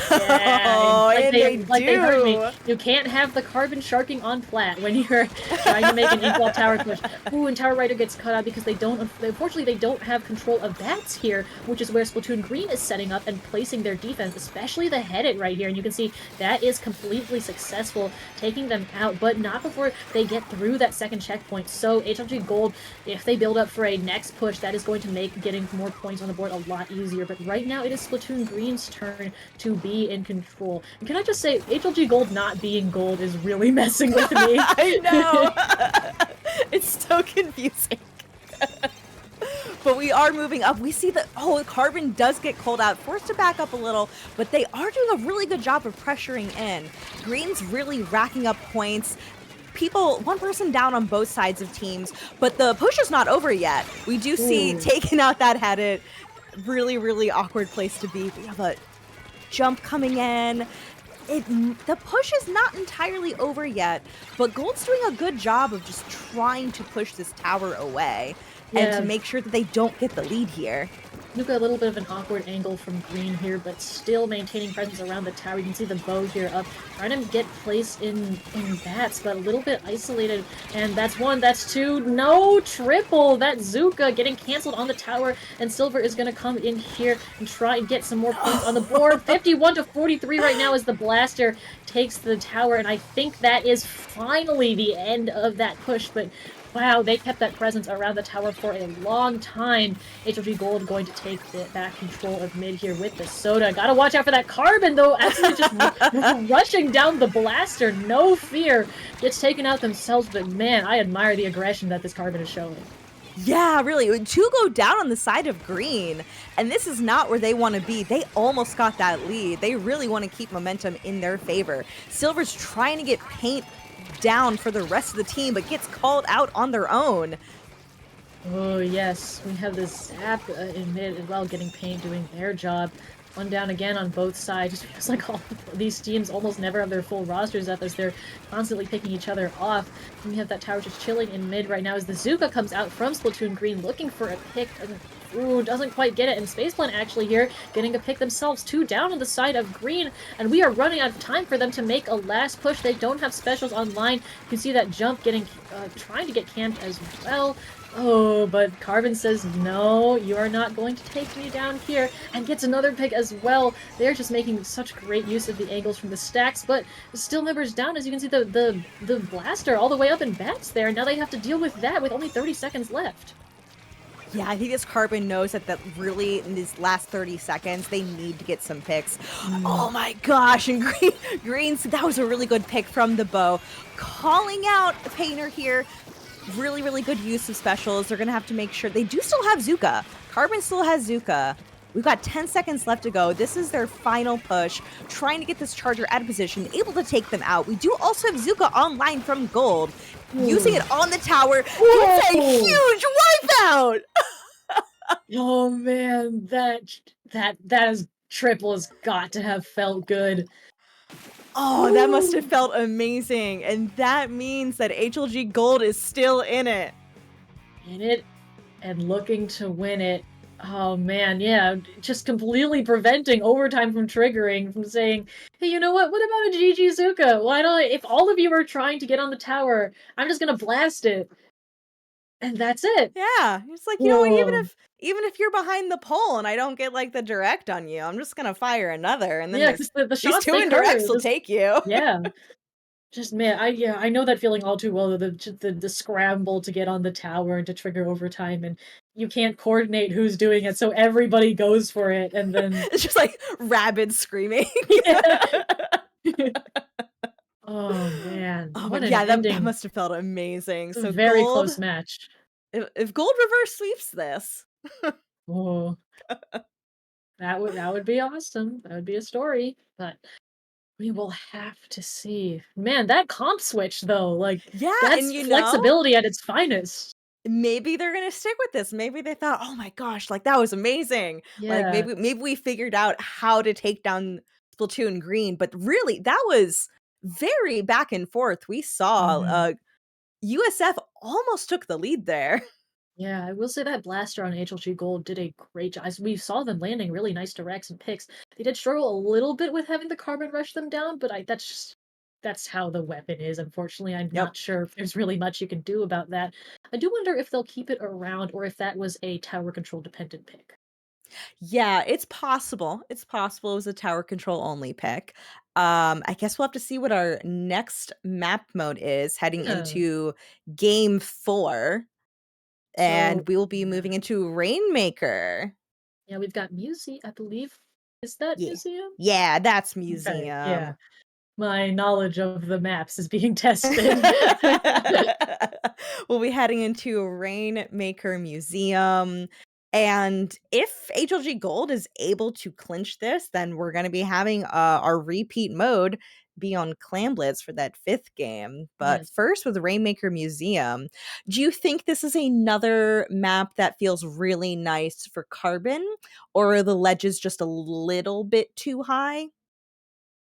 [SPEAKER 6] heard me. You can't have the carbon sharking on Plat when you're trying to make an equal tower push. Ooh, and Tower Rider gets cut out because unfortunately they don't have control of bats here, which is where Splatoon Green is setting up and placing their defense, especially the headed right here. And you can see that is completely successful, taking them out, but not before they get through that second checkpoint. So HLG Gold, if they build up for a next push, that is going to make getting more points on the board a lot easier. But right now it is Splatoon Green's turn to be in control. And can I just say, HLG Gold not being gold is really messing with me.
[SPEAKER 5] I know. It's so confusing. But we are moving up. We see that, Carbon does get called out, forced to back up a little, but they are doing a really good job of pressuring in. Green's really racking up points. One person down on both sides of teams, but the push is not over yet. We do see taking out that headed, really, really awkward place to be. We have a jump coming in. The push is not entirely over yet, but Gold's doing a good job of just trying to push this tower away and to make sure that they don't get the lead here.
[SPEAKER 6] Look at a little bit of an awkward angle from Green here, but still maintaining presence around the tower. You can see the bow here up, trying to get placed in bats, but a little bit isolated. And that's 1, that's 2, no, triple! That Zuka getting canceled on the tower, and Silver is going to come in here and try and get some more points on the board. 51-43 right now as the Blaster takes the tower, and I think that is finally the end of that push, but wow, they kept that presence around the tower for a long time. HLG Gold going to take back control of mid here with the soda. Gotta watch out for that carbon, though. Absolutely just rushing down the Blaster. No fear. Gets taken out themselves, but man, I admire the aggression that this carbon is showing.
[SPEAKER 5] Yeah, really. 2 go down on the side of green, and this is not where they want to be. They almost got that lead. They really want to keep momentum in their favor. Silver's trying to get paint down for the rest of the team, but gets called out on their own.
[SPEAKER 6] Oh yes, we have this Zap in mid as well, getting paint, doing their job. 1 down again on both sides. Just feels like all these teams almost never have their full rosters up as they're constantly picking each other off. And we have that tower just chilling in mid right now as the Zuka comes out from Splatoon Green looking for a pick. Ooh, doesn't quite get it. And Spaceplan actually here getting a pick themselves. 2 down on the side of green. And we are running out of time for them to make a last push. They don't have specials online. You can see that jump getting, trying to get camped as well. Oh, but Carbon says, no, you are not going to take me down here, and gets another pick as well. They're just making such great use of the angles from the stacks, but still members down. As you can see, the Blaster all the way up in bats there, and now they have to deal with that with only 30 seconds left.
[SPEAKER 5] Yeah, I think this Carbon knows that really in these last 30 seconds, they need to get some picks. Oh my gosh, and Green, that was a really good pick from the bow. Calling out Painter here. Really, really good use of specials. They're going to have to make sure. They do still have Zuka. Carbon still has Zuka. We've got 10 seconds left to go. This is their final push, trying to get this charger out of position, able to take them out. We do also have Zuka online from Gold, using it on the tower. It's a huge wipeout!
[SPEAKER 6] Oh man, that is triple has got to have felt good.
[SPEAKER 5] Oh, that must have felt amazing. And that means that HLG Gold is still in it.
[SPEAKER 6] In it and looking to win it. Oh man, yeah, just completely preventing overtime from triggering, from saying, hey, you know what about a GG Zuka? Why not, if all of you are trying to get on the tower, I'm just gonna blast it. And that's it.
[SPEAKER 5] Yeah. It's like, you know what, even if you're behind the pole and I don't get like the direct on you, I'm just gonna fire another. And then
[SPEAKER 6] Yeah, because the
[SPEAKER 5] these
[SPEAKER 6] shots
[SPEAKER 5] two
[SPEAKER 6] they
[SPEAKER 5] indirects
[SPEAKER 6] cover,
[SPEAKER 5] will take you.
[SPEAKER 6] yeah. Just man, I know that feeling all too well. The scramble to get on the tower and to trigger overtime, and you can't coordinate who's doing it, so everybody goes for it, and then
[SPEAKER 5] It's just like rabid screaming.
[SPEAKER 6] oh man,
[SPEAKER 5] Oh,
[SPEAKER 6] what
[SPEAKER 5] but
[SPEAKER 6] an
[SPEAKER 5] yeah, that
[SPEAKER 6] ending!
[SPEAKER 5] must have felt amazing.
[SPEAKER 6] It's a
[SPEAKER 5] So
[SPEAKER 6] very
[SPEAKER 5] Gold,
[SPEAKER 6] close match.
[SPEAKER 5] if Gold reverse sweeps this,
[SPEAKER 6] Oh, that would be awesome. That would be a story, but we will have to see. Man, that comp switch though, like
[SPEAKER 5] yeah,
[SPEAKER 6] that's
[SPEAKER 5] and you know,
[SPEAKER 6] flexibility at its finest.
[SPEAKER 5] maybe they're gonna stick with this. Maybe they thought, oh my gosh, like that was amazing. Like
[SPEAKER 6] Yeah.
[SPEAKER 5] maybe we figured out how to take down Splatoon Green, but really that was very back and forth. We saw
[SPEAKER 6] Mhm.
[SPEAKER 5] USF almost took the lead there.
[SPEAKER 6] Yeah, I will say that Blaster on HLG Gold did a great job. As we saw them landing really nice directs and picks. They did struggle a little bit with having the carbon rush them down, but that's how the weapon is. Unfortunately, I'm
[SPEAKER 5] Yep.
[SPEAKER 6] not sure if there's really much you can do about that. I do wonder if they'll keep it around or if that was a tower control dependent pick.
[SPEAKER 5] Yeah, it's possible. It's possible it was a tower control only pick. I guess we'll have to see what our next map mode is heading
[SPEAKER 6] Yeah.
[SPEAKER 5] into game 4.
[SPEAKER 6] So
[SPEAKER 5] And we will be
[SPEAKER 6] yeah.
[SPEAKER 5] moving into Rainmaker.
[SPEAKER 6] Yeah, we've got Museum, I believe. Is that
[SPEAKER 5] Yeah.
[SPEAKER 6] Museum?
[SPEAKER 5] Yeah, that's
[SPEAKER 6] Okay, yeah.
[SPEAKER 5] museum.
[SPEAKER 6] My knowledge of the maps is being tested.
[SPEAKER 5] We'll be heading into Rainmaker Museum. And if HLG Gold is able to clinch this, then we're going to be having our repeat mode be on Clamblitz for that 5th game. But
[SPEAKER 6] Yes.
[SPEAKER 5] first, with Rainmaker Museum, do you think this is another map that feels really nice for Carbon? Or are the ledges just a little bit too high?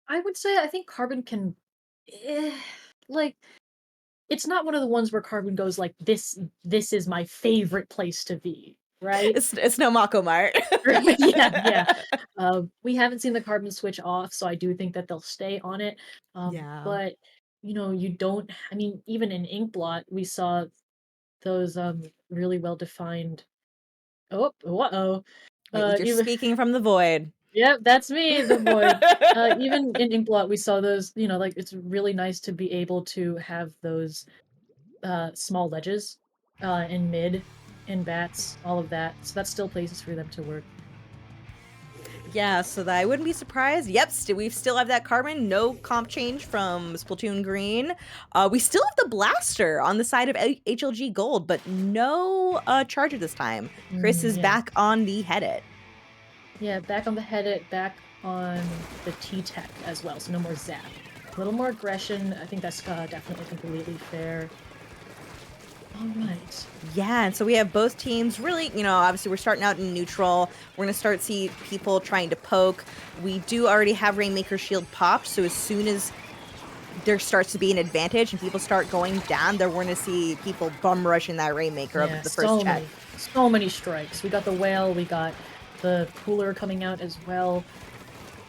[SPEAKER 6] I would say I think Carbon can eh, like it's not one of the ones where Carbon goes like this is my favorite place to be, right?
[SPEAKER 5] It's no Mako Mart.
[SPEAKER 6] Yeah. We haven't seen the Carbon switch off, so I do think that they'll stay on it.
[SPEAKER 5] Yeah.
[SPEAKER 6] But you don't I mean, even in Inkblot, we saw those really well defined oh, uh-oh.
[SPEAKER 5] You're
[SPEAKER 6] Even
[SPEAKER 5] speaking from the void.
[SPEAKER 6] Yep, that's me, the void. Even in Inkblot, we saw those, like it's really nice to be able to have those small ledges in mid, in bats, all of that. So that's still places for them to work.
[SPEAKER 5] Yeah, so that I wouldn't be surprised. Yep, we still have that Carbon, no comp change from Splatoon Green. We still have the Blaster on the side of HLG Gold, but no Charger this time. Chris is
[SPEAKER 6] Yeah.
[SPEAKER 5] back on the Headit.
[SPEAKER 6] Yeah, back on the Headit, back on the T-Tech as well, so no more Zap. A little more aggression, I think that's definitely completely fair. All right.
[SPEAKER 5] Yeah, and so we have both teams really, obviously we're starting out in neutral. We're going to start see people trying to poke. We do already have Rainmaker Shield popped, so as soon as there starts to be an advantage and people start going down, we're going to see people bum rushing that Rainmaker up at the first check.
[SPEAKER 6] So many strikes. We got the Whale, we got the Cooler coming out as well.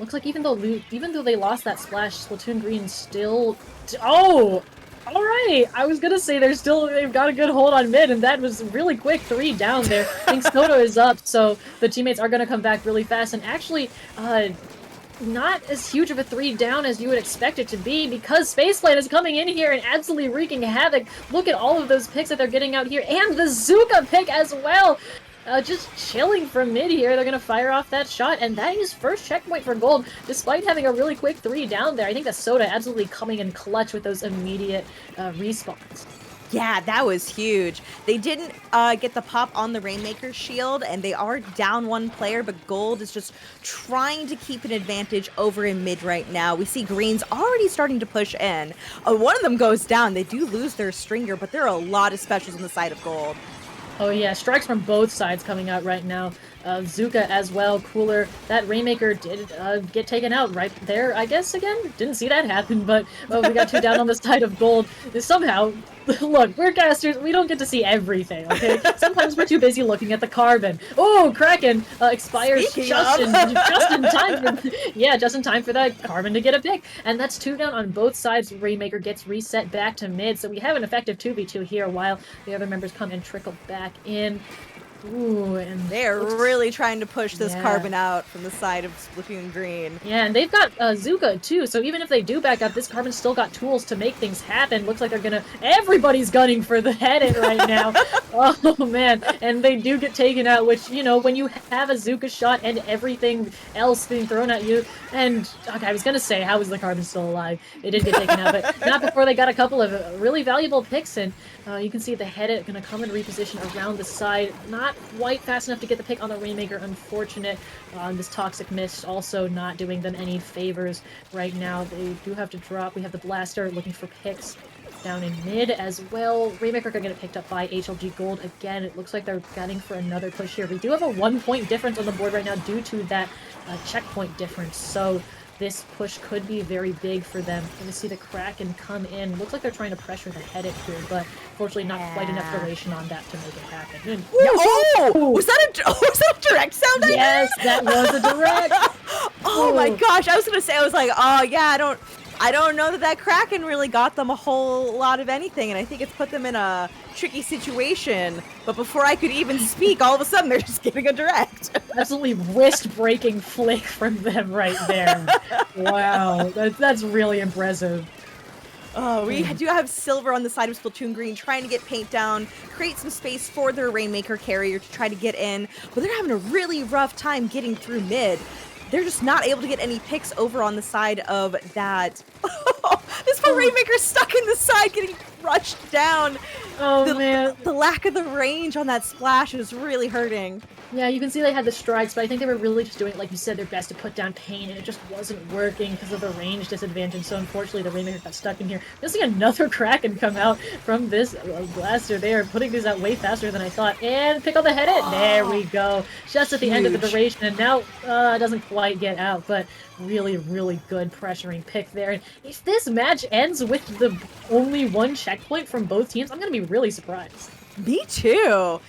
[SPEAKER 6] Looks like even though they lost that splash, Splatoon Green still... Oh! Alright! I was gonna say they've got a good hold on mid, and that was really quick 3 down there. I think Soda is up, so the teammates are gonna come back really fast, and actually, not as huge of a 3 down as you would expect it to be, because Spaceplane is coming in here and absolutely wreaking havoc. Look at all of those picks that they're getting out here, and the Zuka pick as well! Just chilling from mid here, they're gonna fire off that shot, and that is first checkpoint for Gold, despite having a really quick 3 down there. I think that Soda absolutely coming in clutch with those immediate respawns.
[SPEAKER 5] Yeah, that was huge. They didn't get the pop on the Rainmaker shield, and they are down 1 player, but Gold is just trying to keep an advantage over in mid right now. We see Green's already starting to push in. One of them goes down. They do lose their stringer, but there are a lot of specials on the side of Gold.
[SPEAKER 6] Oh yeah, strikes from both sides coming out right now. Zuka as well, Cooler. That Rainmaker did get taken out right there, I guess, again? Didn't see that happen, but we got 2 down on the side of Gold. Somehow, look, we're casters, we don't get to see everything, okay? Sometimes we're too busy looking at the carbon. Oh, Kraken expires just in time for just in time for that carbon to get a pick. And that's 2 down on both sides. Rainmaker gets reset back to mid, so we have an effective 2v2 here while the other members come and trickle back in. Ooh, and
[SPEAKER 5] They're really trying to push this
[SPEAKER 6] Yeah.
[SPEAKER 5] carbon out from the side of Splatoon Green.
[SPEAKER 6] Yeah, and they've got Zuka too, so even if they do back up, this carbon's still got tools to make things happen. Looks like they're gonna... Everybody's gunning for the head right now. Oh man, and they do get taken out, which, you know, when you have a Zuka shot and everything else being thrown at you, and... Okay, I was gonna say, how is the carbon still alive? It did get taken out, but not before they got a couple of really valuable picks, and you can see the head gonna come and reposition around the side. Not quite fast enough to get the pick on the Rainmaker, unfortunate. This Toxic Mist also not doing them any favors right now. They do have to drop. We have the Blaster looking for picks down in mid as well. Rainmaker gonna get picked up by HLG Gold again. It looks like they're gunning for another push here. We do have a 1-point difference on the board right now due to that checkpoint difference, so this push could be very big for them. We're gonna see the Kraken come in. Looks like they're trying to pressure the head here, but fortunately not quite enough duration on that to make it happen. And,
[SPEAKER 5] Oh! Was that a direct sound?
[SPEAKER 6] yes, that was a direct.
[SPEAKER 5] Oh my gosh! I was gonna say, I was like, oh yeah, I don't know that Kraken really got them a whole lot of anything, and I think it's put them in a tricky situation. But before I could even speak, all of a sudden they're just getting a direct.
[SPEAKER 6] Absolutely wrist-breaking flick from them right there. Wow, that's really impressive.
[SPEAKER 5] Oh, we do have Silver on the side of Splatoon Green trying to get paint down, create some space for their Rainmaker carrier to try to get in, but they're having a really rough time getting through mid. They're just not able to get any picks over on the side of that. This poor Rainmaker's stuck in the side getting crushed down.
[SPEAKER 6] Oh man.
[SPEAKER 5] The lack of the range on that splash is really hurting.
[SPEAKER 6] Yeah, you can see they had the strikes, but I think they were really just doing, like you said, their best to put down pain, and it just wasn't working because of the range disadvantage. So unfortunately, the Rainmaker got stuck in here. You'll see another Kraken come out from this blaster. They are putting these out way faster than I thought. And pick on the head it. There we go. Just at the end of the duration, and now it doesn't quite get out, but really, really good pressuring pick there. And if this match ends with the only 1 checkpoint from both teams, I'm going to be really surprised.
[SPEAKER 5] Me too.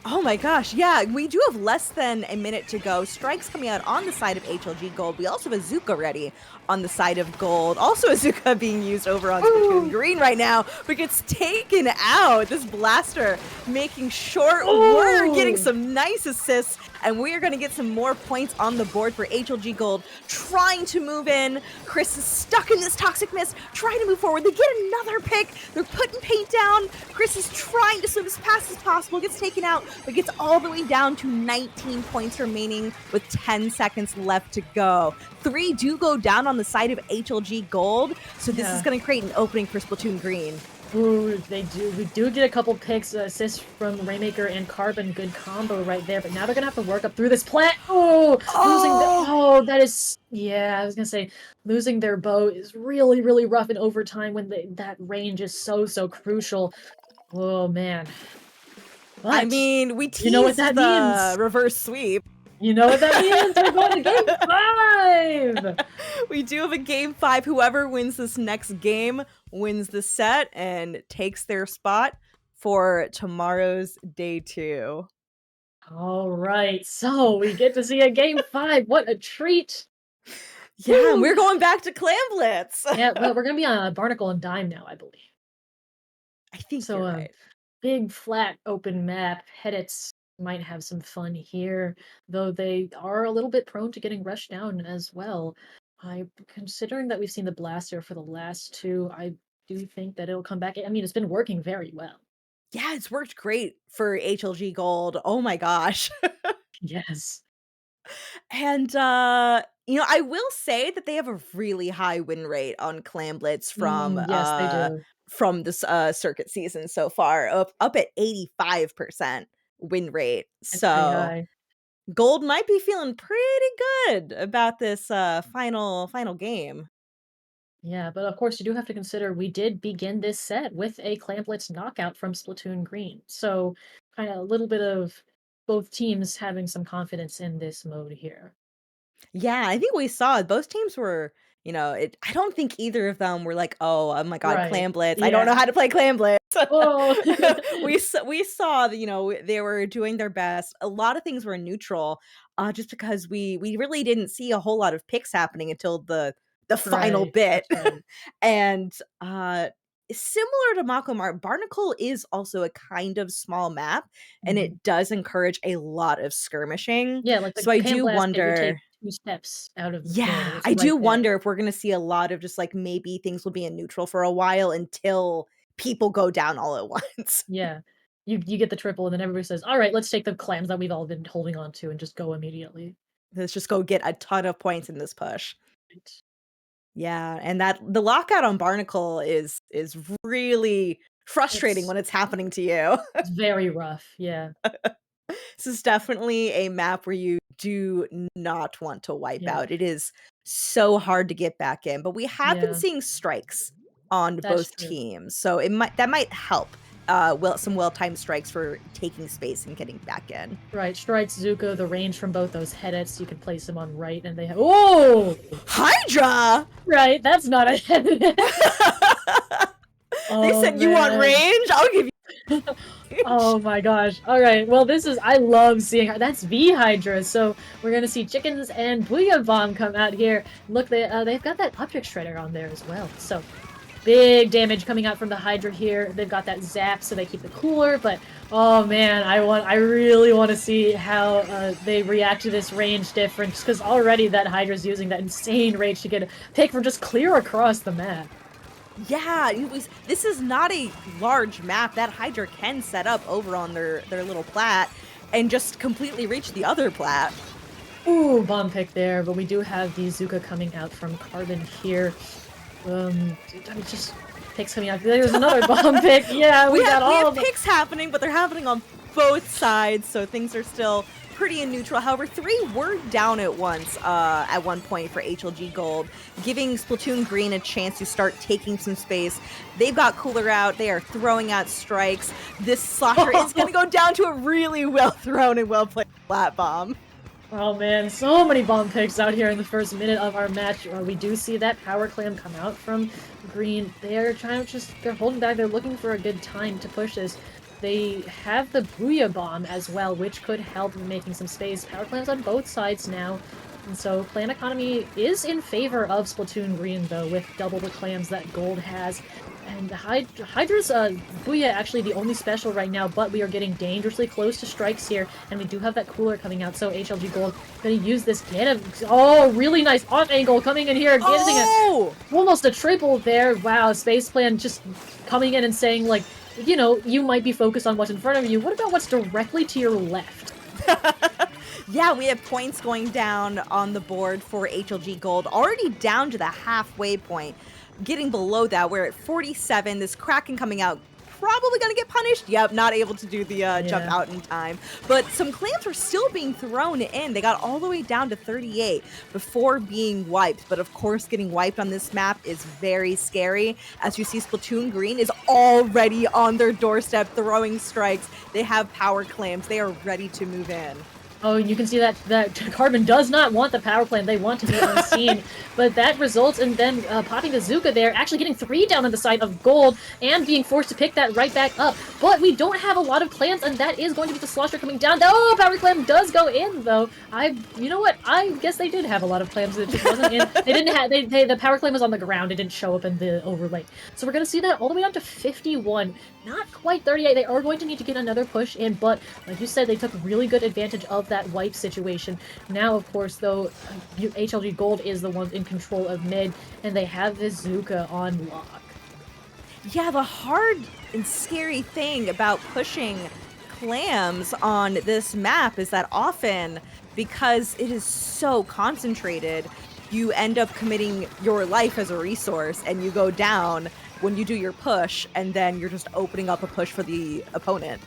[SPEAKER 5] Oh my gosh, yeah, we do have less than a minute to go. Strikes coming out on the side of HLG Gold. We also have a Zuka ready on the side of Gold. Also a Zuka being used over on Splatoon Green right now, but gets taken out. This Blaster making short work, getting some nice assists, and we are going to get some more points on the board for HLG Gold, trying to move in. Chris is stuck in this Toxic Mist, trying to move forward. They get another pick. They're putting paint down. Chris is trying to swim as fast as possible, gets taken out, but gets all the way down to 19 points remaining with 10 seconds left to go. 3 do go down on the side of HLG Gold, so this is going to create an opening for Splatoon Green.
[SPEAKER 6] Ooh, they do. We do get a couple picks, assists from Rainmaker and Carbon. Good combo right there. But now they're gonna have to work up through this plant. That is. Yeah, I was gonna say losing their bow is really, really rough in overtime when that range is so crucial. Oh man. But,
[SPEAKER 5] I mean, we teased
[SPEAKER 6] you know what that means.
[SPEAKER 5] Reverse sweep.
[SPEAKER 6] You know what that means? We're going to game 5!
[SPEAKER 5] We do have a game 5. Whoever wins this next game wins the set and takes their spot for tomorrow's day 2.
[SPEAKER 6] All right, so we get to see a game 5. What a treat!
[SPEAKER 5] Yeah, and we're going back to Clamblitz.
[SPEAKER 6] Yeah, well, we're going to be on Barnacle and Dime now, I believe.
[SPEAKER 5] I think
[SPEAKER 6] so.
[SPEAKER 5] You're right.
[SPEAKER 6] Big, flat, open map. Hedits might have some fun here, though they are a little bit prone to getting rushed down as well. Considering that we've seen the Blaster for the last 2, I do think that it'll come back. I mean, it's been working very well.
[SPEAKER 5] Yeah, it's worked great for HLG Gold. Oh my gosh.
[SPEAKER 6] Yes.
[SPEAKER 5] And, you know, I will say that they have a really high win rate on Clamblitz from,
[SPEAKER 6] yes, they do.
[SPEAKER 5] From this circuit season so far, up at 85% win rate.
[SPEAKER 6] That's
[SPEAKER 5] So Gold might be feeling pretty good about this final game.
[SPEAKER 6] Yeah, but of course you do have to consider we did begin this set with a Clamplets knockout from Splatoon Green. So kind of a little bit of both teams having some confidence in this mode here.
[SPEAKER 5] Yeah, I think we saw it. Both teams were, I don't think either of them were like, oh my God,
[SPEAKER 6] Right.
[SPEAKER 5] Clam Blitz. I don't know
[SPEAKER 6] Yeah.
[SPEAKER 5] how to play Clam Blitz.
[SPEAKER 6] Oh.
[SPEAKER 5] We saw that, they were doing their best. A lot of things were neutral, just because we really didn't see a whole lot of picks happening until the final
[SPEAKER 6] Right.
[SPEAKER 5] bit.
[SPEAKER 6] That's right.
[SPEAKER 5] And similar to Mako Mart, Barnacle is also a kind of small map, and
[SPEAKER 6] Mhm.
[SPEAKER 5] it does encourage a lot of skirmishing.
[SPEAKER 6] Yeah, like the
[SPEAKER 5] So I
[SPEAKER 6] Pan
[SPEAKER 5] do
[SPEAKER 6] Blast pit would take
[SPEAKER 5] wonder.
[SPEAKER 6] 2 steps out of the pit, and
[SPEAKER 5] Yeah,
[SPEAKER 6] it's
[SPEAKER 5] I
[SPEAKER 6] right
[SPEAKER 5] do
[SPEAKER 6] there.
[SPEAKER 5] wonder if we're gonna see a lot of just, like, maybe things will be in neutral for a while until people go down all at once.
[SPEAKER 6] Yeah. You get the triple, and then everybody says, "Alright, let's take the clams that we've all been holding on to and just go immediately."
[SPEAKER 5] Let's just go get a ton of points in this push.
[SPEAKER 6] Right.
[SPEAKER 5] Yeah, and that the lockout on Barnacle is really frustrating
[SPEAKER 6] It's
[SPEAKER 5] when it's happening to you.
[SPEAKER 6] it's very rough, yeah.
[SPEAKER 5] This is definitely a map where you do not want to wipe
[SPEAKER 6] Yeah.
[SPEAKER 5] out. It is so hard to get back in, but we have been
[SPEAKER 6] Yeah.
[SPEAKER 5] seeing strikes on
[SPEAKER 6] That's
[SPEAKER 5] both
[SPEAKER 6] true.
[SPEAKER 5] teams, so that might help. Some well-timed strikes for taking space and getting back in.
[SPEAKER 6] Right, Strikes, Zuko, the range from both those head-ets, you can place them on right, and they have— Oh!
[SPEAKER 5] Hydra!
[SPEAKER 6] Right, that's not a head-et.
[SPEAKER 5] They said you want range? I'll give you.
[SPEAKER 6] Oh my gosh. Alright, well I love seeing her. That's V Hydra, so we're gonna see Chickens and Booyah Bomb come out here. Look, they've got that Object Shredder on there as well, so big damage coming out from the Hydra here. They've got that zap, so they keep it cooler, but oh man, I really want to see how they react to this range difference, because already that Hydra's using that insane range to get a pick from just clear across the map.
[SPEAKER 5] Yeah, this is not a large map. That Hydra can set up over on their little plat and just completely reach the other plat.
[SPEAKER 6] Ooh, bomb pick there, but we do have the Zuka coming out from Carbon here. Just picks coming out. There's another bomb pick. Yeah, we got all
[SPEAKER 5] have
[SPEAKER 6] of them.
[SPEAKER 5] picks happening, but they're happening on both sides, so things are still pretty in neutral. However, 3 were down at once at one point for HLG Gold, giving Splatoon Green a chance to start taking some space. They've got Cooler out. They are throwing out strikes. This Slosher is going to go down to a really well thrown and well played flat bomb.
[SPEAKER 6] Oh man, so many bomb picks out here in the first minute of our match. We do see that Power Clam come out from Green. They're they're holding back. They're looking for a good time to push this. They have the Booyah Bomb as well, which could help in making some space. Power Clams on both sides now. And so Clam Economy is in favor of Splatoon Green, though, with double the clams that Gold has. And Hydra's Booyah actually the only special right now, but we are getting dangerously close to strikes here, and we do have that cooler coming out, so HLG Gold gonna use this really nice off angle coming in here, getting almost a triple there. Wow, Space Plan just coming in and saying, like, you might be focused on what's in front of you. What about what's directly to your left?
[SPEAKER 5] Yeah, we have points going down on the board for HLG Gold, already down to the halfway point. Getting below that, we're at 47. This Kraken coming out, probably gonna get punished. Yep, not able to do the jump out in time. But some clams were still being thrown in. They got all the way down to 38 before being wiped. But of course, getting wiped on this map is very scary. As you see, Splatoon Green is already on their doorstep throwing strikes. They have power clams. They are ready to move in.
[SPEAKER 6] Oh, you can see that Carbon does not want the power plant. They want to be unseen. But that results in them popping the Zuka there, actually getting 3 down on the side of Gold, and being forced to pick that right back up. But we don't have a lot of clams, and that is going to be the Slosher coming down. Oh, Power Clam does go in, though. You know what? I guess they did have a lot of clams. It just wasn't in. They didn't have. The Power Clam was on the ground. It didn't show up in the overlay. So we're going to see that all the way down to 51. Not quite 38. They are going to need to get another push in, but like you said, they took really good advantage of that wipe situation. Now, of course, though, HLG Gold is the one in control of mid, and they have this Zuka on lock.
[SPEAKER 5] Yeah, the hard and scary thing about pushing clams on this map is that often, because it is so concentrated, you end up committing your life as a resource and you go down when you do your push, and then you're just opening up a push for the opponent.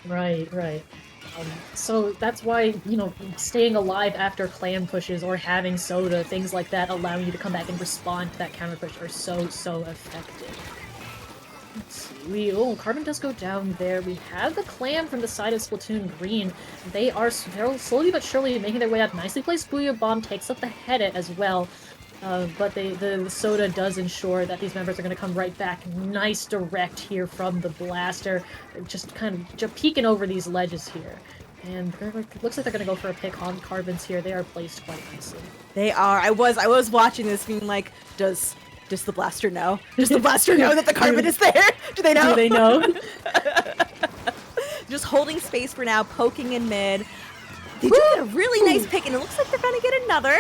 [SPEAKER 6] Right, right. So that's why, you know, staying alive after clam pushes or having soda, things like that, allowing you to come back and respond to that counter push are so effective. Let's see, Carbon does go down there. We have the clam from the side of Splatoon Green. They are slowly but surely making their way up. Nicely placed Booyah Bomb takes up the head as well. But the soda does ensure that these members are going to come right back. Nice direct here from the blaster. Just kind of peeking over these ledges here. And looks like they're going to go for a pick on Carbons here. They are placed quite nicely.
[SPEAKER 5] They are. I was watching this being like, does the blaster know? Does the blaster know that the Carbon is there? Do they know?
[SPEAKER 6] Do they know?
[SPEAKER 5] Just holding space for now, poking in mid. They do get a really nice pick, and it looks like they're going to get another.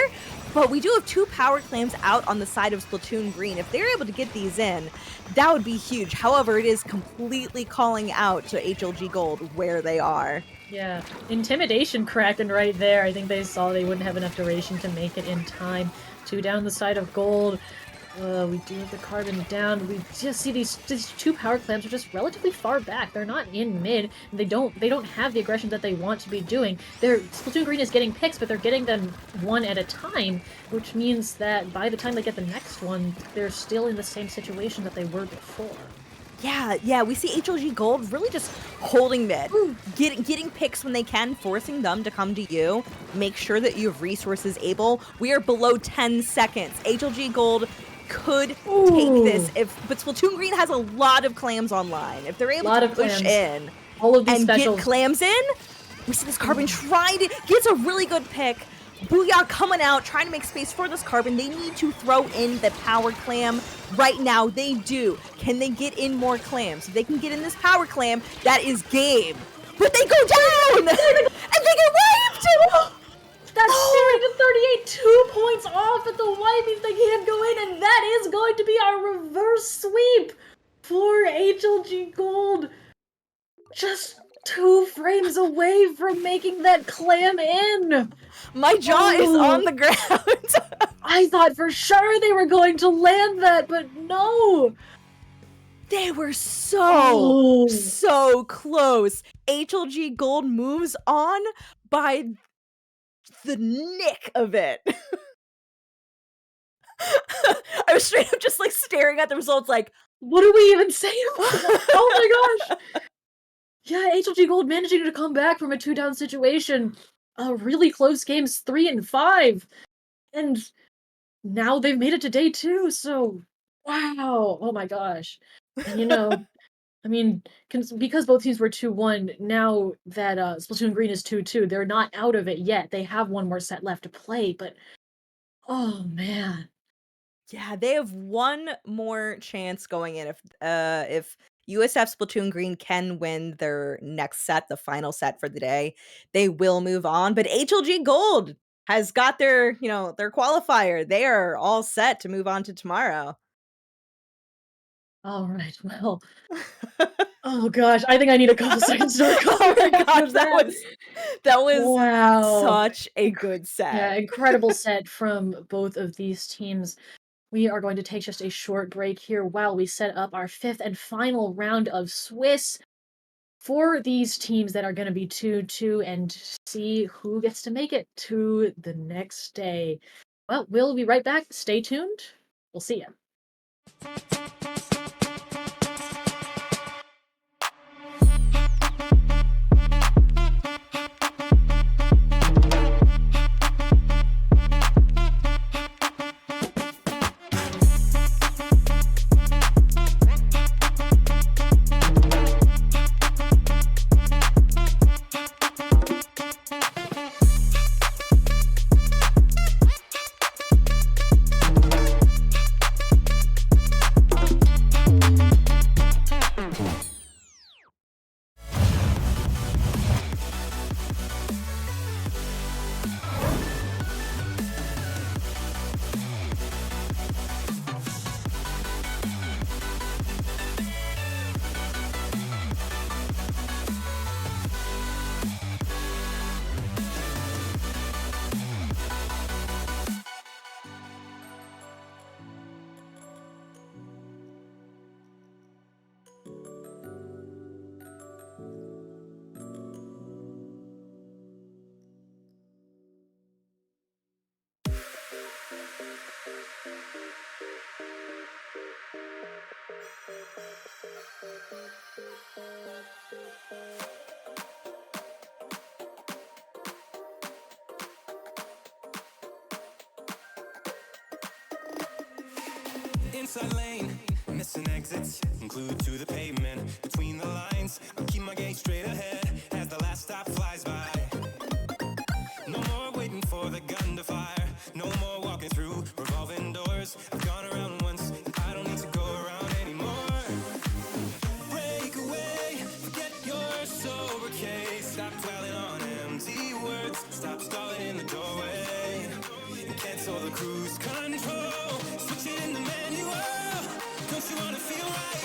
[SPEAKER 5] But we do have 2 power clams out on the side of Splatoon Green. If they're able to get these in, that would be huge. However, it is completely calling out to HLG Gold where they are.
[SPEAKER 6] Yeah, Intimidation cracking right there. I think they saw they wouldn't have enough duration to make it in time. 2 down the side of Gold. We do have the Carbon down. We just see these 2 power clams are just relatively far back. They're not in mid. And they don't have the aggression that they want to be doing. Splatoon Green is getting picks, but they're getting them one at a time, which means that by the time they get the next one, they're still in the same situation that they were before.
[SPEAKER 5] Yeah, we see HLG Gold really just holding mid, getting picks when they can, forcing them to come to you. Make sure that you have resources able. We are below 10 seconds. HLG Gold could take this, but Splatoon Green has a lot of clams online. If they're able to push in
[SPEAKER 6] all of these
[SPEAKER 5] and
[SPEAKER 6] specials.
[SPEAKER 5] Get clams in, we see this Carbon trying to gets a really good pick. Booyah coming out, trying to make space for this Carbon. They need to throw in the power clam right now. They do. Can they get in more clams? If they can get in this power clam, that is game. But they go down! And they get wiped!
[SPEAKER 6] That's steering to 38, 2 points off, but the wipe means they can't go in, and that is going to be our reverse sweep for HLG Gold. Just 2 frames away from making that clam in.
[SPEAKER 5] My jaw is on the ground.
[SPEAKER 6] I thought for sure they were going to land that, but no.
[SPEAKER 5] They were so close. HLG Gold moves on by the nick of it. I was straight up just like staring at the results like,
[SPEAKER 6] what do we even say about that? Oh my gosh. Yeah, HLG Gold managing to come back from a 2-down situation. Really close games 3 and 5. And now they've made it to day 2, so wow. Oh my gosh. And you know, I mean, because both teams were 2-1, now that Splatoon Green is 2-2, they're not out of it yet. They have one more set left to play, but oh man.
[SPEAKER 5] Yeah, they have one more chance going in if USF Splatoon Green can win their next set, the final set for the day, they will move on. But HLG Gold has got their qualifier. They are all set to move on to tomorrow.
[SPEAKER 6] All right, well. Oh gosh, I think I need a couple seconds to recover.
[SPEAKER 5] Oh my gosh, that was
[SPEAKER 6] wow.
[SPEAKER 5] Such a good set.
[SPEAKER 6] Yeah, incredible set from both of these teams. We are going to take just a short break here while we set up our 5th and final round of Swiss for these teams that are going to be 2-2 and see who gets to make it to the next day. Well, we'll be right back. Stay tuned. We'll see you.
[SPEAKER 4] Inside lane, missing exits, glued to the pavement. Between the lines, I'll keep my gaze straight ahead as the last stop flies by. No more waiting for the gun to fire. No more walking through revolving doors. I've gone around once, I don't need to go around anymore. Break away, forget your sober case. Stop dwelling on empty words. Stop stalling in the doorway. And cancel the cruise control. Switch it in the manual. Don't you wanna feel right?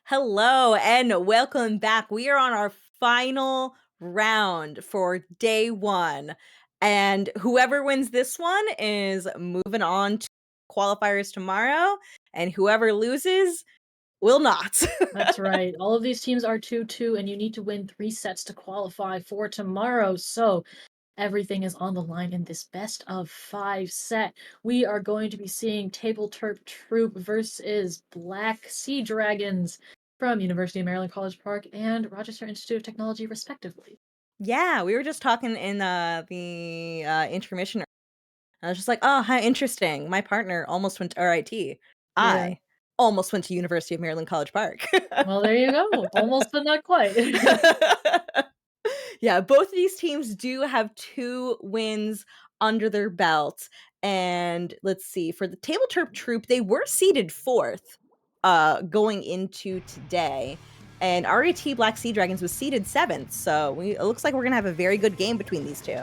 [SPEAKER 5] Hello and welcome back. We are on our final round for day 1. And whoever wins this one is moving on to qualifiers tomorrow. And whoever loses will not.
[SPEAKER 6] That's right. All of these teams are 2-2, and you need to win 3 sets to qualify for tomorrow. So everything is on the line in this best of 5 set. We are going to be seeing TableTerp Troupe versus Black Seadragons from University of Maryland College Park and Rochester Institute of Technology, respectively.
[SPEAKER 5] Yeah, we were just talking in the intermission. I was just like, oh, how interesting. My partner almost went to RIT. I almost went to University of Maryland College Park.
[SPEAKER 6] Well, there you go. Almost, but not quite.
[SPEAKER 5] Yeah, both of these teams do have 2 wins under their belt. And let's see, for the TableTerp Troupe, they were seeded 4th going into today. And RAT Black Seadragons was seeded 7th. So it looks like we're going to have a very good game between these 2.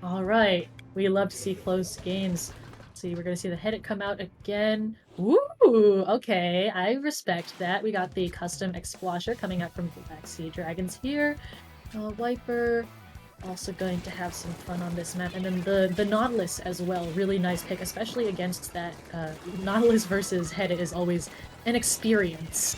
[SPEAKER 6] All right. We love to see close games. Let's see, we're going to see the Headit come out again. Ooh, okay. I respect that. We got the custom Explasher coming out from Black Seadragons here. Wiper, also going to have some fun on this map. And then the Nautilus as well. Really nice pick, especially against that Nautilus versus Headit is always an experience.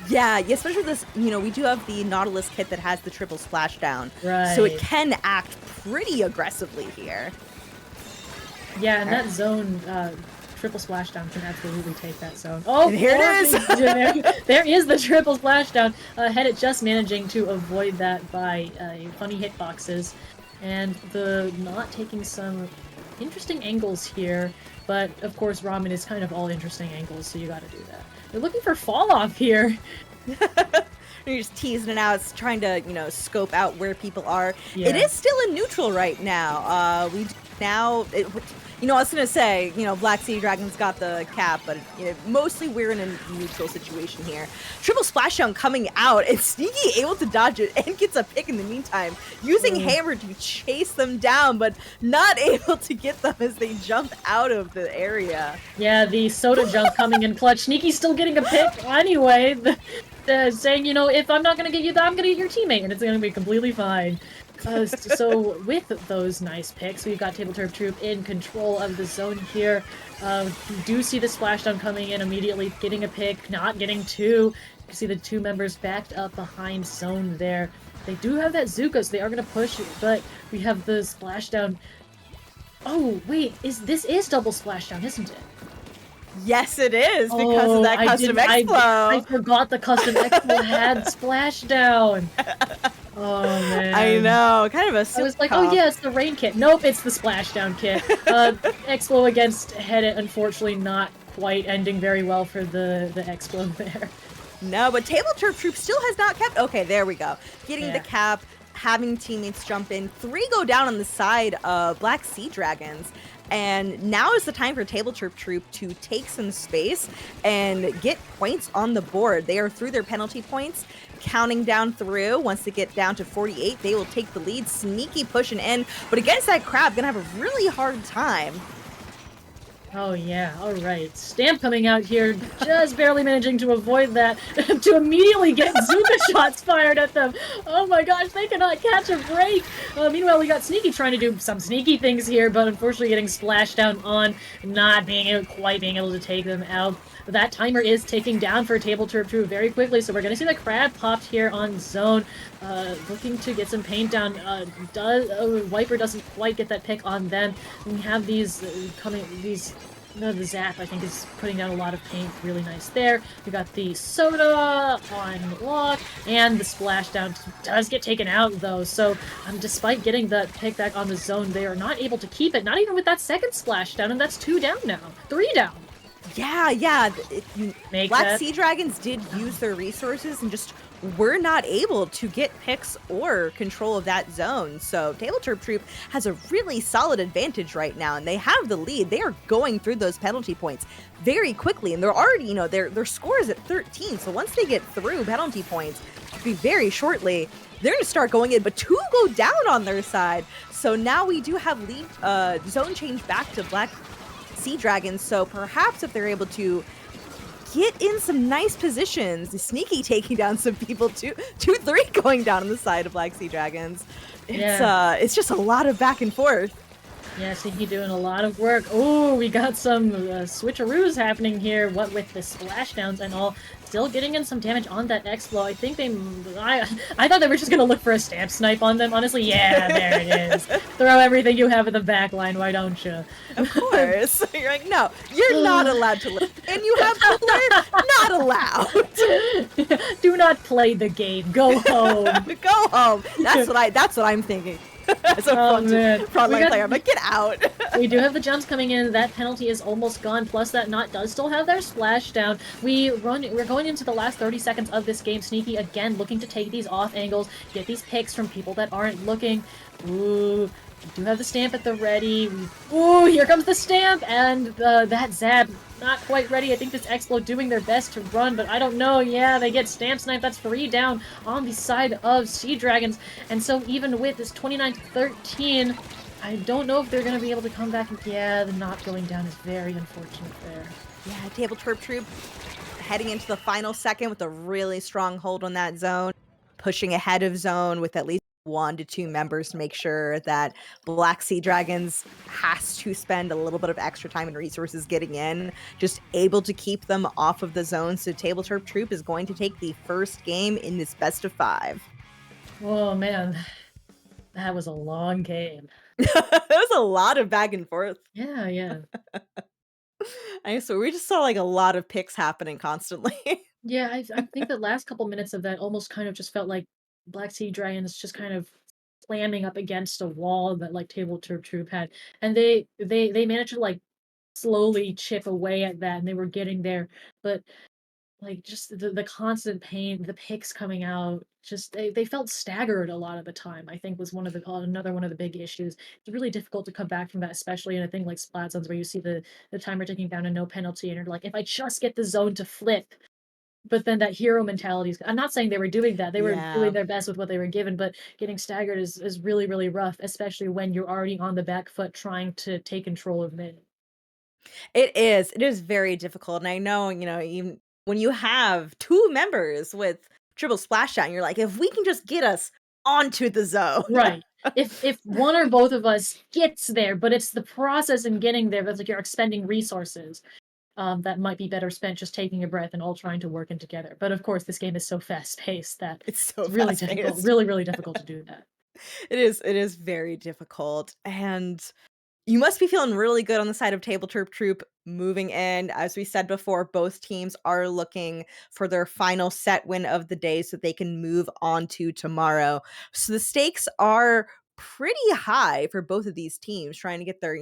[SPEAKER 5] Yeah, especially this, we do have the Nautilus kit that has the triple splashdown.
[SPEAKER 6] Right.
[SPEAKER 5] So it can act pretty aggressively here.
[SPEAKER 6] Yeah, and that zone, triple splashdown can absolutely take that zone. Oh,
[SPEAKER 5] and here it is!
[SPEAKER 6] There is the triple splashdown. Headit just managing to avoid that by funny hitboxes. And the not taking some interesting angles here. But, of course, Ramen is kind of all interesting angles, so you gotta do that. They're looking for fall off here.
[SPEAKER 5] You're just teasing it out, trying to, scope out where people are.
[SPEAKER 6] Yeah.
[SPEAKER 5] It is still in neutral right now. I was gonna say, Black Seadragons got the cap, but mostly we're in a neutral situation here. Triple splashdown coming out, and Sneaky able to dodge it and gets a pick in the meantime, using Hammer to chase them down, but not able to get them as they jump out of the area.
[SPEAKER 6] Yeah, the soda jump coming in clutch. Sneaky's still getting a pick anyway. Saying, if I'm not gonna get you that, I'm gonna get your teammate, and it's gonna be completely fine. So with those nice picks, we've got TableTerp Troupe in control of the zone here. We do see the splashdown coming in immediately, getting a pick, not getting 2. You can see the 2 members backed up behind zone there. They do have that Zuko, so they are going to push it, but we have the splashdown. Oh, wait, this is double splashdown, isn't it?
[SPEAKER 5] Yes, it is, because of that custom Explo.
[SPEAKER 6] I forgot the custom Explo had splashdown. Oh, man.
[SPEAKER 5] I know, kind of a
[SPEAKER 6] I was like, oh yeah, it's the rain kit. Nope, it's the splashdown kit. Explo against Headit, unfortunately not quite ending very well for the Explo there.
[SPEAKER 5] No, but TableTerp Troupe still has not kept... Okay, there we go. Getting the cap, having teammates jump in. 3 go down on the side of Black Seadragons. And now is the time for TableTerp Troupe to take some space and get points on the board. They are through their penalty points, counting down through. Once they get down to 48, they will take the lead. Sneaky pushing in, but against that crab, gonna have a really hard time.
[SPEAKER 6] Oh yeah, alright. Stamp coming out here, just barely managing to avoid that, to immediately get Zuka shots fired at them. Oh my gosh, they cannot catch a break! Meanwhile, we got Sneaky trying to do some sneaky things here, but unfortunately getting splashed down on, not quite being able to take them out. That timer is ticking down for TableTerp Troupe very quickly, so we're going to see the crab popped here on zone, looking to get some paint down. Wiper doesn't quite get that pick on them. And we have these the Zap, I think, is putting down a lot of paint. Really nice there. We got the soda on lock, and the splashdown does get taken out, though. So, despite getting the pick back on the zone, they are not able to keep it, not even with that second splashdown, and that's 2 down now. 3 down.
[SPEAKER 5] Yeah. Black Seadragons did use their resources and just were not able to get picks or control of that zone. So TableTerp Troupe has a really solid advantage right now, and they have the lead. They are going through those penalty points very quickly, and they're already, their score is at 13. So once they get through penalty points, very shortly, they're going to start going in, but 2 go down on their side. So now we do have lead zone change back to Black Seadragons, so perhaps if they're able to get in some nice positions. Sneaky taking down some people, 2-3 going down on the side of Black Seadragons. It's just a lot of back and forth.
[SPEAKER 6] Yeah, Sneaky doing a lot of work. Oh, we got some switcheroos happening here, what with the splashdowns and all. Still getting in some damage on that X-Blow. I think I thought they were just gonna look for a stamp snipe on them. Honestly, yeah, there it is. Throw everything you have in the back line, why don't you?
[SPEAKER 5] Of course. You're like, no, you're not allowed to live. And you have to live, not allowed.
[SPEAKER 6] Do not play the game. Go home.
[SPEAKER 5] Go home. That's what I'm thinking. As a frontline player, I'm like, get out.
[SPEAKER 6] We do have the jumps coming in. That penalty is almost gone. Plus, that Knot does still have their splashdown. We're going into the last 30 seconds of this game. Sneaky again looking to take these off angles, get these picks from people that aren't looking. Ooh. We do have the stamp at the ready. Ooh, here comes the stamp, and that Zab not quite ready. I think this Explode doing their best to run, but I don't know. Yeah, they get stamp snipe. That's 3 down on the side of Seadragons, and so even with this 29-13, I don't know if they're going to be able to come back. Yeah, the not going down is very unfortunate there.
[SPEAKER 5] Yeah, TableTerp Troupe heading into the final second with a really strong hold on that zone, pushing ahead of zone with at least 1 to 2 members to make sure that Black Seadragons has to spend a little bit of extra time and resources getting in, just able to keep them off of the zone. So TableTerp Troupe is going to take the first game in this best of 5.
[SPEAKER 6] Oh man, that was a long game.
[SPEAKER 5] That was a lot of back and forth.
[SPEAKER 6] Yeah.
[SPEAKER 5] So we just saw like a lot of picks happening constantly.
[SPEAKER 6] Yeah, I think the last couple minutes of that almost kind of just felt like Black Seadragons just kind of slamming up against a wall that like TableTerp Troupe had, and they managed to like slowly chip away at that, and they were getting there, but like just the constant pain, the picks coming out, just they felt staggered a lot of the time. I think was another one of the big issues. It's really difficult to come back from that, especially in a thing like Splat Zones where you see the timer ticking down and no penalty, and you're like, if I just get the zone to flip. But then that hero mentality is, I'm not saying they were doing that. They were doing their best with what they were given, but getting staggered is really, really rough, especially when you're already on the back foot trying to take control of mid.
[SPEAKER 5] It is very difficult. And I know, even when you have 2 members with triple splashdown, you're like, if we can just get us onto the zone.
[SPEAKER 6] Right. If one or both of us gets there, but it's the process in getting there that's like you're expending resources. That might be better spent just taking a breath and all trying to work in together. But of course, this game is so fast-paced that
[SPEAKER 5] It's so
[SPEAKER 6] really
[SPEAKER 5] fast-paced.
[SPEAKER 6] difficult, really, really difficult to do that.
[SPEAKER 5] It is very difficult. And you must be feeling really good on the side of TableTerp Troupe moving in. As we said before, both teams are looking for their final set win of the day so they can move on to tomorrow. So the stakes are pretty high for both of these teams trying to get their,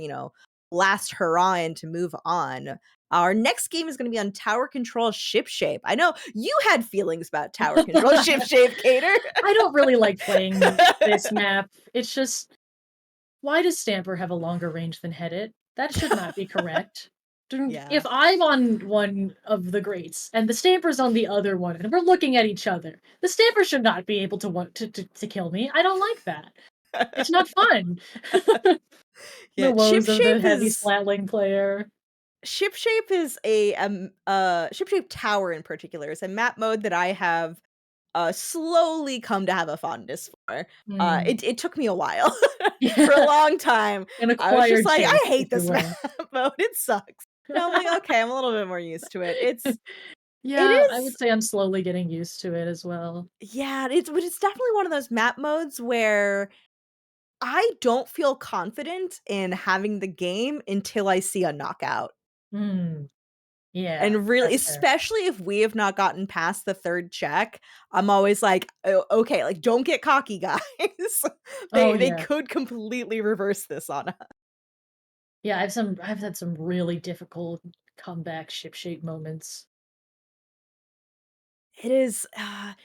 [SPEAKER 5] last hurrah in to move on. Our next game is going to be on Tower Control Ship Shape. I know you had feelings about Tower Control Ship Shape, Chaedr.
[SPEAKER 6] I don't really like playing this map. It's just, why does Stamper have a longer range than Headit? That should not be correct.
[SPEAKER 5] Yeah.
[SPEAKER 6] If I'm on one of the greats and the Stamper's on the other one and we're looking at each other, the Stamper should not be able to kill me. I don't like that. It's not fun.
[SPEAKER 5] Yeah,
[SPEAKER 6] the woes
[SPEAKER 5] Ship
[SPEAKER 6] of the
[SPEAKER 5] Shape
[SPEAKER 6] heavy
[SPEAKER 5] is
[SPEAKER 6] slatling player.
[SPEAKER 5] Ship Shape is a Ship Shape Tower in particular is a map mode that I have slowly come to have a fondness for. It took me a while. For a long time.
[SPEAKER 6] An
[SPEAKER 5] I was just
[SPEAKER 6] acquired
[SPEAKER 5] like, I
[SPEAKER 6] taste,
[SPEAKER 5] hate
[SPEAKER 6] if you
[SPEAKER 5] this
[SPEAKER 6] will.
[SPEAKER 5] map mode. It sucks. And I'm like, okay, I'm a little bit more used to it.
[SPEAKER 6] Yeah, I
[SPEAKER 5] is-
[SPEAKER 6] would say I'm slowly getting used to it as well.
[SPEAKER 5] Yeah, but it's definitely one of those map modes where I don't feel confident in having the game until I see a knockout.
[SPEAKER 6] Yeah.
[SPEAKER 5] And really,
[SPEAKER 6] that's fair.
[SPEAKER 5] especially if we have not gotten past the 3rd check, I'm always like, oh, okay, like don't get cocky, guys. They could completely reverse this on us.
[SPEAKER 6] Yeah, I've had some really difficult comeback ship shape moments.
[SPEAKER 5] It is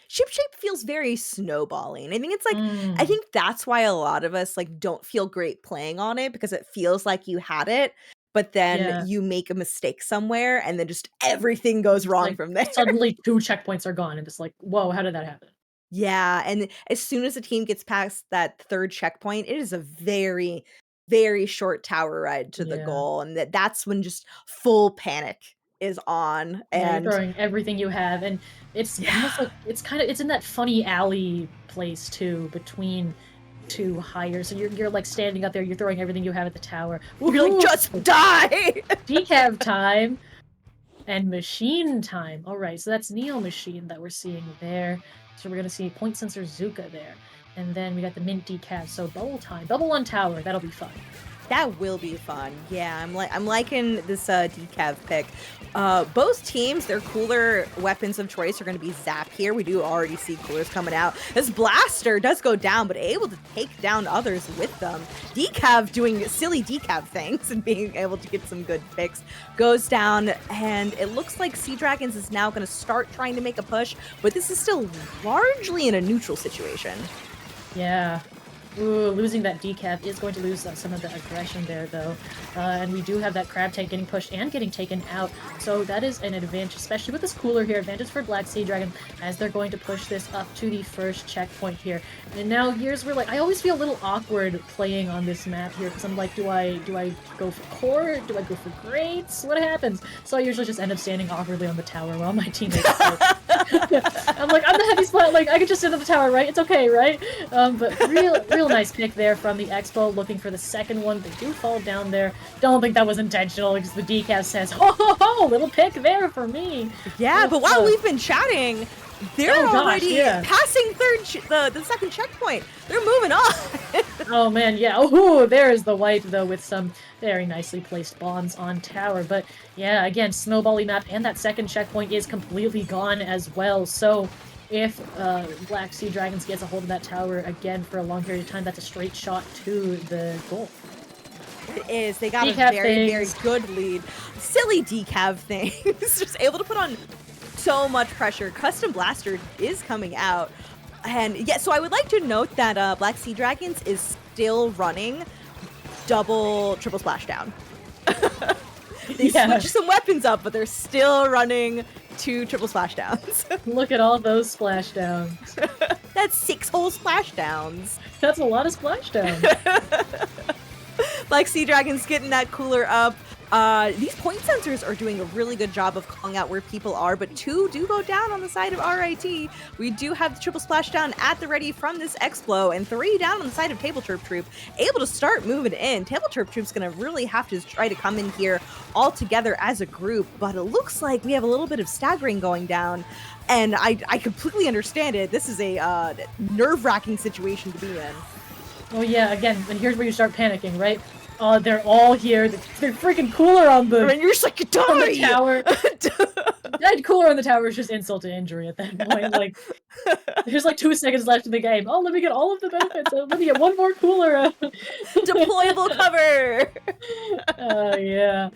[SPEAKER 5] Ship Shape feels very snowballing. I think it's like I
[SPEAKER 6] Mm,
[SPEAKER 5] think that's why a lot of us like don't feel great playing on it because it feels like you had it, but then
[SPEAKER 6] yeah.
[SPEAKER 5] you make a mistake somewhere and then just everything goes wrong
[SPEAKER 6] Like
[SPEAKER 5] from there.
[SPEAKER 6] suddenly 2 checkpoints are gone and it's like, whoa, how did that happen?
[SPEAKER 5] Yeah, and as soon as a team gets past that 3rd checkpoint, it is a very, very short tower ride to the
[SPEAKER 6] Yeah.
[SPEAKER 5] goal, and that's when just full panic is on,
[SPEAKER 6] Yeah, you're
[SPEAKER 5] and
[SPEAKER 6] throwing everything you have, and it's almost like it's in that funny alley place too, between two hires. So you're like standing up there, you're throwing everything you have at the tower.
[SPEAKER 5] you're like,
[SPEAKER 6] Woohoo!
[SPEAKER 5] just die!
[SPEAKER 6] Decav time and machine time. All right, so that's Neo Machine that we're seeing there. So we're gonna see Point Sensor Zuka there, and then we got the Mint Decav. So bubble time, bubble on tower. That'll be fun.
[SPEAKER 5] That will be fun. Yeah, I'm liking this decav pick. Both teams, their cooler weapons of choice are going to be Zap here. We do already see coolers coming out. This Blaster does go down, but able to take down others with them. Decav doing silly decav things and being able to get some good picks. Goes down, and it looks like Seadragons is now going to start trying to make a push, but this is still largely in a neutral situation.
[SPEAKER 6] Yeah. Ooh, losing that decav is going to lose some of the aggression there, though. And we do have that crab tank getting pushed and getting taken out, so that is an advantage, especially with this cooler here. Advantage for Black Seadragon as they're going to push this up to the first checkpoint here. And now here's where, like, I always feel a little awkward playing on this map here, because I'm like, do I go for core? Do I go for greats? What happens? So I usually just end up standing awkwardly on the tower while my teammates play. I'm like, I'm the heavy spot, like, I could just sit on the tower, right? It's okay, right? But real nice pick there from the Expo, looking for the second one. They do fall down there. Don't think that was intentional, because the decav says, ho ho ho, little pick there for me.
[SPEAKER 5] Yeah, but while we've been chatting, they're already passing the second checkpoint. They're moving on.
[SPEAKER 6] Oh man, yeah. Oh, there's the white though, with some very nicely placed bombs on tower. But yeah, again, snowbally map, and that second checkpoint is completely gone as well. So if Black Seadragons gets a hold of that tower again for a long period of time, that's a straight shot to the goal.
[SPEAKER 5] It is. They got
[SPEAKER 6] Decav
[SPEAKER 5] a very good lead. Silly decav things. Just able to put on so much pressure. Custom Blaster is coming out. And yeah, so I would like to note that Black Seadragons is still running triple splashdown. They switched some weapons up, but they're still running 2 triple splashdowns.
[SPEAKER 6] Look at all those splashdowns.
[SPEAKER 5] That's 6 whole splashdowns.
[SPEAKER 6] That's a lot of splashdowns.
[SPEAKER 5] Like Seadragons getting that cooler up. These point sensors are doing a really good job of calling out where people are, but 2 do go down on the side of RIT. We do have the triple splashdown at the ready from this Explo, and 3 down on the side of TableTerp Troupe, able to start moving in. TableTerp Troupe's gonna really have to try to come in here all together as a group, but it looks like we have a little bit of staggering going down, and I completely understand it. This is a nerve-wracking situation to be in.
[SPEAKER 6] Oh yeah, again, and here's where you start panicking, right? They're all here. They're freaking cooler on the.
[SPEAKER 5] And you're just like,
[SPEAKER 6] on the tower. That cooler on the tower is just insult to injury at that point. Like, there's like 2 seconds left in the game. Oh, let me get all of the benefits. Let me get one more cooler.
[SPEAKER 5] Deployable cover.
[SPEAKER 6] Yeah.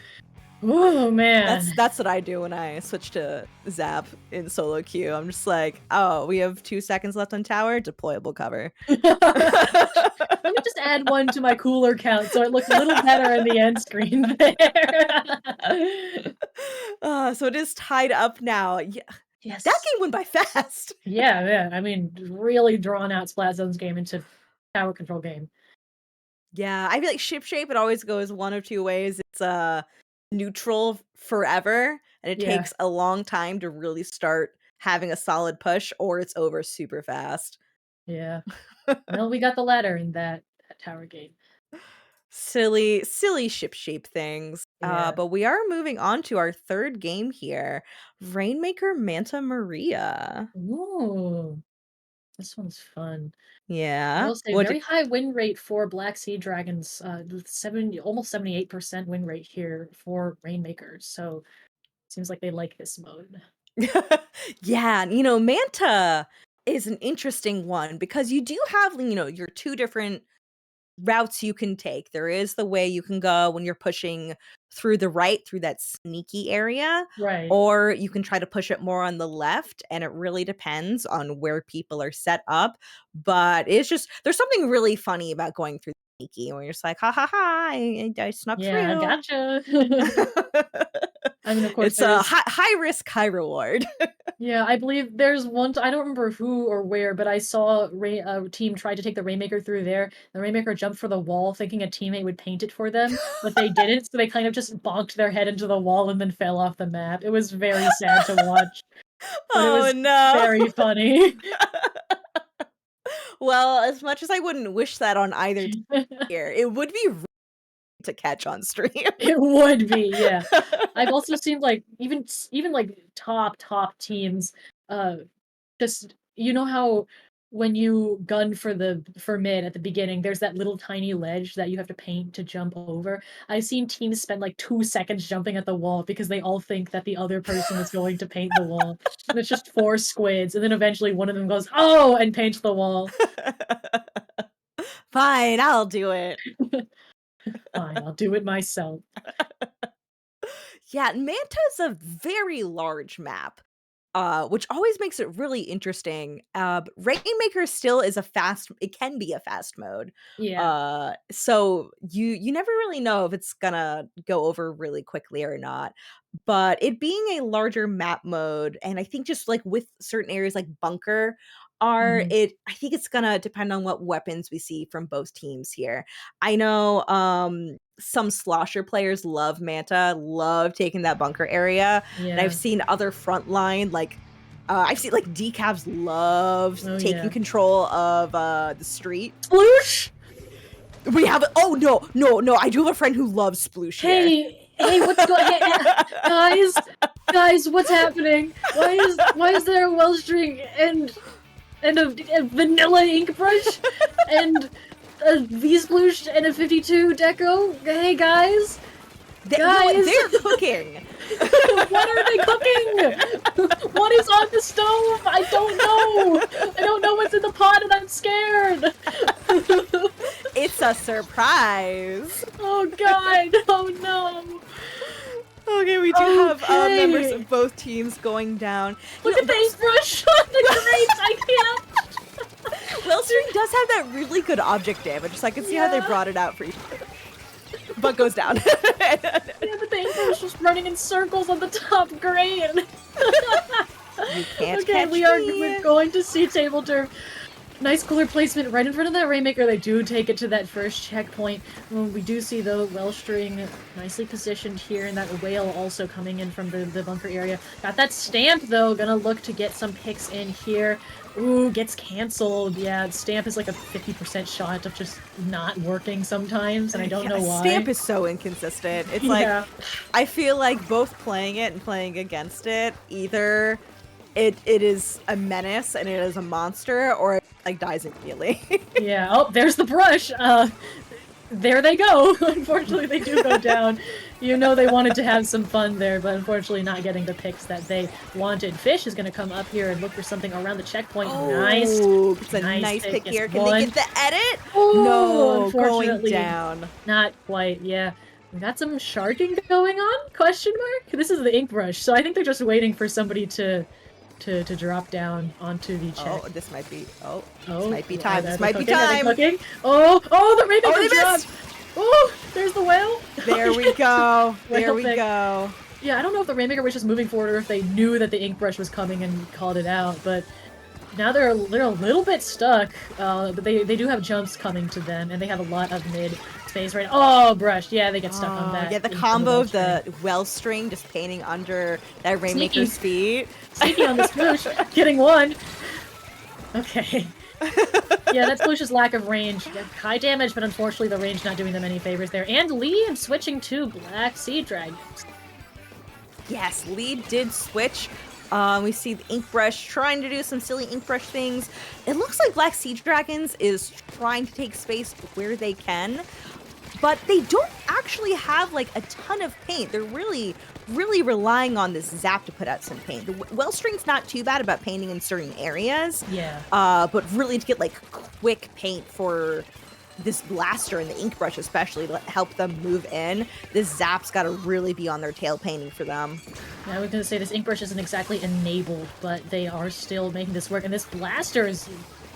[SPEAKER 6] Oh man.
[SPEAKER 5] That's what I do when I switch to Zap in solo queue. I'm just like, oh, we have 2 seconds left on tower. Deployable cover.
[SPEAKER 6] Let me just add 1 to my cooler count so it looks a little better in the end screen there.
[SPEAKER 5] So it is tied up now. Yeah.
[SPEAKER 6] Yes.
[SPEAKER 5] That game went by fast.
[SPEAKER 6] Yeah. I mean, really drawn out Splat Zone's game into tower control game.
[SPEAKER 5] Yeah, I feel like ship shape, it always goes one of 2 ways. It's neutral forever, and it takes a long time to really start having a solid push, or it's over super fast.
[SPEAKER 6] Yeah. Well, we got the latter in that tower game.
[SPEAKER 5] Silly ship shape things.
[SPEAKER 6] Yeah.
[SPEAKER 5] But we are moving on to our third game here. Rainmaker Manta Maria.
[SPEAKER 6] Ooh. This one's fun. I
[SPEAKER 5] Yeah.
[SPEAKER 6] will say very high win rate for Black Seadragons, almost 78% win rate here for Rainmakers. So seems like they like this mode.
[SPEAKER 5] Yeah, and, Manta is an interesting one because you do have, your 2 different routes you can take. There is the way you can go when you're pushing through the right, through that sneaky area,
[SPEAKER 6] Right.
[SPEAKER 5] or you can try to push it more on the left, and it really depends on where people are set up. But it's just, there's something really funny about going through sneaky, where you're just like, ha ha ha, I snuck through.
[SPEAKER 6] Yeah, gotcha. I mean, of course,
[SPEAKER 5] It's a high risk, high reward.
[SPEAKER 6] Yeah, I believe there's one. I don't remember who or where, but I saw a team try to take the Rainmaker through there. The Rainmaker jumped for the wall, thinking a teammate would paint it for them, but they didn't. So they kind of just bonked their head into the wall and then fell off the map. It was very sad to watch, but it
[SPEAKER 5] Oh
[SPEAKER 6] was
[SPEAKER 5] no.
[SPEAKER 6] very funny.
[SPEAKER 5] Well, as much as I wouldn't wish that on either team here, it would be really to catch on stream.
[SPEAKER 6] It would be, yeah. I've also seen like even like top teams, just you know how when you gun for mid at the beginning, there's that little tiny ledge that you have to paint to jump over. I've seen teams spend like 2 seconds jumping at the wall because they all think that the other person is going to paint the wall. And it's just 4 squids, and then eventually one of them goes, "Oh!" and paints the wall.
[SPEAKER 5] Fine, I'll do it.
[SPEAKER 6] Fine, I'll do it myself.
[SPEAKER 5] Yeah, Manta's a very large map, which always makes it really interesting. Rainmaker still is it can be a fast mode.
[SPEAKER 6] Yeah.
[SPEAKER 5] So you never really know if it's gonna go over really quickly or not. But it being a larger map mode, and I think just like with certain areas like bunker are
[SPEAKER 6] Mhm.
[SPEAKER 5] I think it's gonna depend on what weapons we see from both teams here. I know some slosher players love Manta, love taking that bunker area. And
[SPEAKER 6] Yeah.
[SPEAKER 5] I've seen other frontline, like I've seen like Decavs love
[SPEAKER 6] Oh,
[SPEAKER 5] taking
[SPEAKER 6] yeah.
[SPEAKER 5] control of the street.
[SPEAKER 6] Sploosh!
[SPEAKER 5] We have oh no, I do have a friend who loves Sploosh here.
[SPEAKER 6] Hey, what's going guys, what's happening? Why is there a Wellstring and a vanilla ink brush and a V-Sploosh and a 52 deco? Hey guys! Guys!
[SPEAKER 5] They're cooking.
[SPEAKER 6] What are they cooking? What is on the stove? I don't know. I don't know what's in the pot and I'm scared.
[SPEAKER 5] It's a surprise.
[SPEAKER 6] Oh god, oh no.
[SPEAKER 5] Okay, we do have members
[SPEAKER 6] Okay.
[SPEAKER 5] of both teams going down.
[SPEAKER 6] Look at the paintbrush on the grapes. I can't.
[SPEAKER 5] Wellstring does have that really good object damage, so I can see how they
[SPEAKER 6] Yeah.
[SPEAKER 5] brought it out for you. But goes down.
[SPEAKER 6] Yeah, the paintbrush was running in circles on the top grain.
[SPEAKER 5] You can't
[SPEAKER 6] Okay,
[SPEAKER 5] catch
[SPEAKER 6] we're
[SPEAKER 5] me.
[SPEAKER 6] going to see TableTerp. Nice cooler placement right in front of that Rainmaker. They do take it to that first checkpoint. Well, we do see, though, Wellstring nicely positioned here, and that whale also coming in from the bunker area. Got that stamp, though. Gonna look to get some picks in here. Ooh, gets canceled. Yeah, stamp is like a 50% shot of just not working sometimes, and I don't know why.
[SPEAKER 5] Stamp is so inconsistent. It's
[SPEAKER 6] Yeah.
[SPEAKER 5] like, I feel like both playing it and playing against it, either it is a menace and it is a monster, or it like dies immediately.
[SPEAKER 6] Yeah. Oh, there's the brush. There they go. Unfortunately, they do go down. You know they wanted to have some fun there, but unfortunately not getting the picks that they wanted. Fish is going to come up here and look for something around the checkpoint. Nice.
[SPEAKER 5] Oh, it's a
[SPEAKER 6] Nice
[SPEAKER 5] nice
[SPEAKER 6] pick.
[SPEAKER 5] pick here.
[SPEAKER 6] It's
[SPEAKER 5] Can
[SPEAKER 6] one.
[SPEAKER 5] they get the edit?
[SPEAKER 6] Oh,
[SPEAKER 5] No, going
[SPEAKER 6] unfortunately.
[SPEAKER 5] down.
[SPEAKER 6] Not quite, yeah. We got some sharking going on? Question mark? This is the ink brush, so I think they're just waiting for somebody to drop down onto the check.
[SPEAKER 5] Oh, this might be. Oh, this
[SPEAKER 6] Oh,
[SPEAKER 5] might be
[SPEAKER 6] are
[SPEAKER 5] time.
[SPEAKER 6] they
[SPEAKER 5] This might be
[SPEAKER 6] cooking? Are they
[SPEAKER 5] time.
[SPEAKER 6] cooking? Oh, the Rainmaker
[SPEAKER 5] Oh, they
[SPEAKER 6] dropped!
[SPEAKER 5] missed!
[SPEAKER 6] Oh, there's the whale!
[SPEAKER 5] There we go. There
[SPEAKER 6] Whale
[SPEAKER 5] we
[SPEAKER 6] pick.
[SPEAKER 5] go.
[SPEAKER 6] Yeah, I don't know if the Rainmaker was just moving forward or if they knew that the ink brush was coming and called it out, but now they're a little bit stuck, but they do have jumps coming to them, and they have a lot of mid space right now. Oh, brush! Yeah, they get stuck on that.
[SPEAKER 5] Yeah, the
[SPEAKER 6] into
[SPEAKER 5] combo of
[SPEAKER 6] Wellstring.
[SPEAKER 5] the Wellstring just painting under that Rainmaker's feet.
[SPEAKER 6] Sneaky on the Sploosh, getting one. Okay. Yeah, that Sploosh's lack of range. High damage, but unfortunately the range not doing them any favors there. And lead switching to Black Seadragons.
[SPEAKER 5] Yes, lead did switch. We see the ink brush trying to do some silly ink brush things. It looks like Black Seadragons is trying to take space where they can, but they don't actually have like a ton of paint. They're really relying on this zap to put out some paint. The Wellstring's not too bad about painting in certain areas.
[SPEAKER 6] Yeah.
[SPEAKER 5] But really to get like quick paint for this blaster and the ink brush especially to help them move in, this zap's got to really be on their tail painting for them.
[SPEAKER 6] Yeah, I was gonna say this ink brush isn't exactly enabled, but they are still making this work. And this blaster is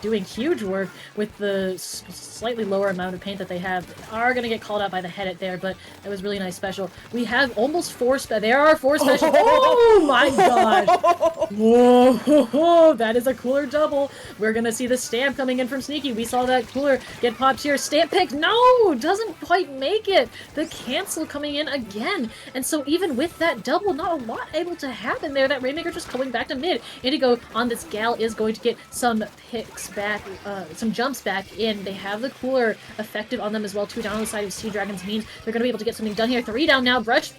[SPEAKER 6] doing huge work with the slightly lower amount of paint that they have. Are going to get called out by the Headit there, but that was really nice special. We have almost 4 there are 4 special. Oh my gosh! Whoa, that is a cooler double. We're going to see the stamp coming in from Sneaky. We saw that cooler get popped here. Stamp pick, no! Doesn't quite make it. The cancel coming in again. And so even with that double, not a lot able to happen there. That Rainmaker just going back to mid. Indigo on this gal is going to get some picks back, some jumps back in. They have the cooler effective on them as well. 2 down on the side of Seadragons means they're going to be able to get something done here. 3 down now. Brush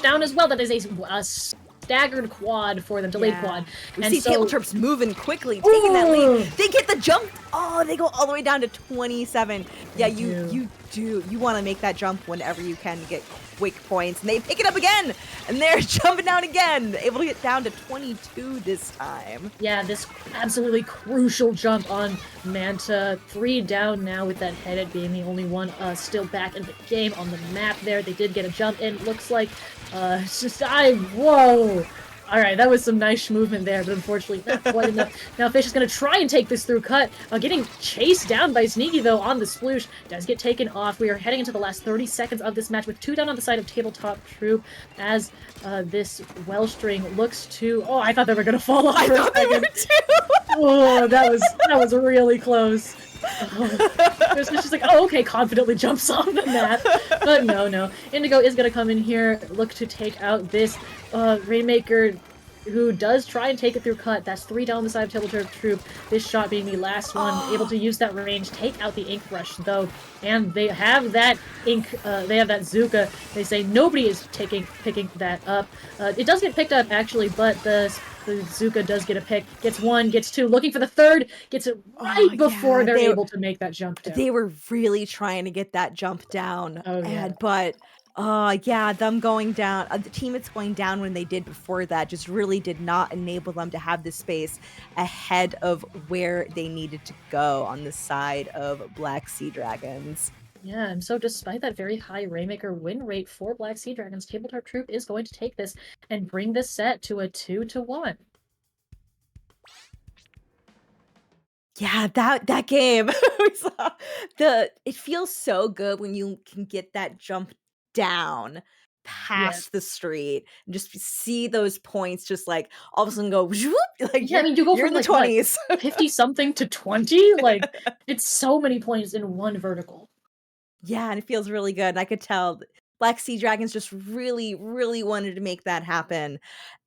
[SPEAKER 6] down as well. That is a staggered quad for them, delayed quad.
[SPEAKER 5] We
[SPEAKER 6] and
[SPEAKER 5] see
[SPEAKER 6] so,
[SPEAKER 5] TableTerp's moving quickly, taking that lead. They get the jump. Oh, they go all the way down to 27. Yeah, you want to make that jump whenever you can get quick points. And they pick it up again. And they're jumping down again. Able to get down to 22 this time.
[SPEAKER 6] Yeah, this absolutely crucial jump on Manta. 3 down now with that Headed being the only one still back in the game on the map there. They did get a jump in. Looks like whoa! Alright, that was some nice movement there, but unfortunately not quite enough. Now Fish is going to try and take this through cut. Getting chased down by Sneaky, though, on the sploosh. Does get taken off. We are heading into the last 30 seconds of this match with 2 down on the side of Tabletop Troupe as this Wellstring looks to... Oh, I thought they were going to fall off for a second.
[SPEAKER 5] They were too.
[SPEAKER 6] Oh, that was really close. Fish is just like, oh, okay, confidently jumps on the mat. But no. Indigo is going to come in here, look to take out this Rainmaker, who does try and take it through cut. That's 3 down the side of TableTerp Troupe. This shot being the last one, able to use that range, take out the Ink Brush, though. And they have that they have that Zuka. They say nobody is picking that up. It does get picked up, actually, but the Zuka does get a pick. Gets 1, gets 2, looking for the 3rd, gets it right before they're able to make that jump down.
[SPEAKER 5] They were really trying to get that jump down.
[SPEAKER 6] Oh, yeah.
[SPEAKER 5] But them going down, the teammates going down when they did before that just really did not enable them to have the space ahead of where they needed to go on the side of Black Seadragons.
[SPEAKER 6] Yeah, and so despite that very high Rainmaker win rate for Black Seadragons, TableTerp Troupe is going to take this and bring this set to a 2-1.
[SPEAKER 5] Yeah, that game. We saw it feels so good when you can get that jump down past the street and just see those points just like all of a sudden go whoop, like
[SPEAKER 6] yeah, I mean, you go
[SPEAKER 5] you're
[SPEAKER 6] from
[SPEAKER 5] in the
[SPEAKER 6] like
[SPEAKER 5] 20s.
[SPEAKER 6] 50 something to 20, like it's so many points in one vertical.
[SPEAKER 5] Yeah, and it feels really good. And I could tell Black Seadragons just really, really wanted to make that happen.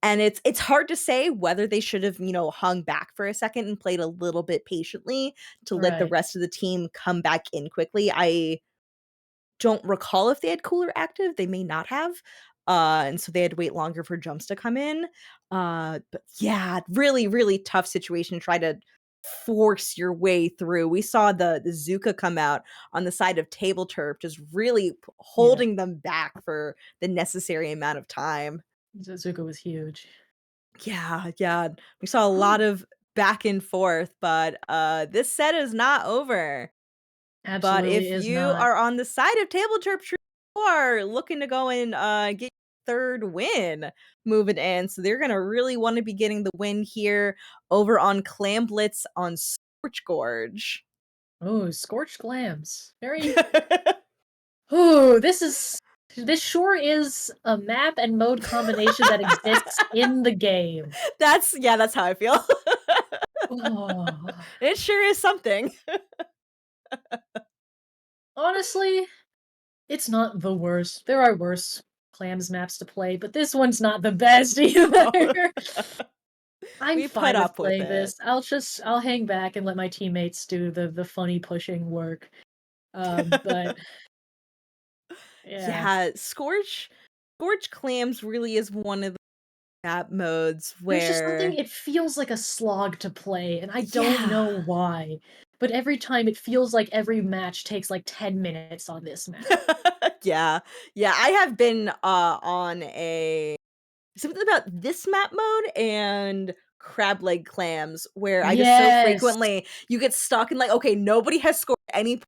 [SPEAKER 5] And it's hard to say whether they should have, hung back for a second and played a little bit patiently to let the rest of the team come back in quickly. I don't recall if they had cooler active. They may not have. And so they had to wait longer for jumps to come in. But yeah, really, really tough situation to try to force your way through. We saw the Zuka come out on the side of TableTerp, just really holding them back for the necessary amount of time.
[SPEAKER 6] Zuka was huge.
[SPEAKER 5] Yeah. We saw a lot of back and forth, but this set is not over.
[SPEAKER 6] Absolutely,
[SPEAKER 5] but if you are on the side of TableTerp, you are looking to go and get your 3rd win moving in. So they're going to really want to be getting the win here over on Clam Blitz on Scorch Gorge.
[SPEAKER 6] Oh, Scorched Clams. Very... Oh, this sure is a map and mode combination that exists in the game.
[SPEAKER 5] That's how I feel.
[SPEAKER 6] Oh.
[SPEAKER 5] It sure is something.
[SPEAKER 6] Honestly, it's not the worst. There are worse Clams maps to play, but this one's not the best either. I'm fine with playing this. I'll hang back and let my teammates do the funny pushing work. But
[SPEAKER 5] yeah, Scorch Clams really is one of the map modes where
[SPEAKER 6] there's just something, it feels like a slog to play, and I don't know why. But every time it feels like every match takes like 10 minutes on this map.
[SPEAKER 5] Yeah, I have been on something about this map mode and crab leg clams where I just so frequently you get stuck in like, okay, nobody has scored any.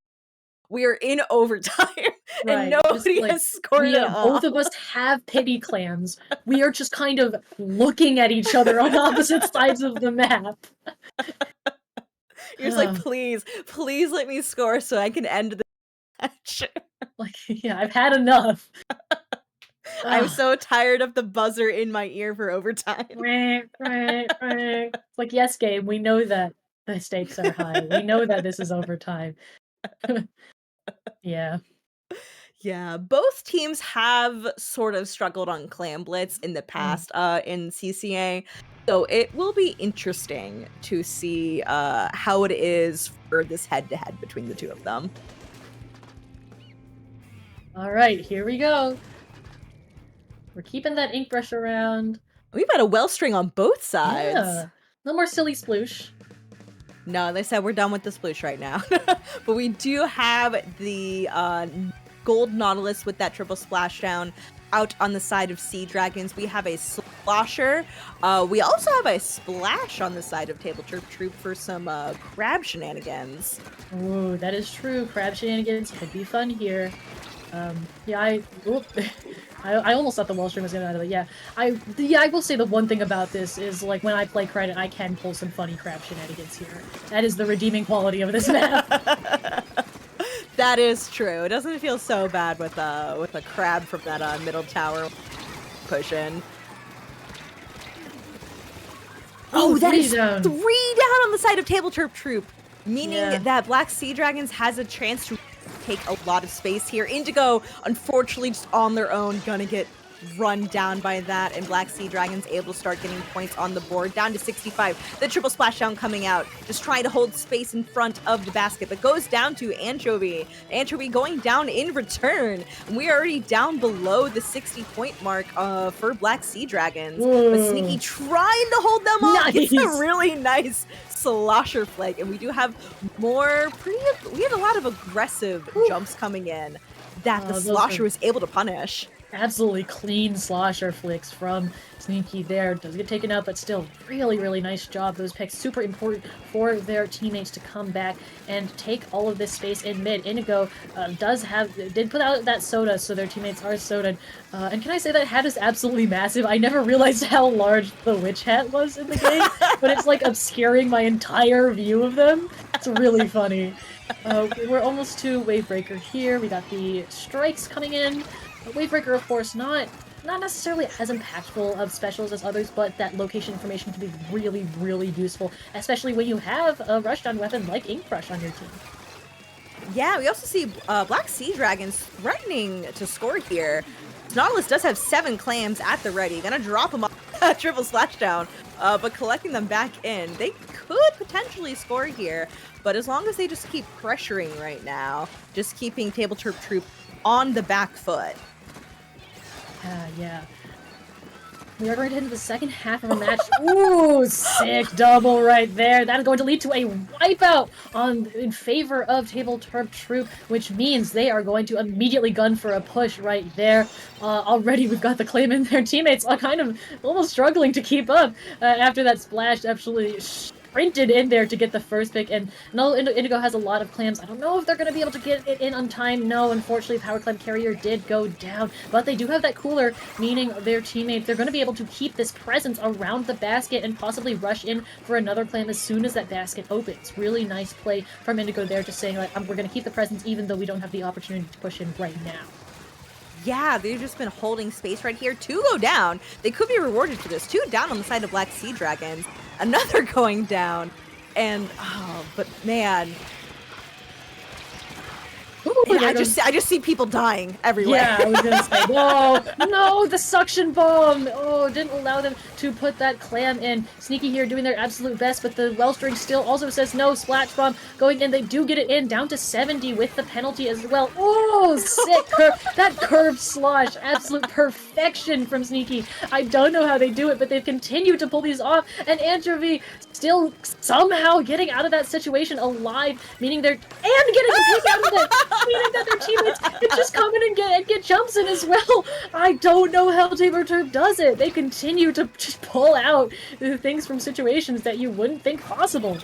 [SPEAKER 5] We are in overtime and nobody has scored at all.
[SPEAKER 6] Both of us have pity clams. We are just kind of looking at each other on opposite sides of the map.
[SPEAKER 5] You're just like, please let me score so I can end the match.
[SPEAKER 6] Like, yeah, I've had enough.
[SPEAKER 5] I'm so tired of the buzzer in my ear for overtime.
[SPEAKER 6] It's like, yes, game, we know that the stakes are high. We know that this is overtime. Yeah.
[SPEAKER 5] Yeah, both teams have sort of struggled on Clam Blitz in the past in CCA. So it will be interesting to see how it is for this head-to-head between the two of them.
[SPEAKER 6] All right, here we go. We're keeping that ink brush around.
[SPEAKER 5] We've got a well string on both sides.
[SPEAKER 6] Yeah. No more silly sploosh.
[SPEAKER 5] No, they said we're done with the sploosh right now. But we do have the gold Nautilus with that triple splashdown out on the side of Seadragons. We have a slosher. We also have a splash on the side of TableTerp Troupe for some crab shenanigans.
[SPEAKER 6] Ooh, that is true. Crab shenanigans could be fun here. Yeah, I almost thought the wall string was gonna out of it. Yeah, I will say the one thing about this is, like, when I play credit, I can pull some funny crab shenanigans here. That is the redeeming quality of this map.
[SPEAKER 5] That is true. It doesn't feel so bad with a crab from that middle tower push-in. Oh, that is 3 down on the side of TableTerp Troupe, meaning that Black Seadragons has a chance to take a lot of space here. Indigo, unfortunately, just on their own, gonna get run down by that, and Black Seadragons able to start getting points on the board, down to 65. The triple splashdown coming out, just trying to hold space in front of the basket, but goes down to Anchovy. Anchovy going down in return. We are already down below the 60-point mark for Black Seadragons. But Sneaky trying to hold them off. It's a really nice slosher flag, and we do have we have a lot of aggressive jumps coming in that the slosher was able to punish.
[SPEAKER 6] Absolutely clean slosher flicks from Sneaky there. Does get taken out, but still really, really nice job. Those picks super important for their teammates to come back and take all of this space in mid. Indigo did put out that soda, so their teammates are sodaed. And can I say that hat is absolutely massive? I never realized how large the witch hat was in the game, but it's like obscuring my entire view of them. It's really funny. We're almost to Wavebreaker here. We got the strikes coming in. Wavebreaker, of course, not necessarily as impactful of specials as others, but that location information can be really, really useful, especially when you have a rushdown weapon like Ink Brush on your team.
[SPEAKER 5] Yeah, we also see Black Seadragons threatening to score here. Nautilus does have 7 clams at the ready. Gonna drop them off triple splashdown, but collecting them back in. They could potentially score here, but as long as they just keep pressuring right now, just keeping TableTerp Troupe on the back foot.
[SPEAKER 6] Yeah. We are going to head into the second half of the match. Ooh, sick double right there. That is going to lead to a wipeout in favor of TableTerp Troupe, which means they are going to immediately gun for a push right there. Already we've got the claim in. Their teammates are kind of almost struggling to keep up after that splash absolutely sprinted in there to get the first pick, and no, Indigo has a lot of clams. I don't know if they're going to be able to get it in on time. No, unfortunately, Power Clam Carrier did go down, but they do have that cooler, meaning their teammate, they're going to be able to keep this presence around the basket and possibly rush in for another clam as soon as that basket opens. Really nice play from Indigo there, just saying, like, we're going to keep the presence even though we don't have the opportunity to push in right now.
[SPEAKER 5] Yeah, they've just been holding space right here. 2 go down. They could be rewarded for this. 2 down on the side of Black Seadragons. Another going down. And, but man.
[SPEAKER 6] Ooh,
[SPEAKER 5] I just see people dying everywhere.
[SPEAKER 6] Yeah, I was gonna say, no, the suction bomb! Oh, didn't allow them to put that clam in. Sneaky here doing their absolute best, but the wellstring still also says no. Splash bomb going in. They do get it in, down to 70 with the penalty as well. Oh, sick that curved slosh. Absolute perfection from Sneaky. I don't know how they do it, but they've continued to pull these off, and Anchovy still somehow getting out of that situation alive, meaning they're, and getting a pick out of it! Meaning that their teammates can just come in and get jumps in as well. I don't know how TableTerp does it. They continue to just pull out things from situations that you wouldn't think possible.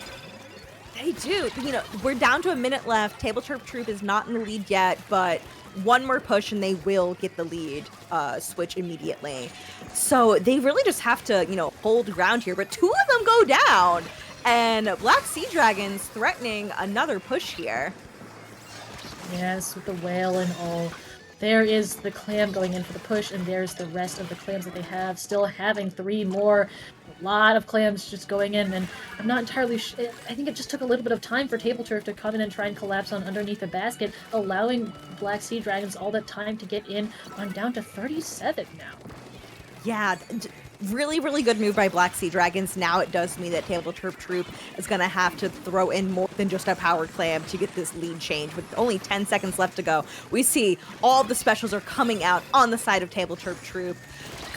[SPEAKER 5] They do. You know, we're down to a minute left. TableTerp Troupe is not in the lead yet, but one more push and they will get the lead switch immediately. So they really just have to, hold ground here. But 2 of them go down. And Black Seadragons threatening another push here.
[SPEAKER 6] Yes, with the whale and all. There is the clam going in for the push, and there's the rest of the clams that they have. Still having 3 more. A lot of clams just going in, and I'm not entirely sure. I think it just took a little bit of time for TableTerp to come in and try and collapse on underneath the basket, allowing Black Seadragons all that time to get in on down to 37 now.
[SPEAKER 5] Yeah, really, really good move by Black Seadragons. Now it does mean that TableTerp Troupe is going to have to throw in more than just a powered clam to get this lead change. With only 10 seconds left to go, we see all the specials are coming out on the side of TableTerp Troupe.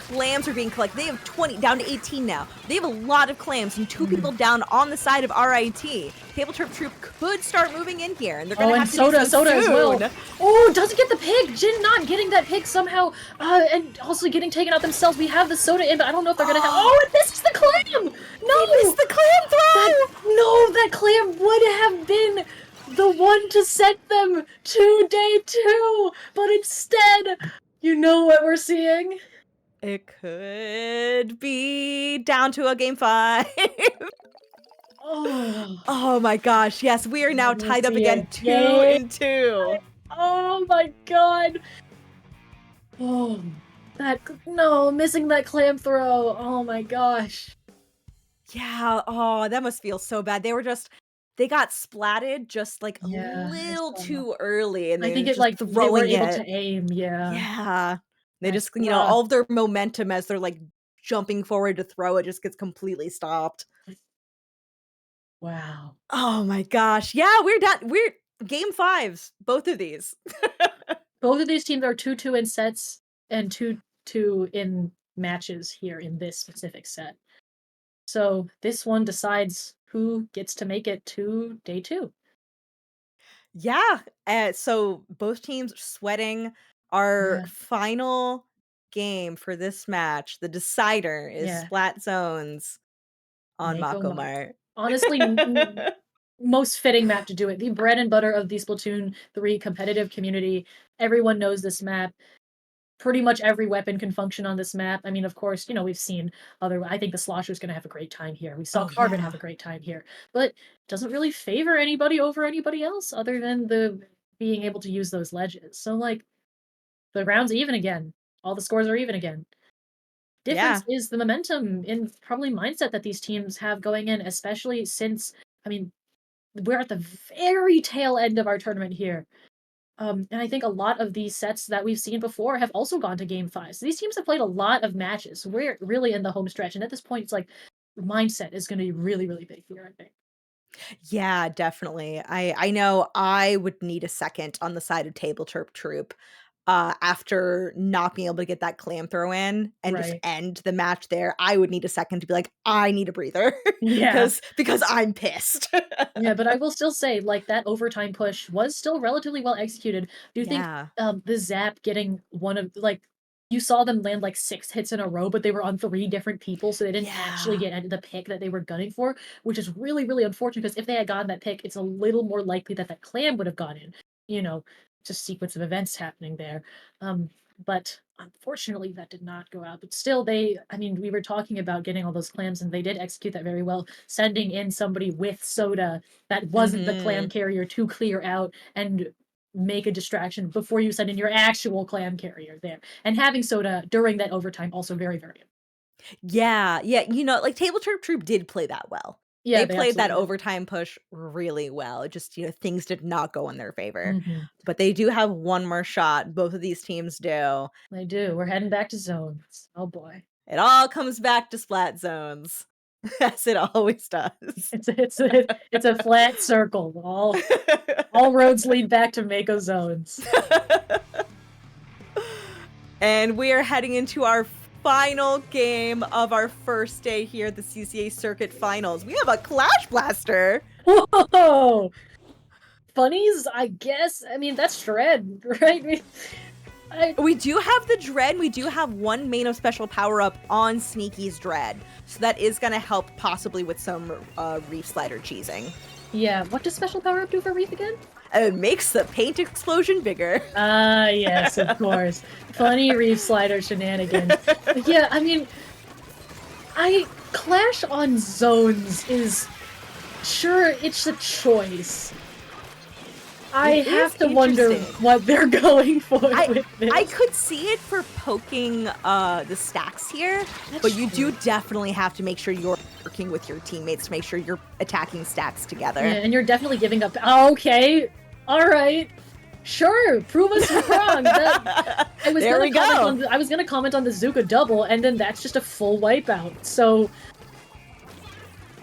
[SPEAKER 5] Clams are being collected. They have 20, down to 18 now. They have a lot of clams and 2 people down on the side of RIT. TableTerp Troupe could start moving in here, and they're going to have to do so
[SPEAKER 6] Soda as
[SPEAKER 5] soon.
[SPEAKER 6] well. Oh, doesn't get the pig. Jin not getting that pig somehow, and also getting taken out themselves. We have the soda in, but I don't know if they're going to have... Oh, and this is the clam! No!
[SPEAKER 5] They missed the clam throw!
[SPEAKER 6] That clam would have been the one to send them to day 2, but instead, you know what we're seeing?
[SPEAKER 5] It could be down to a game 5. Oh my gosh, yes, we are now tied up again, 2-2.
[SPEAKER 6] Oh my god. Oh, missing that clam throw. Oh my gosh.
[SPEAKER 5] Yeah, oh, that must feel so bad. They got splatted just like a little too early, and
[SPEAKER 6] I think it
[SPEAKER 5] just
[SPEAKER 6] they were
[SPEAKER 5] throwing
[SPEAKER 6] able
[SPEAKER 5] it.
[SPEAKER 6] to aim, yeah.
[SPEAKER 5] Yeah. They
[SPEAKER 6] That's
[SPEAKER 5] just, all of their momentum as they're like jumping forward to throw it just gets completely stopped.
[SPEAKER 6] Wow.
[SPEAKER 5] Oh my gosh. Yeah, we're done. We're game 5s, both of these.
[SPEAKER 6] Both of these teams are 2-2 in sets and 2-2 in matches here in this specific set. So this one decides who gets to make it to day 2.
[SPEAKER 5] Yeah. So both teams are sweating. Our final game for this match, the decider, is Splat Zones on Mako Mart.
[SPEAKER 6] Honestly, most fitting map to do it. The bread and butter of the Splatoon 3 competitive community. Everyone knows this map. Pretty much every weapon can function on this map. I mean, of course, we've seen I think the Slosher's going to have a great time here. We saw Carbon have a great time here. But it doesn't really favor anybody over anybody else other than the being able to use those ledges. So, the round's even again. All the scores are even again. Difference is the momentum and probably mindset that these teams have going in, especially since, we're at the very tail end of our tournament here. And I think a lot of these sets that we've seen before have also gone to game 5. So these teams have played a lot of matches. We're really in the home stretch. And at this point, it's like mindset is going to be really, really big here, I think.
[SPEAKER 5] Yeah, definitely. I know I would need a second on the side of TableTerp Troupe after not being able to get that clam throw in and just end the match there. I would need a second to be like, I need a breather. because I'm pissed.
[SPEAKER 6] Yeah, but I will still say, that overtime push was still relatively well executed. Do you think the Zap getting one of, you saw them land 6 hits in a row, but they were on 3 different people, so they didn't actually get the pick that they were gunning for, which is really, really unfortunate, because if they had gotten that pick, it's a little more likely that that clam would have gone in. Just sequence of events happening there. But unfortunately, that did not go out. But still, we were talking about getting all those clams, and they did execute that very well, sending in somebody with soda that wasn't the clam carrier to clear out and make a distraction before you send in your actual clam carrier there. And having soda during that overtime also very, very important.
[SPEAKER 5] Yeah. TableTerp Troupe did play that well. Yeah, they played that overtime push really well. Just, things did not go in their favor. But they do have one more shot. Both of these teams do.
[SPEAKER 6] They do. We're heading back to zones. Oh boy.
[SPEAKER 5] It all comes back to Splat Zones. As it always does.
[SPEAKER 6] It's a flat circle. All roads lead back to Mako Zones.
[SPEAKER 5] And we are heading into our final game of our first day here at the CCA Circuit Finals. We have a Clash Blaster.
[SPEAKER 6] Whoa! Funnies, I guess. That's Dread, right?
[SPEAKER 5] We do have the Dread. We do have one main of special power-up on Sneaky's Dread. So that is going to help possibly with some Reef Slider cheesing.
[SPEAKER 6] Yeah, what does special power-up do for Reef again?
[SPEAKER 5] It makes the paint explosion bigger.
[SPEAKER 6] Yes, of course. Funny Reef Slider shenanigans. Yeah, Clash on zones is sure, it's a choice. I
[SPEAKER 5] It
[SPEAKER 6] have
[SPEAKER 5] is
[SPEAKER 6] to wonder
[SPEAKER 5] interesting.
[SPEAKER 6] what they're going for with this.
[SPEAKER 5] I could see it for poking the stacks here, but you do definitely have to make sure you're working with your teammates to make sure you're attacking stacks together.
[SPEAKER 6] Yeah, and you're definitely giving up. Okay, all right, sure. Prove us wrong. I was gonna comment on the Zuka double, and then that's just a full wipeout. So,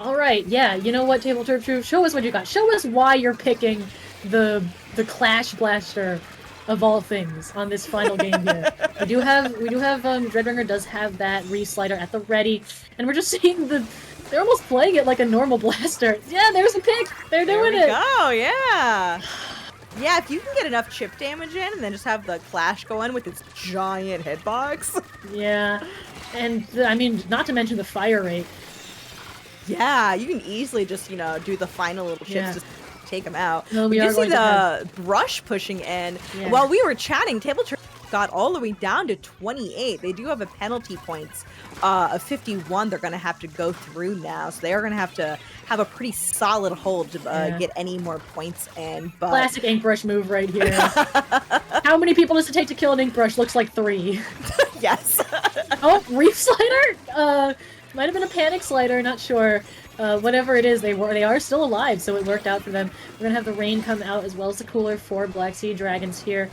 [SPEAKER 6] all right, yeah. You know what, TableTerp Troupe? Show us what you got. Show us why you're picking the Clash Blaster of all things on this final game here. we do have Dreadbringer does have that re-slider at the ready, and we're just seeing they're almost playing it like a normal blaster. Yeah, there's a pick. They're doing it.
[SPEAKER 5] Oh yeah. Yeah, if you can get enough chip damage in and then just have the Clash go in with its giant hitbox.
[SPEAKER 6] Yeah, and I mean, not to mention the fire rate.
[SPEAKER 5] Yeah, you can easily just, do the final little chips
[SPEAKER 6] Yeah.
[SPEAKER 5] to take them out.
[SPEAKER 6] No, we
[SPEAKER 5] you
[SPEAKER 6] are
[SPEAKER 5] see
[SPEAKER 6] going to
[SPEAKER 5] the brush pushing in.
[SPEAKER 6] Yeah.
[SPEAKER 5] While we were chatting, TableTerp got all the way down to 28. They do have a penalty points of 51 they're going to have to go through now. So they are going to have a pretty solid hold to get any more points in. But
[SPEAKER 6] Classic ink brush move right here. How many people does it take to kill an ink brush? Looks like 3.
[SPEAKER 5] yes.
[SPEAKER 6] Oh, reef slider? Might have been a panic slider, not sure. Whatever it is, they are still alive, so it worked out for them. We're gonna have the rain come out as well as the cooler for Black Seadragons here,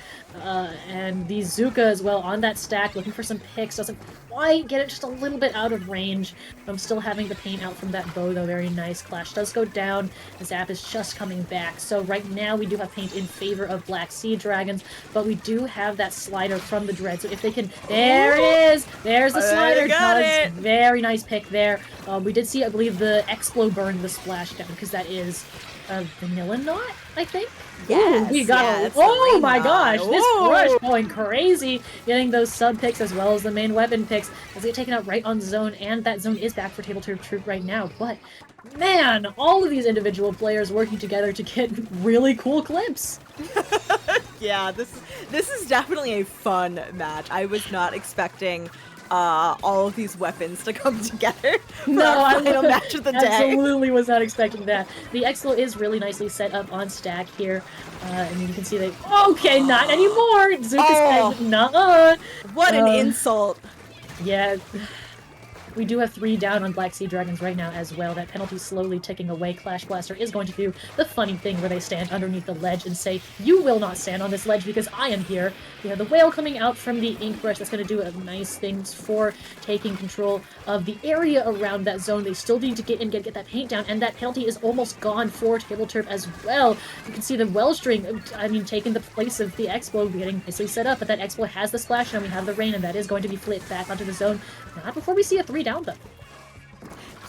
[SPEAKER 6] and the Zuka as well on that stack, looking for some picks. Doesn't quite get it, just a little bit out of range. I'm still having the paint out from that bow though, very nice. Clash does go down. The zap is just coming back. So right now we do have paint in favor of Black Seadragons, but we do have that slider from the Dread. So if they can, there it is. There's the slider.
[SPEAKER 5] got it.
[SPEAKER 6] Very nice pick there. We did see, I believe, the Explo burn the splashdown because that is a vanilla knot, I think.
[SPEAKER 5] Yes,
[SPEAKER 6] Ooh, we got
[SPEAKER 5] yeah,
[SPEAKER 6] a,
[SPEAKER 5] it's the
[SPEAKER 6] oh
[SPEAKER 5] rain
[SPEAKER 6] my
[SPEAKER 5] knot.
[SPEAKER 6] gosh, this
[SPEAKER 5] Ooh.
[SPEAKER 6] brush going crazy, getting those sub picks as well as the main weapon picks as they get taken out right on zone, and that zone is back for TableTerp Troupe right now. But man, all of these individual players working together to get really cool clips.
[SPEAKER 5] Yeah, this is definitely a fun match. I was not expecting all of these weapons to come together for our final match of the day.
[SPEAKER 6] Absolutely was not expecting that. The Explo is really nicely set up on stack here, and you can see they. Okay, not anymore. Zuka's said, nuh-uh.
[SPEAKER 5] What an insult!
[SPEAKER 6] Yeah. We do have 3 down on Black Seadragons right now as well. That penalty slowly ticking away. Clash Blaster is going to do the funny thing where they stand underneath the ledge and say, you will not stand on this ledge because I am here. We have the whale coming out from the ink brush. That's going to do nice things for taking control of the area around that zone. They still need to get in, get that paint down, and that penalty is almost gone for TableTerp as well. You can see the well string, taking the place of the Explo, getting nicely set up, but that Explo has the splash, and we have the rain, and that is going to be flipped back onto the zone. Not before we see a 3 down, though.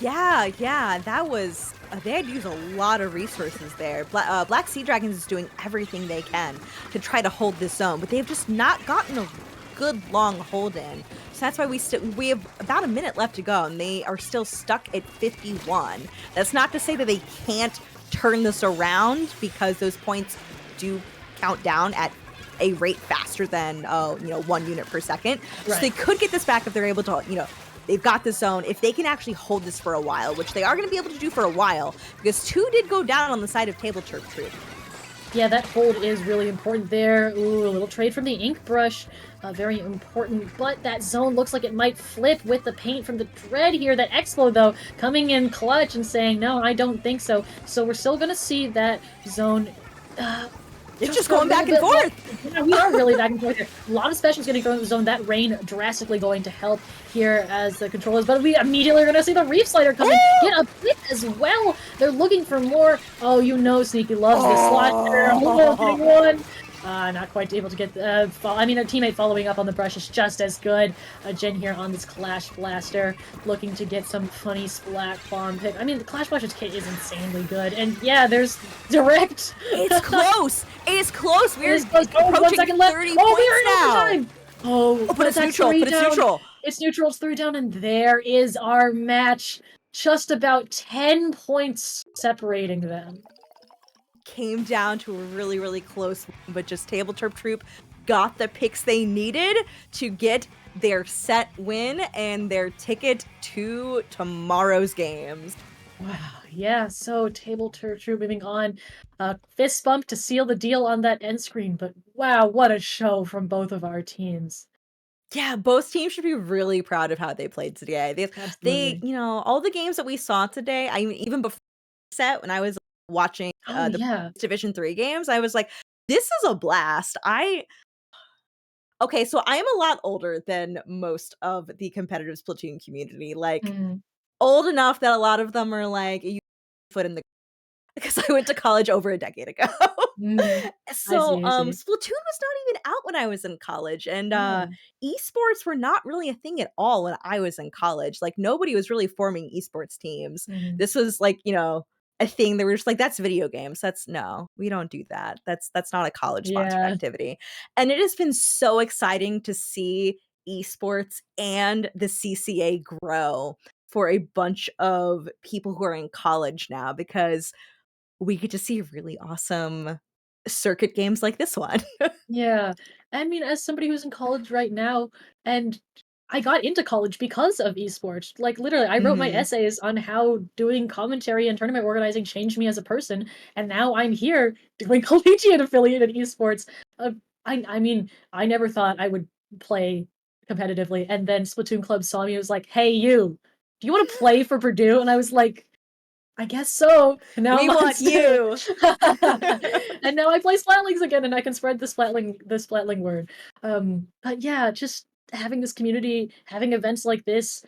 [SPEAKER 5] Yeah, that was... they had to use a lot of resources there. Black Seadragons is doing everything they can to try to hold this zone, but they've just not gotten a good long hold in. So that's why we have about a minute left to go, and they are still stuck at 51. That's not to say that they can't turn this around, because those points do count down at a rate faster than 1 unit per second.
[SPEAKER 6] Right.
[SPEAKER 5] So they could get this back if they're able to, they've got the zone. If they can actually hold this for a while, which they are going to be able to do for a while, because 2 did go down on the side of TableTerp Troupe.
[SPEAKER 6] Yeah, that hold is really important there. Ooh, a little trade from the ink brush. Very important, but that zone looks like it might flip with the paint from the Dread here. That Explo, though, coming in clutch and saying, no, I don't think so. So we're still going to see that zone...
[SPEAKER 5] It's just going back and forth.
[SPEAKER 6] Yeah, we are really back and forth here. A lot of specials getting thrown in the zone. That rain drastically going to help here as the controllers. But we immediately are going to see the Reef Slider come in. Get a pick as well. They're looking for more. Oh, Sneaky loves this slot there. Getting one. Not quite able to get... their teammate following up on the brush is just as good. Jen here on this Clash Blaster, looking to get some funny splat bomb pick. The Clash Blaster's kit is insanely good. And yeah, there's direct.
[SPEAKER 5] It's close. It's close. We're
[SPEAKER 6] approaching
[SPEAKER 5] 1 second left.
[SPEAKER 6] 30
[SPEAKER 5] points
[SPEAKER 6] we are in
[SPEAKER 5] now.
[SPEAKER 6] overtime. Oh,
[SPEAKER 5] But it's neutral.
[SPEAKER 6] It's neutral. It's 3 down, and there is our match. Just about 10 points separating them.
[SPEAKER 5] Came down to a really, really close one, but just TableTerp Troupe got the picks they needed to get their set win and their ticket to tomorrow's games.
[SPEAKER 6] Wow, yeah, so TableTerp Troupe moving on. Fist bump to seal the deal on that end screen, but wow, what a show from both of our teams.
[SPEAKER 5] Yeah, both teams should be really proud of how they played today.
[SPEAKER 6] Absolutely.
[SPEAKER 5] All the games that we saw today, I mean, even before set when I was watching
[SPEAKER 6] Oh,
[SPEAKER 5] the
[SPEAKER 6] yeah.
[SPEAKER 5] Division 3 games, I was like, this is a blast. Okay, so I am a lot older than most of the competitive Splatoon community. Like
[SPEAKER 6] Mhm.
[SPEAKER 5] old enough that a lot of them are like you foot in the because I went to college over a decade ago.
[SPEAKER 6] Mm. I
[SPEAKER 5] So,
[SPEAKER 6] see, I see.
[SPEAKER 5] Splatoon was not even out when I was in college, and,
[SPEAKER 6] Oh.
[SPEAKER 5] esports were not really a thing at all when I was in college, like, nobody was really forming esports teams.
[SPEAKER 6] Mhm.
[SPEAKER 5] This was, like, a thing that we're just like, "That's video games, that's no, we don't do that. That's not a college-sponsored
[SPEAKER 6] Yeah.
[SPEAKER 5] activity," and it has been so exciting to see esports and the CCA grow for a bunch of people who are in college now because we get to see really awesome circuit games like this one.
[SPEAKER 6] Yeah. I mean, as somebody who's in college right now, and I got into college because of esports. Like, literally, I wrote my
[SPEAKER 5] Mhm.
[SPEAKER 6] essays on how doing commentary and tournament organizing changed me as a person, and now I'm here doing collegiate affiliated esports. I mean, I never thought I would play competitively, and then Splatoon Club saw me and was like, "Hey, you, do you want to play for Purdue?" And I was like, I guess so. Now
[SPEAKER 5] We
[SPEAKER 6] I'm on
[SPEAKER 5] want
[SPEAKER 6] Stu.
[SPEAKER 5] you.
[SPEAKER 6] And now I play Splatlings again, and I can spread the Splatling word. But yeah, just having this community, having events like this,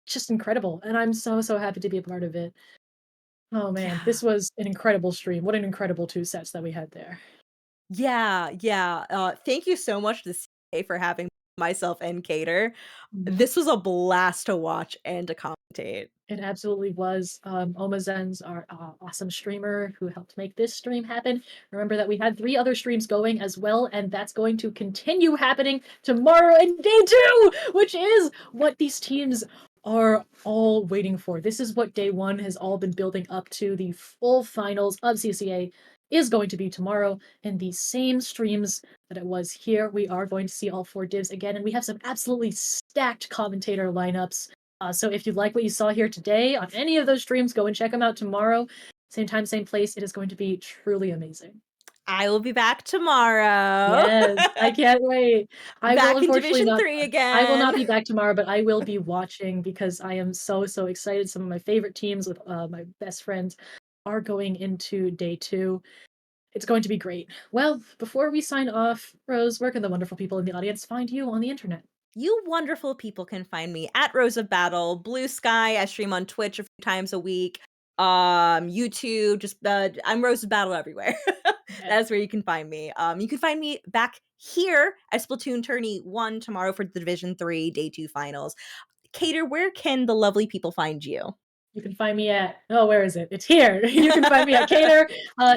[SPEAKER 6] just incredible, and I'm so, so happy to be a part of it. Oh man,
[SPEAKER 5] Yeah.
[SPEAKER 6] this was an incredible stream. What an incredible 2 sets that we had there.
[SPEAKER 5] Yeah, yeah, thank you so much to CA for having myself and Cater.
[SPEAKER 6] Mhm.
[SPEAKER 5] This was a blast to watch and to commentate.
[SPEAKER 6] It absolutely was. Omazen's our awesome streamer who helped make this stream happen. Remember that we had 3 other streams going as well, and that's going to continue happening tomorrow and day 2, which is what these teams are all waiting for. This is what day 1 has all been building up to. The full finals of CCA is going to be tomorrow in the same streams that it was here. We are going to see all 4 divs again, and we have some absolutely stacked commentator lineups. So if you like what you saw here today on any of those streams, go and check them out tomorrow. Same time, same place. It is going to be truly amazing.
[SPEAKER 5] I will be back tomorrow.
[SPEAKER 6] Yes, I can't wait. I will
[SPEAKER 5] Back in
[SPEAKER 6] unfortunately
[SPEAKER 5] Division
[SPEAKER 6] not
[SPEAKER 5] 3
[SPEAKER 6] I will not
[SPEAKER 5] again.
[SPEAKER 6] be back tomorrow, but I will be watching because I am so, so excited. Some of my favorite teams with my best friends are going into day 2. It's going to be great. Well, before we sign off, Rose, where can the wonderful people in the audience find you on the internet?
[SPEAKER 5] You wonderful people can find me at Rose of Battle, Blue Sky. I stream on Twitch a few times a week. YouTube, just I'm Rose of Battle everywhere.
[SPEAKER 6] Yes.
[SPEAKER 5] That's where you can find me. You can find me back here at Splatoon Tourney 1 tomorrow for the Division 3 Day 2 finals. Cater, where can the lovely people find you?
[SPEAKER 6] You can find me at where is it? It's here. You can find me at Chaedr,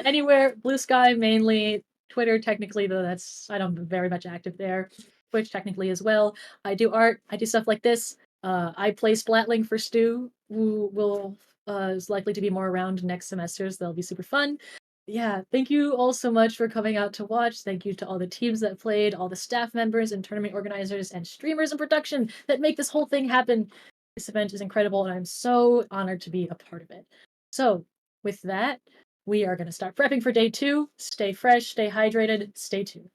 [SPEAKER 6] anywhere. Blue Sky mainly. Twitter technically, though I don't very much active there. Twitch technically as well. I do art. I do stuff like this. I play Splatling for Stu, who will is likely to be more around next semesters. They'll be super fun. Yeah, thank you all so much for coming out to watch. Thank you to all the teams that played, all the staff members and tournament organizers and streamers and production that make this whole thing happen. This event is incredible, and I'm so honored to be a part of it. So, with that, we are going to start prepping for day 2. Stay fresh, stay hydrated, stay tuned.